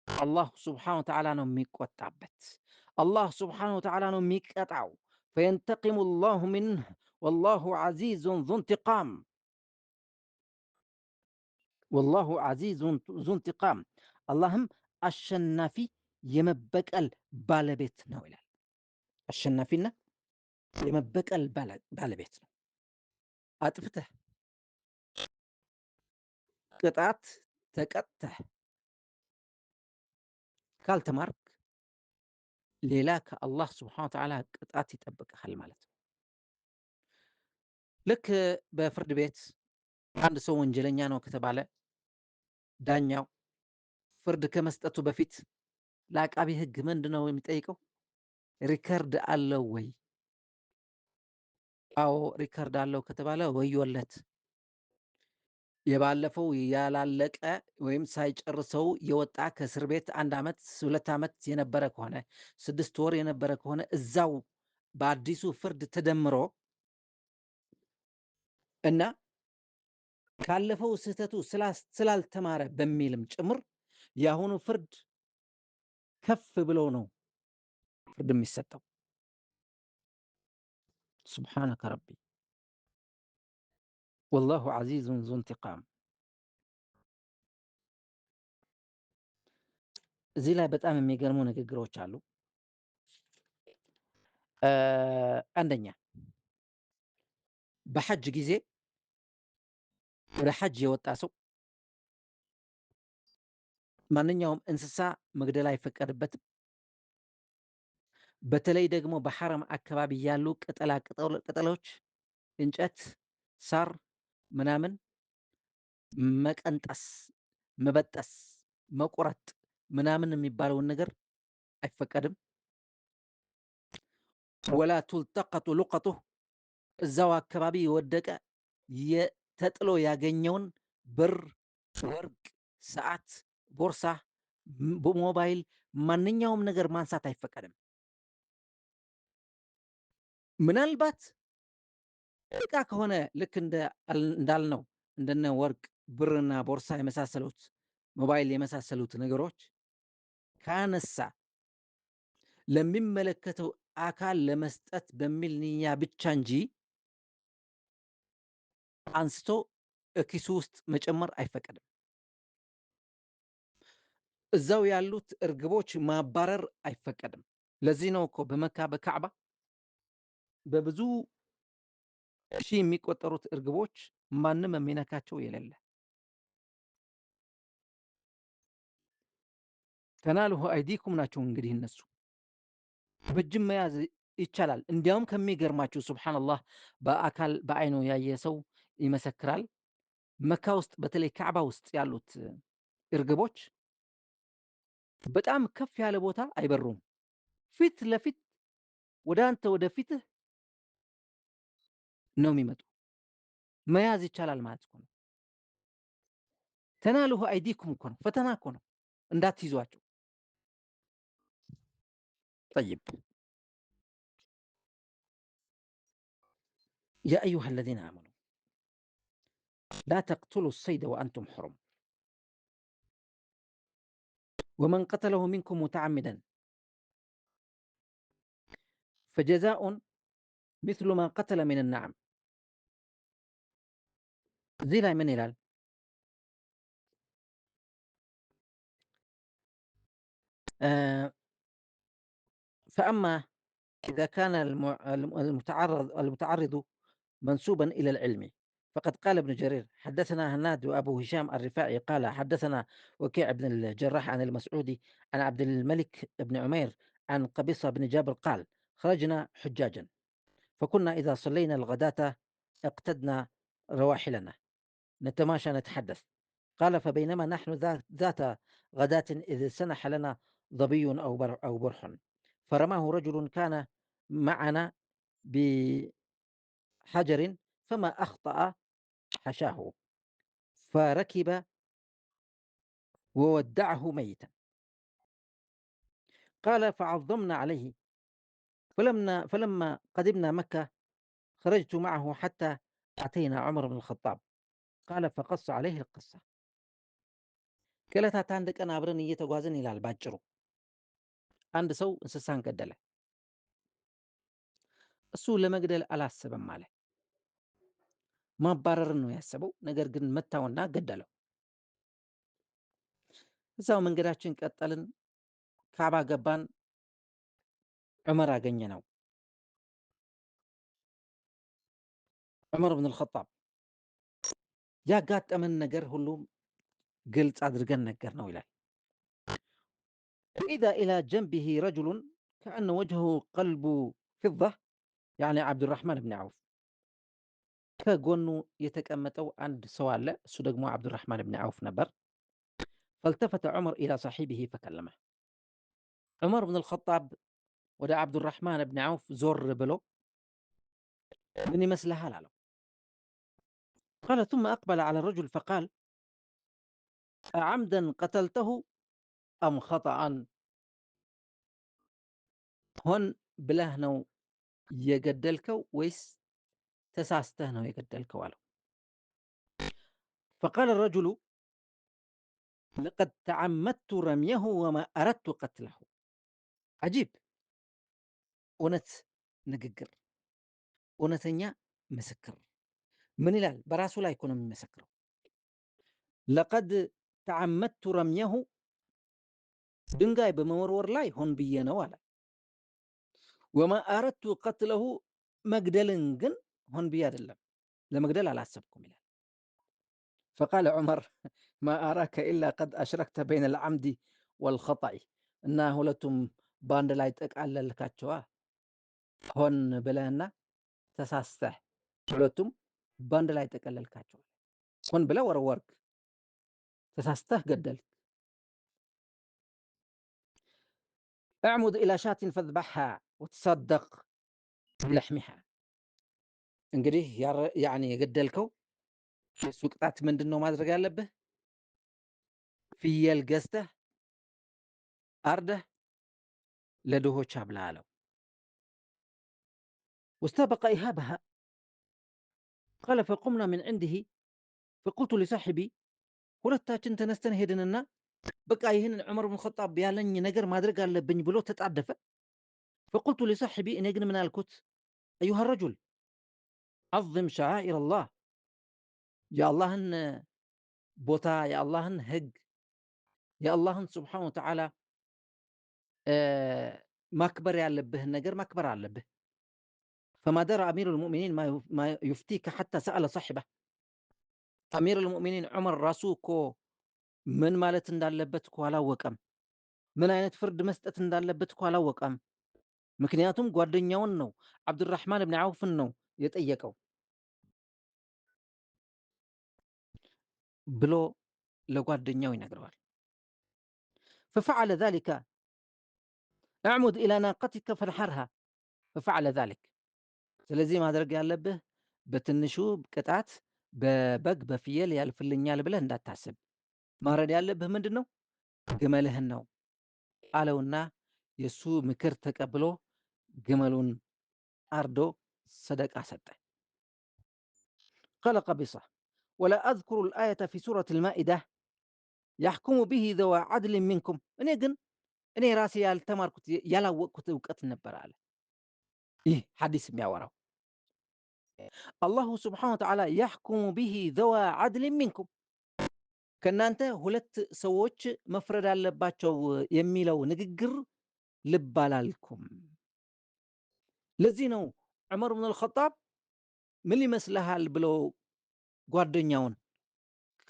አላህ ስብሓነ ወተዓላ ነው የሚቆጣበት። አላህ ስብሓነ ወተዓላ ነው የሚቀጣው። ፈየንተቂሙ ላሁ ምንህ ወላሁ ዐዚዙን ዙ እንቲቃም ወላሁ ዐዚዙን ዙ እንቲቃም አላህም አሸናፊ የመበቀል ባለቤት ነው ይላል። አሸናፊና የመበቀል ባለቤት ነው። አጥፍተህ ቅጣት ተቀጥተህ ካልተማርክ ሌላ ከአላህ ስብሓነ ወተዓላ ቅጣት ይጠብቅሃል ማለት ነው። ልክ በፍርድ ቤት አንድ ሰው ወንጀለኛ ነው ከተባለ ዳኛው ፍርድ ከመስጠቱ በፊት ለአቃቢ ሕግ ምንድን ነው የሚጠይቀው? ሪከርድ አለው ወይ? አዎ ሪከርድ አለው ከተባለ ወዮለት። የባለፈው ያላለቀ ወይም ሳይጨርሰው የወጣ ከእስር ቤት 1 ዓመት 2 ዓመት የነበረ ከሆነ 6 ወር የነበረ ከሆነ እዛው በአዲሱ ፍርድ ተደምሮ እና ካለፈው ስህተቱ ስላልተማረ በሚልም ጭምር የአሁኑ ፍርድ ከፍ ብሎ ነው ፍርድ የሚሰጠው። ሱብሓነከ ረቢ ወላሁ ዐዚዙን ዙ እንቲቃም። እዚህ ላይ በጣም የሚገርሙ ንግግሮች አሉ። አንደኛ በሐጅ ጊዜ ወደ ሐጅ የወጣ ሰው ማንኛውም እንስሳ መግደል አይፈቀድበትም። በተለይ ደግሞ በሐረም አካባቢ ያሉ ቅጠላ ቅጠሎች፣ እንጨት፣ ሳር ምናምን መቀንጠስ፣ መበጠስ፣ መቁረጥ ምናምን የሚባለውን ነገር አይፈቀድም። ወላ ቱልተቀጡ ሉቀቱ እዛው አካባቢ የወደቀ ተጥሎ ያገኘውን ብር፣ ወርቅ፣ ሰዓት፣ ቦርሳ፣ ሞባይል ማንኛውም ነገር ማንሳት አይፈቀድም። ምናልባት እቃ ከሆነ ልክ እንዳልነው እንደነ ወርቅ፣ ብርና ቦርሳ የመሳሰሉት ሞባይል የመሳሰሉት ነገሮች ካነሳ ለሚመለከተው አካል ለመስጠት በሚል ንያ ብቻ እንጂ አንስቶ ኪሱ ውስጥ መጨመር አይፈቀድም። እዛው ያሉት እርግቦች ማባረር አይፈቀድም። ለዚህ ነው እኮ በመካ በካዕባ በብዙ ሺህ የሚቆጠሩት እርግቦች ማንም የሚነካቸው የሌለ። ተናልሁ አይዲኩም ናቸው እንግዲህ እነሱ በእጅም መያዝ ይቻላል። እንዲያውም ከሚገርማችሁ ሱብሓነላህ በአካል በአይኑ ያየ ሰው ይመሰክራል። መካ ውስጥ በተለይ ካዕባ ውስጥ ያሉት እርግቦች በጣም ከፍ ያለ ቦታ አይበሩም። ፊት ለፊት ወደ አንተ ወደ ፊትህ ነው የሚመጡ። መያዝ ይቻላል ማለት እኮ ነው። ተናልሁ አይዲኩም እኮ ነው፣ ፈተና እኮ ነው፣ እንዳትይዟቸው። ጠይብ ያ አዩሃ አለዚነ አመኑ ላ ተቅቱሉ ሰይደ ወአንቱም ሑሩም ወመን ቀተለሁ ሚንኩም ሙተዓሚደን فجزاء مثل ما قتل من النعم. እዚህ ላይ ምን ይላል? فأما إذا كان المتعرض منسوبا إلى العلم، فقد قال ابن جرير: حدثنا هناد وأبو هشام الرفاعي قال حدثنا وكيع بن الجراح عن المسعودي عن عبد الملك بن عمير عن قبيصة بن جابر قال: خرجنا حجاجا، فكنا إذا صلينا الغداة اقتدنا رواحلنا نتماشى نتحدث. قال: فبينما نحن ذات غداة إذ سنح لنا ظبي أو برح، فرماه رجل كان معنا بحجر فما أخطأ حشاه، فركب وودعه ميتا. قال: فعظمنا عليه، فلما قدمنا مكة خرجت معه حتى أتينا عمر بن الخطاب. قال: فقص عليه القصة. ከዕለታት አንድ ቀን አብረን እየተጓዝን ይላል ባጭሩ፣ አንድ ሰው እንስሳን ገደለ። እሱ ለመግደል አላሰበም አለ። ማባረርን ነው ያሰበው። ነገር ግን መታውና ገደለው። እዛው መንገዳችን ቀጠልን። ካባ ገባን። ዑመር አገኘ ነው። ዑመር ብን አልኸጣብ ያጋጠመን ነገር ሁሉ ግልጽ አድርገን ነገር ነው ይላል። وإذا إلى جنبه رجل كأن وجهه قلب فضة، يعني عبد الرحمن بن عوف። ከጎኑ የተቀመጠው አንድ ሰው አለ። እሱ ደግሞ አብዱራህማን ብን ዐውፍ ነበር። فالتفت عمر إلى صاحبه فكلمه። ዑመር ብን አልኸጣብ ወደ አብዱራህማን ብን ዐውፍ ዞር ብሎ ምን ይመስልሃል አለው። قال: ثم أقبل على الرجل فقال: أعمدا قتلته أم خطأ؟ ሆን ብለህ ነው የገደልከው ወይስ ተሳስተህ ነው የገደልከው አለው። فقال الرجل: لقد تعمدت رميه وما أردت قتله። عجيب! እውነት ንግግር፣ እውነተኛ ምስክር። ምን ይላል? በራሱ ላይ እኮ ነው የሚመሰክረው። ለቀድ ተዓመድቱ ረምየሁ፣ ድንጋይ በመወርወር ላይ ሆን ብዬ ነው አለ። ወማ አረድቱ ቀትለሁ፣ መግደልን ግን ሆን ብዬ አይደለም፣ ለመግደል አላሰብኩም ይላል። ፈቃለ ዑመር: ማ አራከ ኢላ ቀድ አሽረክተ በይነ ልዓምዲ ወልኸጠኢ። እና ሁለቱም በአንድ ላይ ጠቃለልካቸዋ። ሆን ብለህና ተሳስተህ፣ ሁለቱም በአንድ ላይ ጠቀለልካቸው። ሆን ብለህ ወረወርክ፣ ተሳስተህ ገደልክ። اعمد إلى شاة فاذبحها وتصدق بلحمها። እንግዲህ ያኔ የገደልከው እሱ ቅጣት ምንድን ነው ማድረግ ያለብህ? ፍየል ገዝተህ አርደህ ለድሆች አብላ አለው። واستبق إهابها. قال: فقمنا من عنده فقلت لصاحبي، ሁለታችን ተነስተን ሄድንና በቃ ይህንን ዑመር ብን ኸጣብ ያለኝ ነገር ማድረግ አለብኝ ብሎ ተጣደፈ። فقلت لصاحبي፣ እኔ ግን ምን አልኩት? أيها الرجل عظم شعائر الله، የአላህን ቦታ፣ የአላህን ህግ፣ የአላህን ስብሓነ ወተዓላ ማክበር ያለብህን ነገር ማክበር አለብህ። فما درى أمير المؤمنين ما يفتيك حتى سأل صاحبه። أمير المؤمنين ዑመር ራሱ እኮ ምን ማለት እንዳለበት እኮ አላወቀም። ምን አይነት ፍርድ መስጠት እንዳለበት እኮ አላወቀም። ምክንያቱም ጓደኛውን ነው፣ አብዱራህማን ብን ዐውፍን ነው የጠየቀው ብሎ ለጓደኛው ይነግረዋል። ففعل ذلك اعمد إلى ناقتك فانحرها ففعل ذلك። ስለዚህ ማድረግ ያለብህ በትንሹ ቅጣት በበግ በፍየል ያልፍልኛል ብለህ እንዳታስብ፣ ማረድ ያለብህ ምንድን ነው? ግመልህን ነው አለውና የእሱ ምክር ተቀብሎ ግመሉን አርዶ ሰደቃ ሰጠ። قال قبيصة: ولا أذكر الآية في سورة المائدة يحكم به ذوى عدل منكم። እኔ ግን እኔ ራሴ ያልተማርኩት ያላወቅኩት እውቀት ነበር አለ። ይህ ሐዲስ የሚያወራው አላሁ ስብሓነ ወተዓላ ያሕኩሙ ቢሂ ዘዋ ዓድሊን ሚንኩም ከእናንተ ሁለት ሰዎች መፍረድ አለባቸው የሚለው ንግግር ልብ አላልኩም። ለዚህ ነው ዑመር ብን አልኸጣብ ምን ይመስልሃል ብሎ ጓደኛውን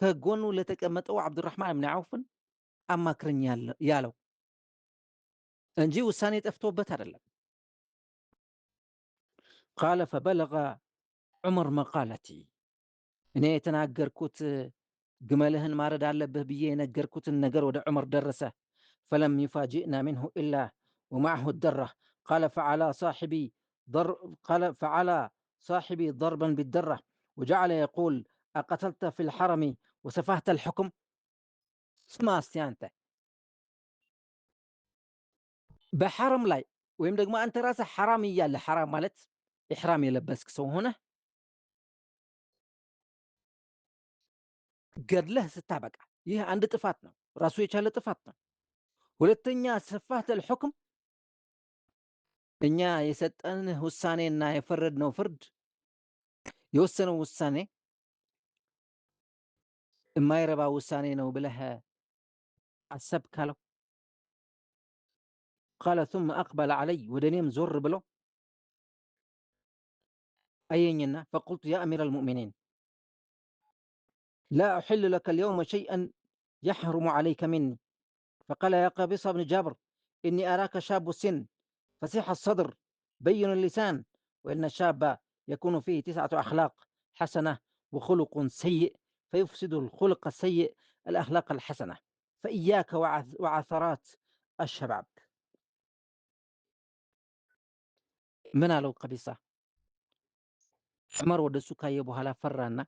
ከጎኑ ለተቀመጠው ዓብዱራሕማን ብን ዓውፍን አማክረኝ ያለው እንጂ ውሳኔ ጠፍቶበት አይደለም። ቃለ ፈበለገ ዑመር መቃለቲ እኔ የተናገርኩት ግመልህን ማረድ አለብህ ብዬ የነገርኩትን ነገር ወደ ዑመር ደረሰ። ፈለም ዩፋጅእና ምንሁ ኢላ ወማዕሁ ደራ ቃለ ፈዓላ ሳሒቢ ضርበን ቢደራ ወጀዓለ የቁል አቀተልተ ፊ ልሐረሚ ወሰፋህተ ልሕኩም። ስማ እስቲ አንተ በሐረም ላይ ወይም ደግሞ አንተ ራስህ ሐራም እያለ ሐራም ማለት ኢሕራም የለበስክ ሰው ሆነ ገድለህ ስታበቃ ይህ አንድ ጥፋት ነው፣ ራሱ የቻለ ጥፋት ነው። ሁለተኛ ሰፋህተል ሑክም እኛ የሰጠንህ ውሳኔና የፈረድነው ፍርድ የወሰነው ውሳኔ የማይረባ ውሳኔ ነው ብለህ አሰብ ካለው ቃለ ثم أقبل علي ወደ እኔም ዞር ብሎ አየኝና فقلت يا أمير المؤمنين لا أحل لك اليوم شيئا يحرم عليك مني فقال يا قبيصة بن جابر إني أراك شاب السن فسيح الصدر بين اللسان وإن الشاب يكون فيه 9 أخلاق حسنة وخلق سيء فيفسد الخلق السيء الأخلاق الحسنة فإياك وعثرات الشباب. من አለው ቀቢሳ ዑመር ወደሱ ካየ በኋላ ፈራና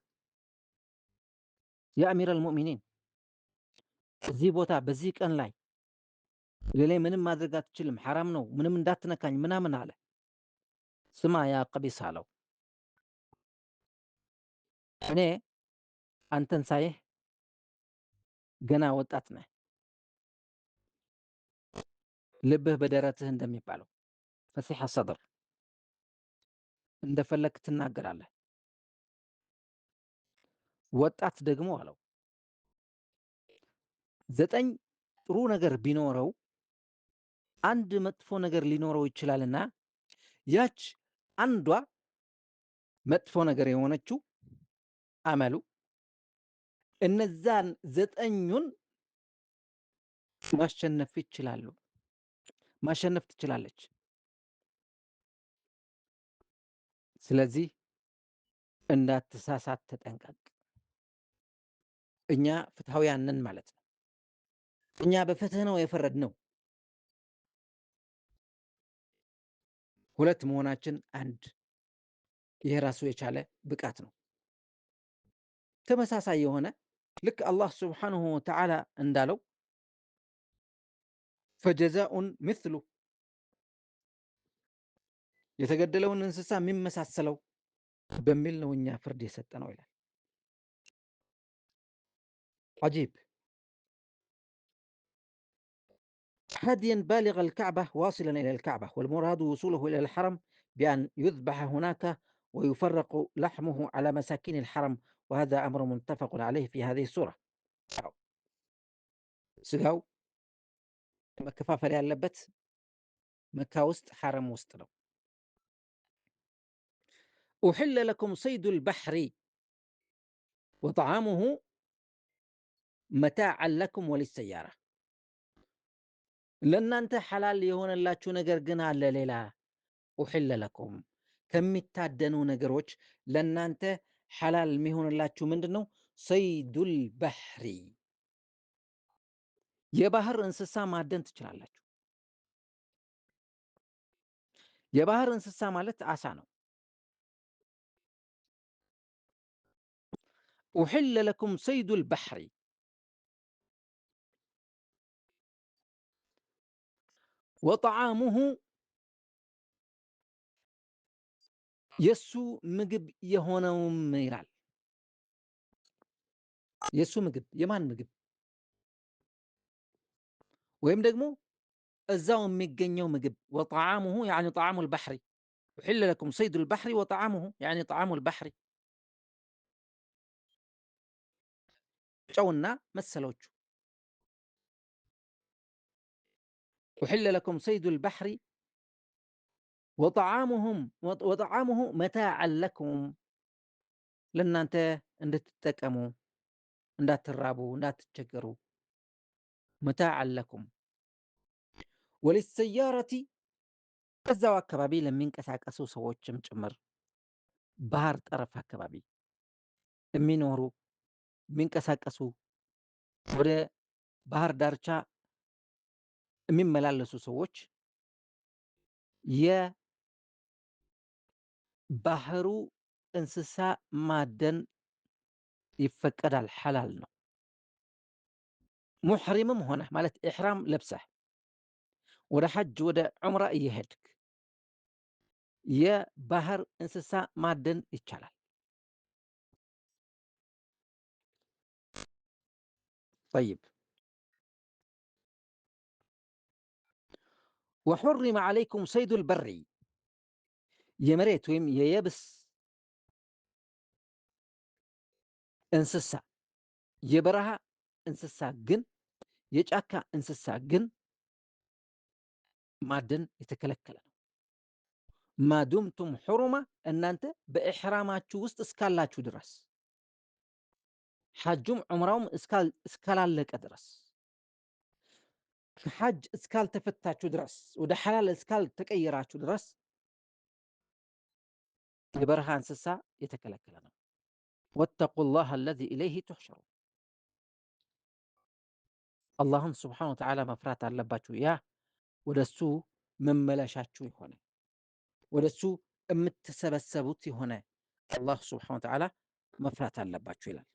የአሚር አልሙእሚኒን እዚህ ቦታ በዚህ ቀን ላይ ሌላ ምንም ማድረግ አትችልም፣ ሐራም ነው፣ ምንም እንዳትነካኝ ምናምን አለ። ስማ ያ ቀቢሳ አለው እኔ አንተን ሳይህ ገና ወጣት ነህ፣ ልብህ በደረትህ እንደሚባለው ፈሲሐ ሰድር እንደፈለክ ትናገራለህ። ወጣት ደግሞ አለው 9 ጥሩ ነገር ቢኖረው አንድ መጥፎ ነገር ሊኖረው ይችላልና ያች አንዷ መጥፎ ነገር የሆነችው አመሉ እነዛን 9ኙን ማሸነፍ ትችላለች። ስለዚህ እንዳትሳሳት ተጠንቀቅ። እኛ ፍትሐውያን ነን ማለት ነው። እኛ በፍትህ ነው የፈረድነው። ሁለት መሆናችን አንድ፣ ይሄ ራሱ የቻለ ብቃት ነው። ተመሳሳይ የሆነ ልክ አላህ ሱብሓነሁ ወተዓላ እንዳለው ፈጀዛኡን ምስሉ የተገደለውን እንስሳ የሚመሳሰለው በሚል ነው እኛ ፍርድ የሰጠነው ይላል። عجيب. هديا بالغ الكعبة واصلا إلى الكعبة والمراد وصوله إلى الحرم بأن يذبح هناك ويفرق لحمه على مساكين الحرم وهذا أمر متفق عليه في هذه السورة. ስጋው መከፋፈል ያለበት መካ ውስጥ ሐረም ውስጥ ነው። أحل لكم صيد البحر وطعامه متاعا لكم وللسيارة ለእናንተ ሐላል የሆነላችሁ ነገር ግን አለ ሌላ። أحل لكم ከሚታደኑ ነገሮች ለእናንተ ሐላል የሚሆንላችሁ ምንድን ነው? ሰይዱል ባህሪ የባህር እንስሳ ማደን ትችላላችሁ። የባህር እንስሳ ማለት አሳ ነው። أحل لكم صيد البحر وطعامه የሱ ምግብ የሆነውም ይላል። የሱ ምግብ የማን ምግብ? ወይም ደግሞ እዛው የሚገኘው ምግብ ወጣዓሙሁ ያኒ ጣዓሙ አልባሕሪ أحل لكم صيد البحر وطعامه يعني طعام البحر ጨውና መሰሎቹ أحل لكم صيد البحر وطعامه متاعا لكم ለእናንተ እንድትጠቀሙ እንዳትራቡ እንዳትቸገሩ متاعا لكم وللسيارة በዛው አካባቢ ለሚንቀሳቀሱ ሰዎችም ጭምር ባህር ጠረፍ አካባቢ የሚኖሩ የሚንቀሳቀሱ ወደ ባህር ዳርቻ የሚመላለሱ ሰዎች የባህሩ እንስሳ ማደን ይፈቀዳል፣ ሐላል ነው። ሙሕሪምም ሆነህ ማለት ኢሕራም ለብሰህ ወደ ሐጅ ወደ ዑምራ እየሄድክ የባህር እንስሳ ማደን ይቻላል። طيب وحرم عليكم صيد البر የመሬት ወይም የየብስ እንስሳ የበረሃ እንስሳ ግን የጫካ እንስሳ ግን ማደን የተከለከለ ነው። ማዱምቱም ሑሩማ እናንተ በኢሕራማችሁ ውስጥ እስካላችሁ ድረስ ሐጁም ዑምራውም እስካላለቀ ድረስ ከሐጅ እስካልተፈታችሁ ድረስ ወደ ሐላል እስካልተቀየራችሁ ድረስ የበረሃ እንስሳ የተከለከለ ነው። ወተቁላህ አለዚ ኢለይህ ትሕሸሩን አላህን ስብሓነ ወተዓላ መፍራት አለባችሁ። ያ ወደሱ መመለሻችሁ የሆነ ወደሱ የምትሰበሰቡት የሆነ አላህ ስብሓነ ወተዓላ መፍራት አለባችሁ ይላል።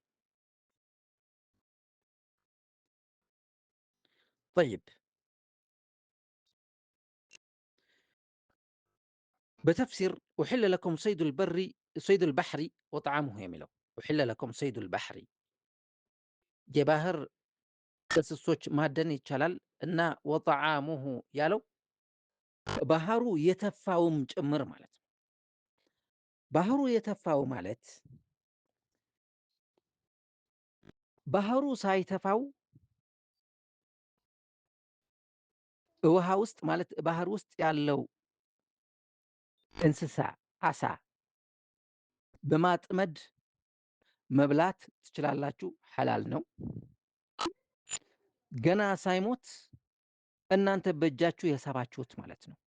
طيب በተፍሲር أحل لكم صيد البحر وطعامه የሚለው أحل لكم صيد البحر የባህር እንስሶች ማደን ይቻላል እና ወጠዓሙሁ ያለው ባህሩ የተፋውም ጭምር ማለት ነው። ባህሩ የተፋው ማለት ባህሩ ሳይተፋው ውሃ ውስጥ ማለት ባህር ውስጥ ያለው እንስሳ አሳ በማጥመድ መብላት ትችላላችሁ፣ ሐላል ነው። ገና ሳይሞት እናንተ በእጃችሁ የሳባችሁት ማለት ነው።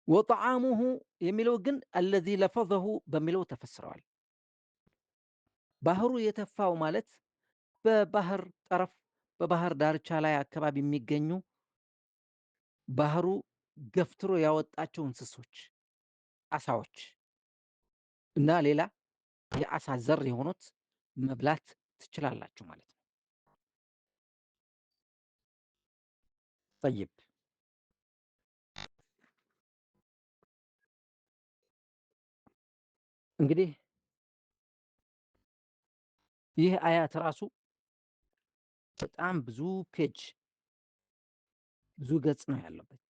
ወጠዓሙሁ የሚለው ግን አለዚ ለፈዘሁ በሚለው ተፈስረዋል። ባህሩ የተፋው ማለት በባህር ጠረፍ በባህር ዳርቻ ላይ አካባቢ የሚገኙ ባህሩ ገፍትሮ ያወጣቸው እንስሶች አሳዎች እና ሌላ የአሳ ዘር የሆኑት መብላት ትችላላችሁ ማለት ነው። طيب እንግዲህ ይህ አያት ራሱ በጣም ብዙ ፔጅ ብዙ ገጽ ነው ያለበት።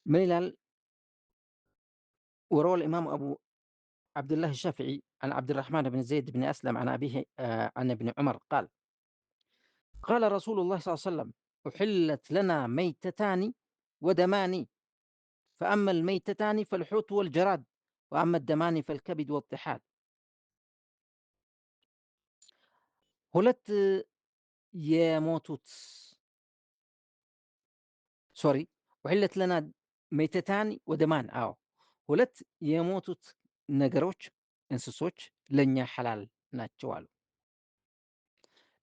ምን ይላል? وروى الإمام أبو عبد الله الشافعي عن عبد الرحمن بن زيد بن أسلم عن أبيه عن ابن عمر قال رسول الله صلى الله عليه وسلم أحلت لنا ميتتان ودمان فأما الميتتان فالحوت والجراد وأما الدمان فالكبد والطحال ሁለት የሞቱት ሶሪ وحلت لنا ميتتان ودمان ሁለት የሞቱት ነገሮች እንስሶች ለኛ ሐላል ናቸው አሉ።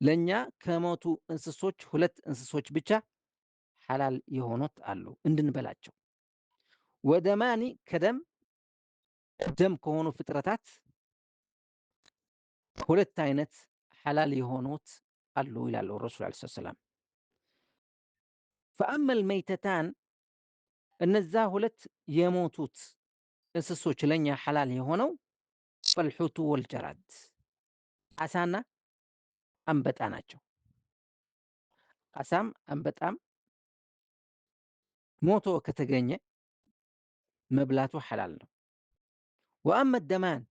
ለኛ ከሞቱ እንስሶች ሁለት እንስሶች ብቻ ሐላል የሆኑት አሉ እንድንበላቸው። ወደማኒ ከደም ከሆኑ ፍጥረታት ሁለት አይነት ሐላል የሆኑት አሉ ይላሉ ረሱል ዓለይሂ ሰላም። ፈአመል መይተታን እነዛ ሁለት የሞቱት እንስሶች ለኛ ሐላል የሆነው ፈልሑቱ ወልጀራድ አሳና አንበጣ ናቸው። አሳም አንበጣም ሞቶ ከተገኘ መብላቱ ሐላል ነው። ወአመ ደማን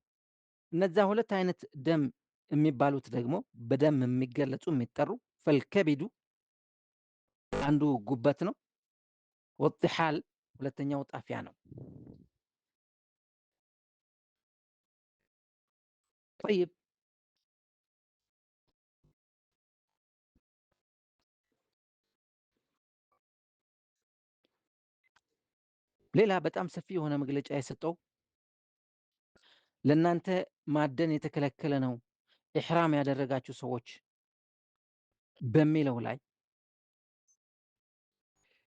እነዛ ሁለት አይነት ደም የሚባሉት ደግሞ በደም የሚገለጹ የሚጠሩ ፈልከቢዱ አንዱ ጉበት ነው። ወጥሓል ሁለተኛው ጣፊያ ነው። ጠይብ ሌላ በጣም ሰፊ የሆነ መግለጫ የሰጠው ለእናንተ ማደን የተከለከለ ነው ኢሕራም ያደረጋችሁ ሰዎች በሚለው ላይ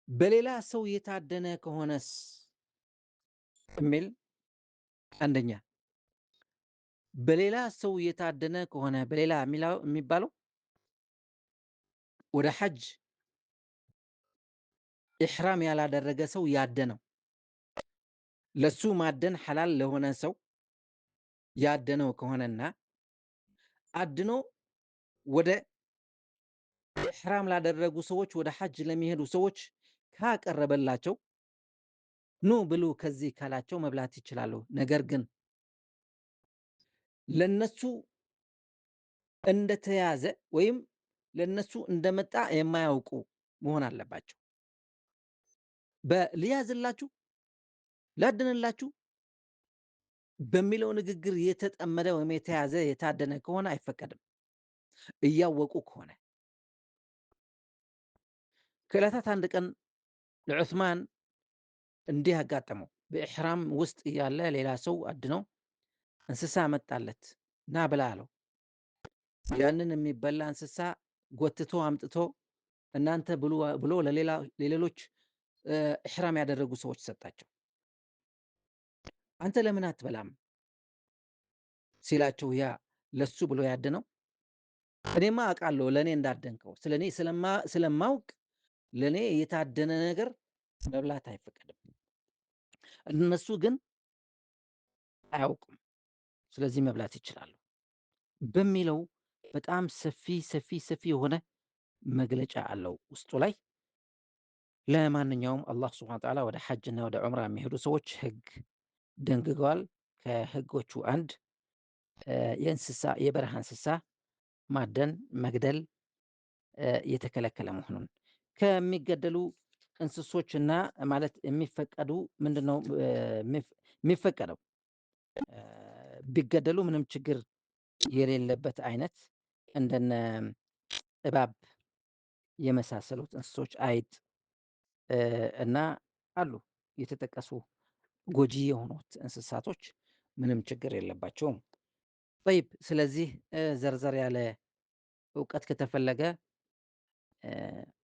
በሌላ ሰው የታደነ ከሆነስ የሚል አንደኛ በሌላ ሰው የታደነ ከሆነ በሌላ የሚባለው ወደ ሐጅ ኢሕራም ያላደረገ ሰው ያደነው ለሱ ማደን ሐላል ለሆነ ሰው ያደነው ከሆነና አድኖ ወደ ኢሕራም ላደረጉ ሰዎች ወደ ሐጅ ለሚሄዱ ሰዎች ካቀረበላቸው ኑ ብሉ ከዚህ ካላቸው መብላት ይችላሉ። ነገር ግን ለነሱ እንደተያዘ ወይም ለነሱ እንደመጣ የማያውቁ መሆን አለባቸው። በልያዝላችሁ ላድንላችሁ በሚለው ንግግር የተጠመደ ወይም የተያዘ የታደነ ከሆነ አይፈቀድም። እያወቁ ከሆነ ከዕለታት አንድ ቀን ለዑስማን እንዲህ አጋጠመው። በኢሕራም ውስጥ እያለ ሌላ ሰው አድነው እንስሳ መጣለት ና ብላ አለው። ያንን የሚበላ እንስሳ ጎትቶ አምጥቶ እናንተ ብሎ ለሌሎች ኢሕራም ያደረጉ ሰዎች ሰጣቸው። አንተ ለምን አትበላም ሲላቸው ያ ለሱ ብሎ ያድነው እኔማ አውቃለሁ ለእኔ እንዳደንከው ስለኔ ስለማውቅ ለእኔ የታደነ ነገር መብላት አይፈቀድም። እነሱ ግን አያውቁም፣ ስለዚህ መብላት ይችላሉ በሚለው በጣም ሰፊ የሆነ መግለጫ አለው ውስጡ ላይ። ለማንኛውም አላህ ሱብሓነሁ ወተዓላ ወደ ሐጅና ወደ ዑምራ የሚሄዱ ሰዎች ህግ ደንግገዋል። ከህጎቹ አንድ የበረሃ እንስሳ ማደን መግደል የተከለከለ መሆኑን ከሚገደሉ እንስሶችና ማለት የሚፈቀዱ ምንድነው የሚፈቀደው ቢገደሉ ምንም ችግር የሌለበት አይነት እንደነ እባብ የመሳሰሉት እንስሶች አይጥ እና አሉ የተጠቀሱ ጎጂ የሆኑት እንስሳቶች ምንም ችግር የለባቸውም። ጠይብ ስለዚህ ዘርዘር ያለ እውቀት ከተፈለገ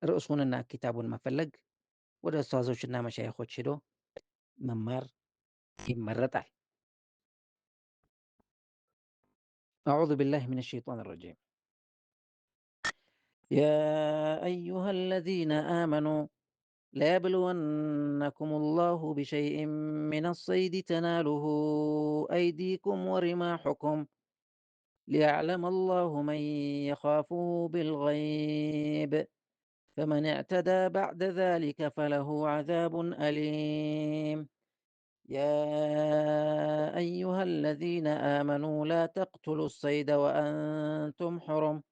ርዕሱንና ኪታቡን መፈለግ ወደ ኡስታዞችና መሻይኾች ሄዶ መማር ይመረጣል። አዑዙ ቢላሂ ሚነ ሸይጧን ረጂም يا أيها الذين آمنوا ليبلونكم الله بشيء من الصيد تناله أيديكم ورماحكم ليعلم الله من يخافه بالغيب فمن اعتدى بعد ذلك فله عذاب أليم يا أيها الذين آمنوا لا تقتلوا الصيد وأنتم حرم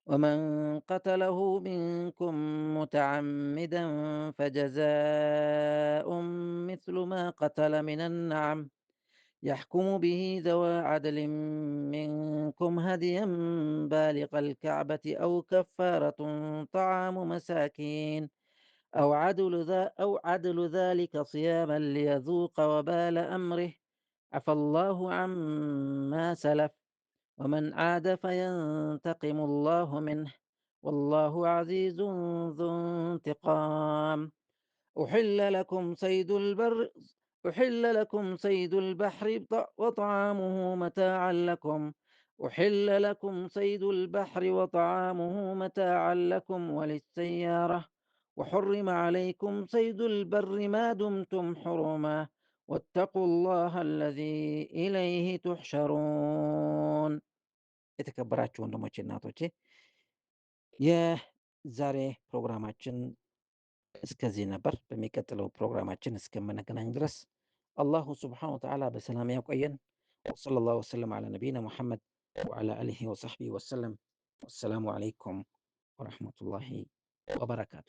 ومن قتله منكم متعمدا فجزاء مثل ما قتل من النعم يحكم به ذوى عدل منكم هديا بالغ الكعبة أو كفارة طعام مساكين أو عدل ذلك صياما ليذوق وبال أمره عفى الله عما سلف ومن عاد فينتقم الله منه والله عزيز ذو انتقام أحل لكم صيد البحر وطعامه متاعا لكم وللسيارة وحرم عليكم صيد البر ما دمتم حرما واتقوا الله الذي إليه تحشرون የተከበራችሁ ወንድሞቼ እናቶቼ የዛሬ ፕሮግራማችን እስከዚህ ነበር። በሚቀጥለው ፕሮግራማችን እስከምንገናኝ ድረስ አላሁ ስብሓነሁ ወተዓላ በሰላም ያቆየን። ወሰለላሁ ወሰለም ዓላ ነቢይና ሙሐመድ ወዓላ አሊሂ ወሰሕቢሂ ወሰለም። ወሰላሙ ዓለይኩም ወረሕመቱላሂ ወበረካቱ።